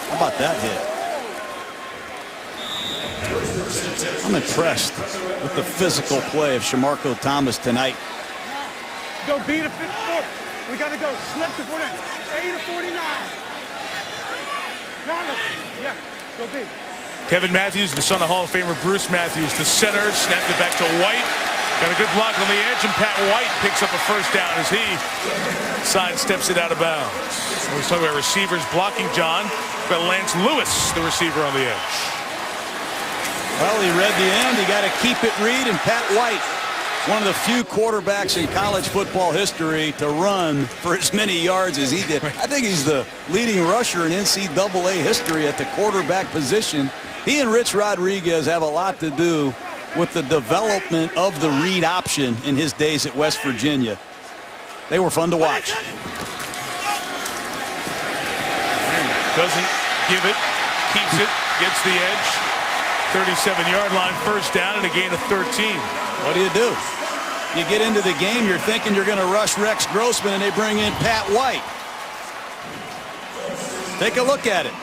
How about that hit? I'm impressed with the physical play of Shamarko Thomas tonight. Go B to 54. We got to go. Slip to 49. A to 49. Yeah, go B. Kevin Matthews, the son of Hall of Famer Bruce Matthews, the center, snapped it back to White. Got a good block on the edge, and Pat White picks up a first down as he sidesteps it out of bounds. We're talking about receivers blocking John. Got Lance Lewis, the receiver, on the edge. Well, he read the end. He got to keep it read, and Pat White, one of the few quarterbacks in college football history to run for as many yards as he did. I think he's the leading rusher in NCAA history at the quarterback position. He and Rich Rodriguez have a lot to do with the development of the read option in his days at West Virginia. They were fun to watch. Doesn't give it, keeps it, gets the edge. 37-yard line, first down, and a gain of 13. What do? You get into the game, you're thinking you're going to rush Rex Grossman, and they bring in Pat White. Take a look at it.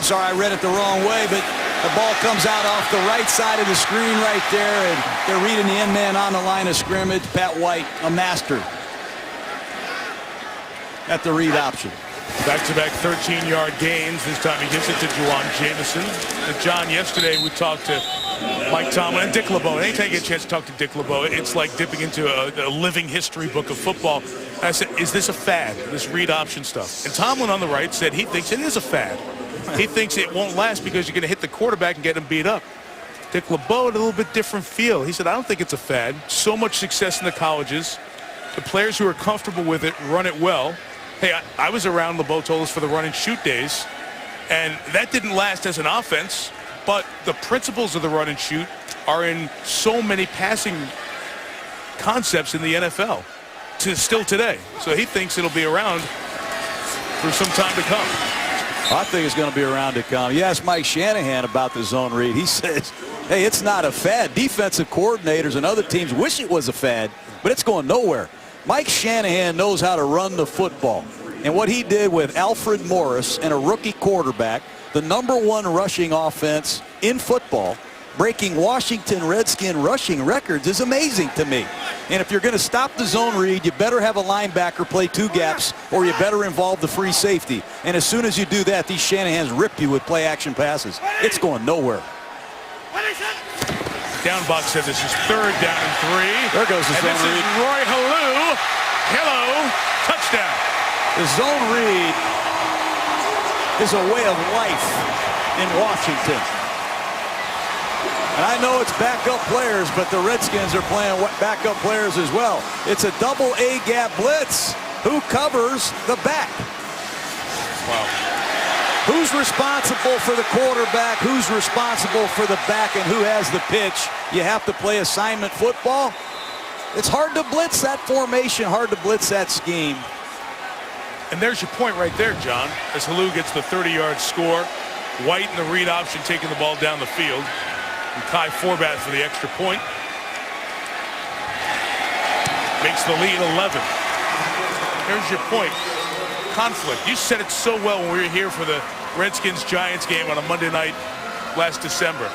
Sorry, I read it the wrong way, but the ball comes out off the right side of the screen right there, and they're reading the end man on the line of scrimmage. Pat White, a master at the read option. Back-to-back 13-yard gains. This time he gives it to Jawan Jamison. John, yesterday we talked to Mike Tomlin and Dick LeBeau. Anytime you get a chance to talk to Dick LeBeau, it's like dipping into a living history book of football. And I said, is this a fad, this read option stuff? And Tomlin on the right said he thinks it is a fad. He thinks it won't last because you're going to hit the quarterback and get him beat up. Dick LeBeau had a little bit different feel. He said, I don't think it's a fad. So much success in the colleges. The players who are comfortable with it run it well. Hey, I was around, LeBeau told us, for the run and shoot days, and that didn't last as an offense, but the principles of the run and shoot are in so many passing concepts in the NFL still today. So he thinks it'll be around for some time to come. I think it's going to be around to come. You ask Mike Shanahan about the zone read. He says, hey, it's not a fad. Defensive coordinators and other teams wish it was a fad, but it's going nowhere. Mike Shanahan knows how to run the football. And what he did with Alfred Morris and a rookie quarterback, the #1 rushing offense in football, breaking Washington Redskin rushing records, is amazing to me. And if you're going to stop the zone read, you better have a linebacker play 2 gaps, or you better involve the free safety. And as soon as you do that, these Shanahans rip you with play action passes. It's going nowhere. Down box said this is 3rd down and 3. There goes the zone read. This is Roy Halou. Hello, touchdown. The zone read is a way of life in Washington. And I know it's backup players, but the Redskins are playing backup players as well. It's a double A gap blitz. Who covers the back? Wow. Who's responsible for the quarterback? Who's responsible for the back? And who has the pitch? You have to play assignment football. It's hard to blitz that formation, hard to blitz that scheme. And there's your point right there, John, as Halou gets the 30-yard score. White in the read option taking the ball down the field. And Kai Forbath for the extra point. Makes the lead 11. Here's your point. Conflict. You said it so well when we were here for the Redskins-Giants game on a Monday night last December.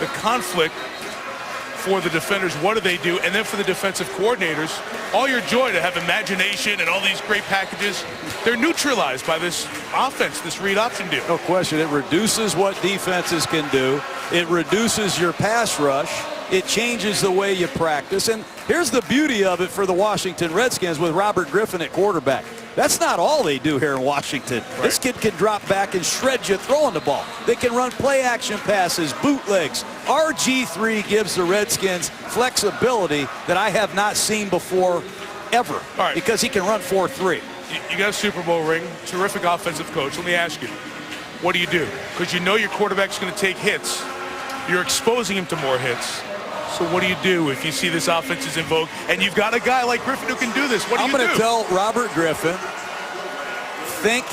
The conflict for the defenders, what do they do? And then for the defensive coordinators, all your joy to have imagination and all these great packages, they're neutralized by this offense, this read option deal. No question. It reduces what defenses can do. It reduces your pass rush. It changes the way you practice. And here's the beauty of it for the Washington Redskins with Robert Griffin at quarterback. That's not all they do here in Washington. Right. This kid can drop back and shred you throwing the ball. They can run play action passes, bootlegs. RG3 gives the Redskins flexibility that I have not seen before ever, right, because he can run 4-3. You got a Super Bowl ring, terrific offensive coach. Let me ask you, what do you do? Because you know your quarterback's going to take hits. You're exposing him to more hits. So what do you do if you see this offense is in vogue and you've got a guy like Griffin who can do this? What do you do? I'm going to tell Robert Griffin, think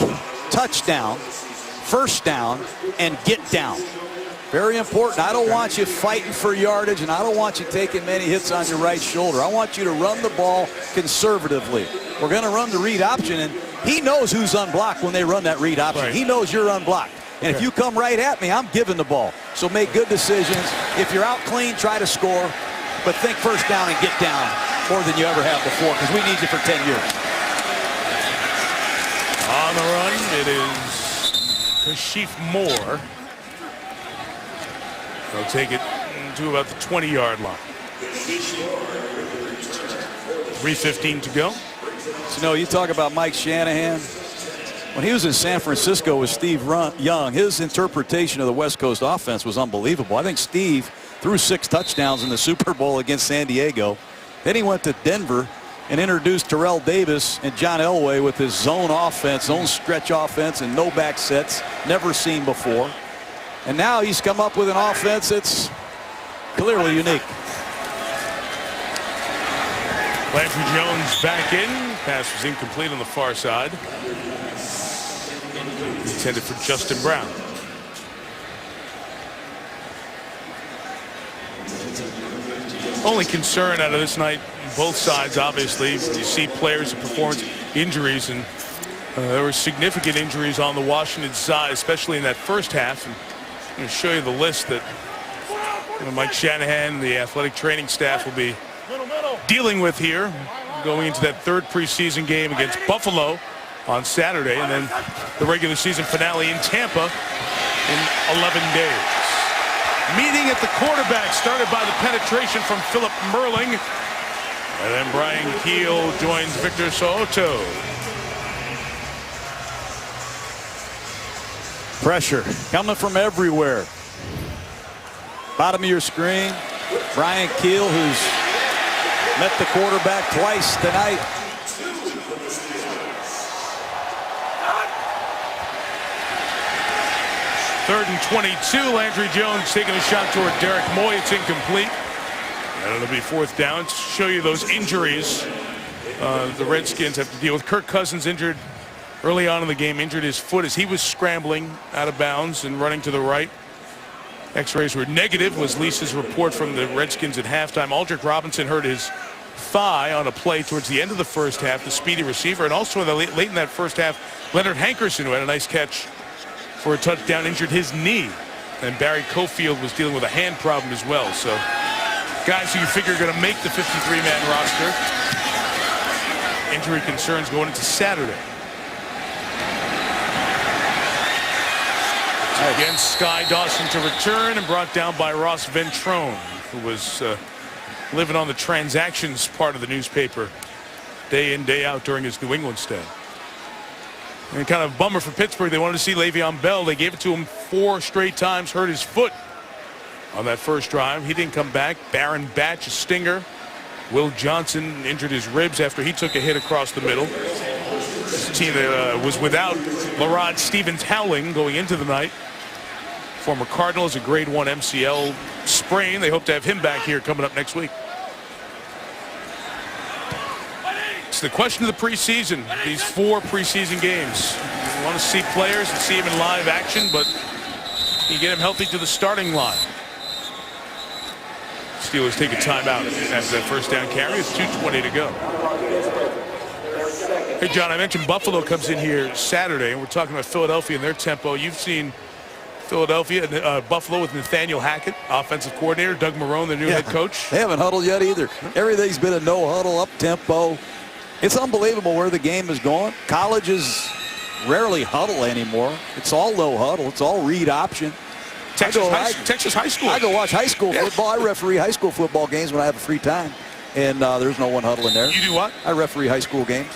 touchdown, first down, and get down. Very important. I don't want you fighting for yardage, and I don't want you taking many hits on your right shoulder. I want you to run the ball conservatively. We're going to run the read option, and he knows who's unblocked when they run that read option. Right. He knows you're unblocked. And if you come right at me, I'm giving the ball. So make good decisions. If you're out clean, try to score. But think first down and get down more than you ever have before, because we need you for 10 years. On the run, it is Kashif Moore. They'll take it to about the 20-yard line. 3:15 to go. So, you know, you talk about Mike Shanahan. When he was in San Francisco with Steve Young, his interpretation of the West Coast offense was unbelievable. I think Steve threw 6 touchdowns in the Super Bowl against San Diego. Then he went to Denver and introduced Terrell Davis and John Elway with his zone offense, zone stretch offense, and no back sets, never seen before. And now he's come up with an offense that's clearly unique. Landry Jones back in. Pass was incomplete on the far side. Intended for Justin Brown. Only concern out of this night, both sides, obviously, you see players and performance injuries, and there were significant injuries on the Washington side, especially in that first half. And I'm going to show you the list that Mike Shanahan, the athletic training staff, will be dealing with here going into that third preseason game against Buffalo on Saturday, and then the regular season finale in Tampa in 11 days. Meeting at the quarterback started by the penetration from Philip Merling, and then Brian Keel joins Victor Soto. Pressure coming from everywhere. Bottom of your screen, Brian Keel, who's met the quarterback twice tonight. Third and 22. Landry Jones taking a shot toward Derek Moy. It's incomplete. And it'll be fourth down. To show you those injuries the Redskins have to deal with. Kirk Cousins injured early on in the game, injured his foot as he was scrambling out of bounds and running to the right. X-rays were negative, was Lisa's report from the Redskins at halftime. Aldrick Robinson hurt his thigh on a play towards the end of the first half, the speedy receiver. And also late in that first half, Leonard Hankerson, who had a nice catch for a touchdown, injured his knee. And Barry Cofield was dealing with a hand problem as well. So guys who you figure are going to make the 53-man roster. Injury concerns going into Saturday. Again, Sky Dawson to return and brought down by Ross Ventrone, who was living on the transactions part of the newspaper day in, day out during his New England stay. And kind of bummer for Pittsburgh. They wanted to see Le'Veon Bell. They gave it to him 4 straight times, hurt his foot on that first drive. He didn't come back. Baron Batch, a stinger. Will Johnson injured his ribs after he took a hit across the middle. This team that was without Larod Stevens-Howling going into the night. Former Cardinal is a grade 1 MCL sprain. They hope to have him back here coming up next week. It's the question of the preseason, these 4 preseason games. You want to see players and see them in live action, but you get them healthy to the starting line. Steelers take a timeout after that first down carry. It's 2:20 to go. Hey, John, I mentioned Buffalo comes in here Saturday, and we're talking about Philadelphia and their tempo. You've seen Philadelphia and Buffalo with Nathaniel Hackett, offensive coordinator, Doug Marrone, the new head coach. They haven't huddled yet either. Everything's been a no huddle, up tempo. It's unbelievable where the game is going. Colleges rarely huddle anymore. It's all low huddle. It's all read option. Texas high school. I go watch high school football. I referee high school football games when I have a free time, and there's no one huddle in there. You do what? I referee high school games.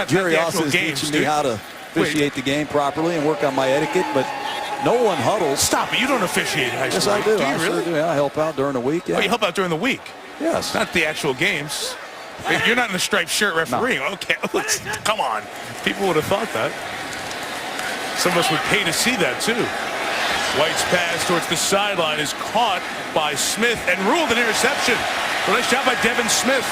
Jerry Austin is teaching me how to officiate the game properly and work on my etiquette, but no one huddles. Stop it. You don't officiate high school. Yes, I do. Do you really? Sure do. I help out during the week. Yeah. Oh, you help out during the week? Yes. Not the actual games. You're not in a striped shirt refereeing. No. Okay. Come on. People would have thought that. Some of us would pay to see that, too. White's pass towards the sideline is caught by Smith and ruled an interception. Well, nice job by Devin Smith,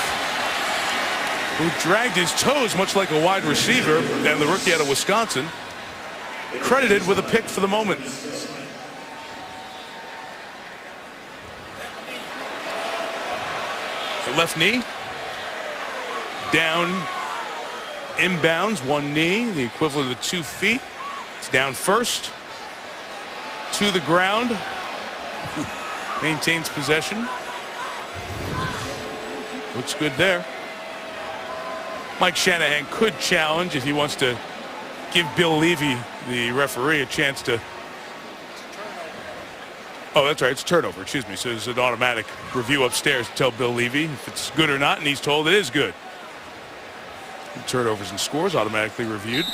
who dragged his toes much like a wide receiver, and the rookie out of Wisconsin, credited with a pick for the moment. The left knee down, inbounds, one knee, the equivalent of 2 feet. It's down first to the ground, maintains possession. Looks good there. Mike Shanahan could challenge if he wants to give Bill Levy, the referee, a chance to. Oh, that's right. It's turnover. Excuse me. So there's an automatic review upstairs to tell Bill Levy if it's good or not, and he's told it is good. Turnovers and scores automatically reviewed.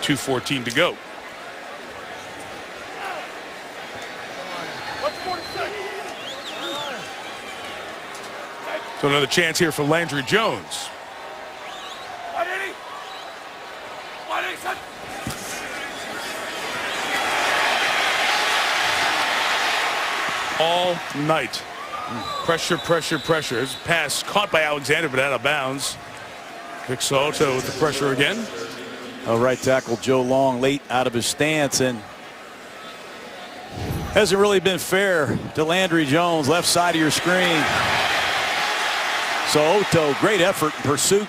2:14 to go. So another chance here for Landry Jones. All night. Pressure, pressure, pressure. His pass caught by Alexander, but out of bounds. Vic Soto with the pressure again. Right tackle Joe Long late out of his stance, and hasn't really been fair to Landry Jones, left side of your screen. So Oto, great effort in pursuit.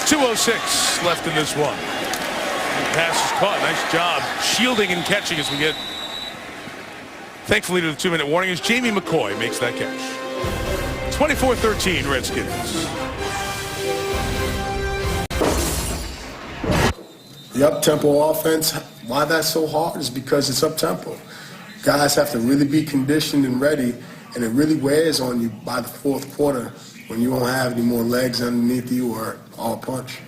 .206 left in this one. The pass is caught. Nice job shielding and catching as we get, thankfully, to the 2-minute warning as Jamie McCoy makes that catch. 24-13 Redskins. The up-tempo offense, why that's so hard is because it's up-tempo. Guys have to really be conditioned and ready, and it really wears on you by the fourth quarter when you don't have any more legs underneath you or all punch.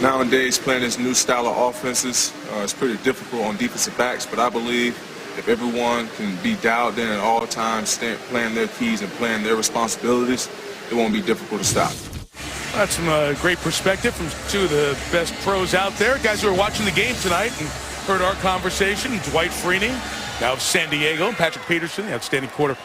Nowadays, playing this new style of offenses is pretty difficult on defensive backs, but I believe if everyone can be dialed in at all times, playing their keys and playing their responsibilities, it won't be difficult to stop. That's some great perspective from two of the best pros out there. Guys who are watching the game tonight and heard our conversation. Dwight Freeney, now of San Diego. Patrick Peterson, the outstanding quarter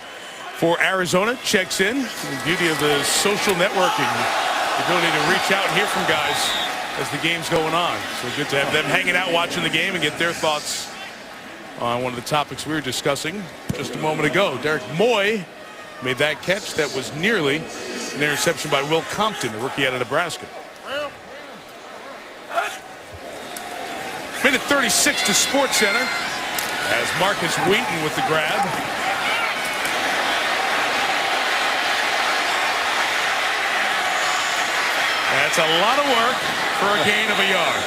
for Arizona, checks in. The beauty of the social networking, the ability to reach out and hear from guys as the game's going on. So good to have them hanging out watching the game and get their thoughts on one of the topics we were discussing just a moment ago. Derek Moy made that catch that was nearly an interception by Will Compton, the rookie out of Nebraska. Minute 36 to Sports Center as Marcus Wheaton with the grab. That's a lot of work for a gain of a yard.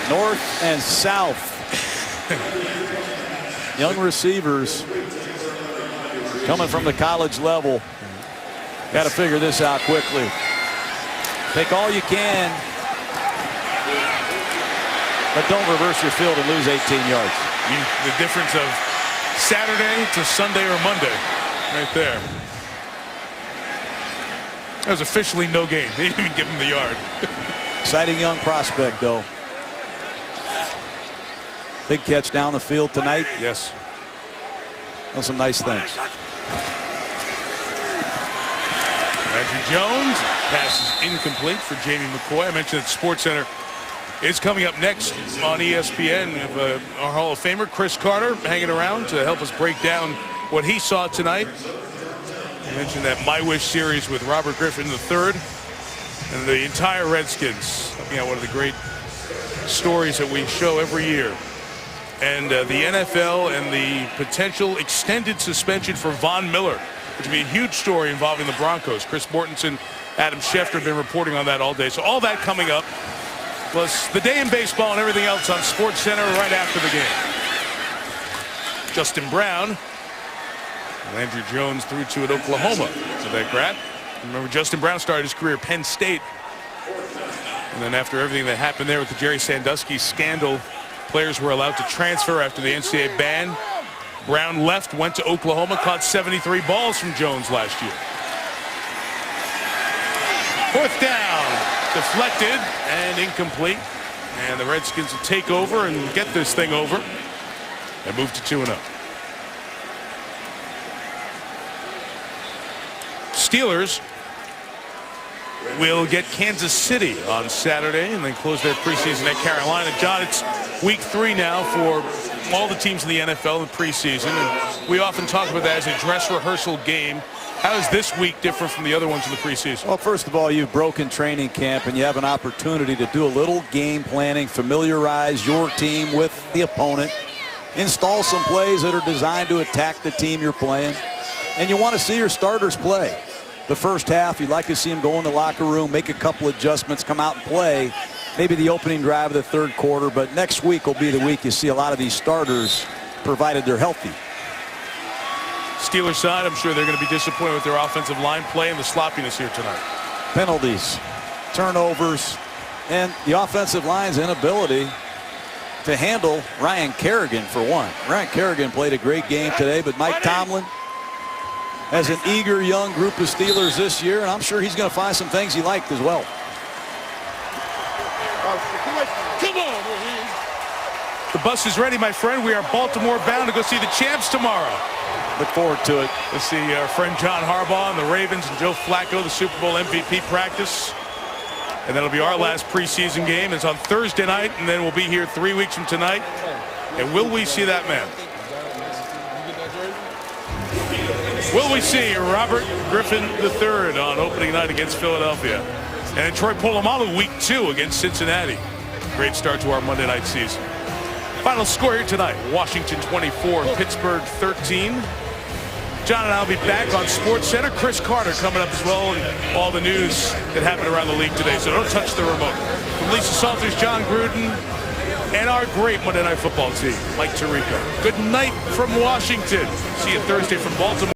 North and south. Young receivers coming from the college level. Got to figure this out quickly. Take all you can, but don't reverse your field and lose 18 yards. The difference of Saturday to Sunday or Monday, right there. That was officially no gain. They didn't even give him the yard. Exciting young prospect, though. Big catch down the field tonight. Yes. Done some nice things. Andrew Jones, pass is incomplete for Jamie McCoy. I mentioned that SportsCenter is coming up next on ESPN. We have our Hall of Famer, Chris Carter, hanging around to help us break down what he saw tonight. I mentioned that My Wish series with Robert Griffin III and the entire Redskins. Looking at one of the great stories that we show every year. And the NFL and the potential extended suspension for Von Miller, which would be a huge story involving the Broncos. Chris Mortensen, Adam Schefter have been reporting on that all day. So all that coming up, plus the day in baseball and everything else on SportsCenter right after the game. Justin Brown. Andrew Jones threw to at Oklahoma. So that grab. Remember, Justin Brown started his career at Penn State. And then after everything that happened there with the Jerry Sandusky scandal, players were allowed to transfer after the NCAA ban. Brown left, went to Oklahoma, caught 73 balls from Jones last year. Fourth down, deflected and incomplete. And the Redskins will take over and get this thing over and move to 2-0. Steelers will get Kansas City on Saturday and then close their preseason at Carolina. John, it's week 3 now for all the teams in the NFL in preseason. And we often talk about that as a dress rehearsal game. How is this week different from the other ones in the preseason? Well, first of all, you've broken training camp and you have an opportunity to do a little game planning, familiarize your team with the opponent, install some plays that are designed to attack the team you're playing, and you want to see your starters play. The first half, you'd like to see them go in the locker room, make a couple adjustments, come out and play, maybe the opening drive of the third quarter, but next week will be the week you see a lot of these starters, provided they're healthy. Steelers side, I'm sure they're going to be disappointed with their offensive line play and the sloppiness here tonight. Penalties, turnovers, and the offensive line's inability to handle Ryan Kerrigan for one. Ryan Kerrigan played a great game today, but Mike Tomlin has an eager young group of Steelers this year, and I'm sure he's going to find some things he liked as well. Come on. The bus is ready, my friend. We are Baltimore bound to go see the champs tomorrow. Look forward to it. Let's see our friend John Harbaugh and the Ravens and Joe Flacco, the Super Bowl MVP practice. And that'll be our last preseason game. It's on Thursday night, and then we'll be here 3 weeks from tonight. And will we see that man? Will we see Robert Griffin III on opening night against Philadelphia? And Troy Polamalu week 2 against Cincinnati. Great start to our Monday night season. Final score here tonight, Washington 24, Pittsburgh 13. John and I will be back on SportsCenter. Chris Carter coming up as well, and all the news that happened around the league today. So don't touch the remote. From Lisa Salters, John Gruden, and our great Monday Night Football team, Mike Tirico. Good night from Washington. See you Thursday from Baltimore.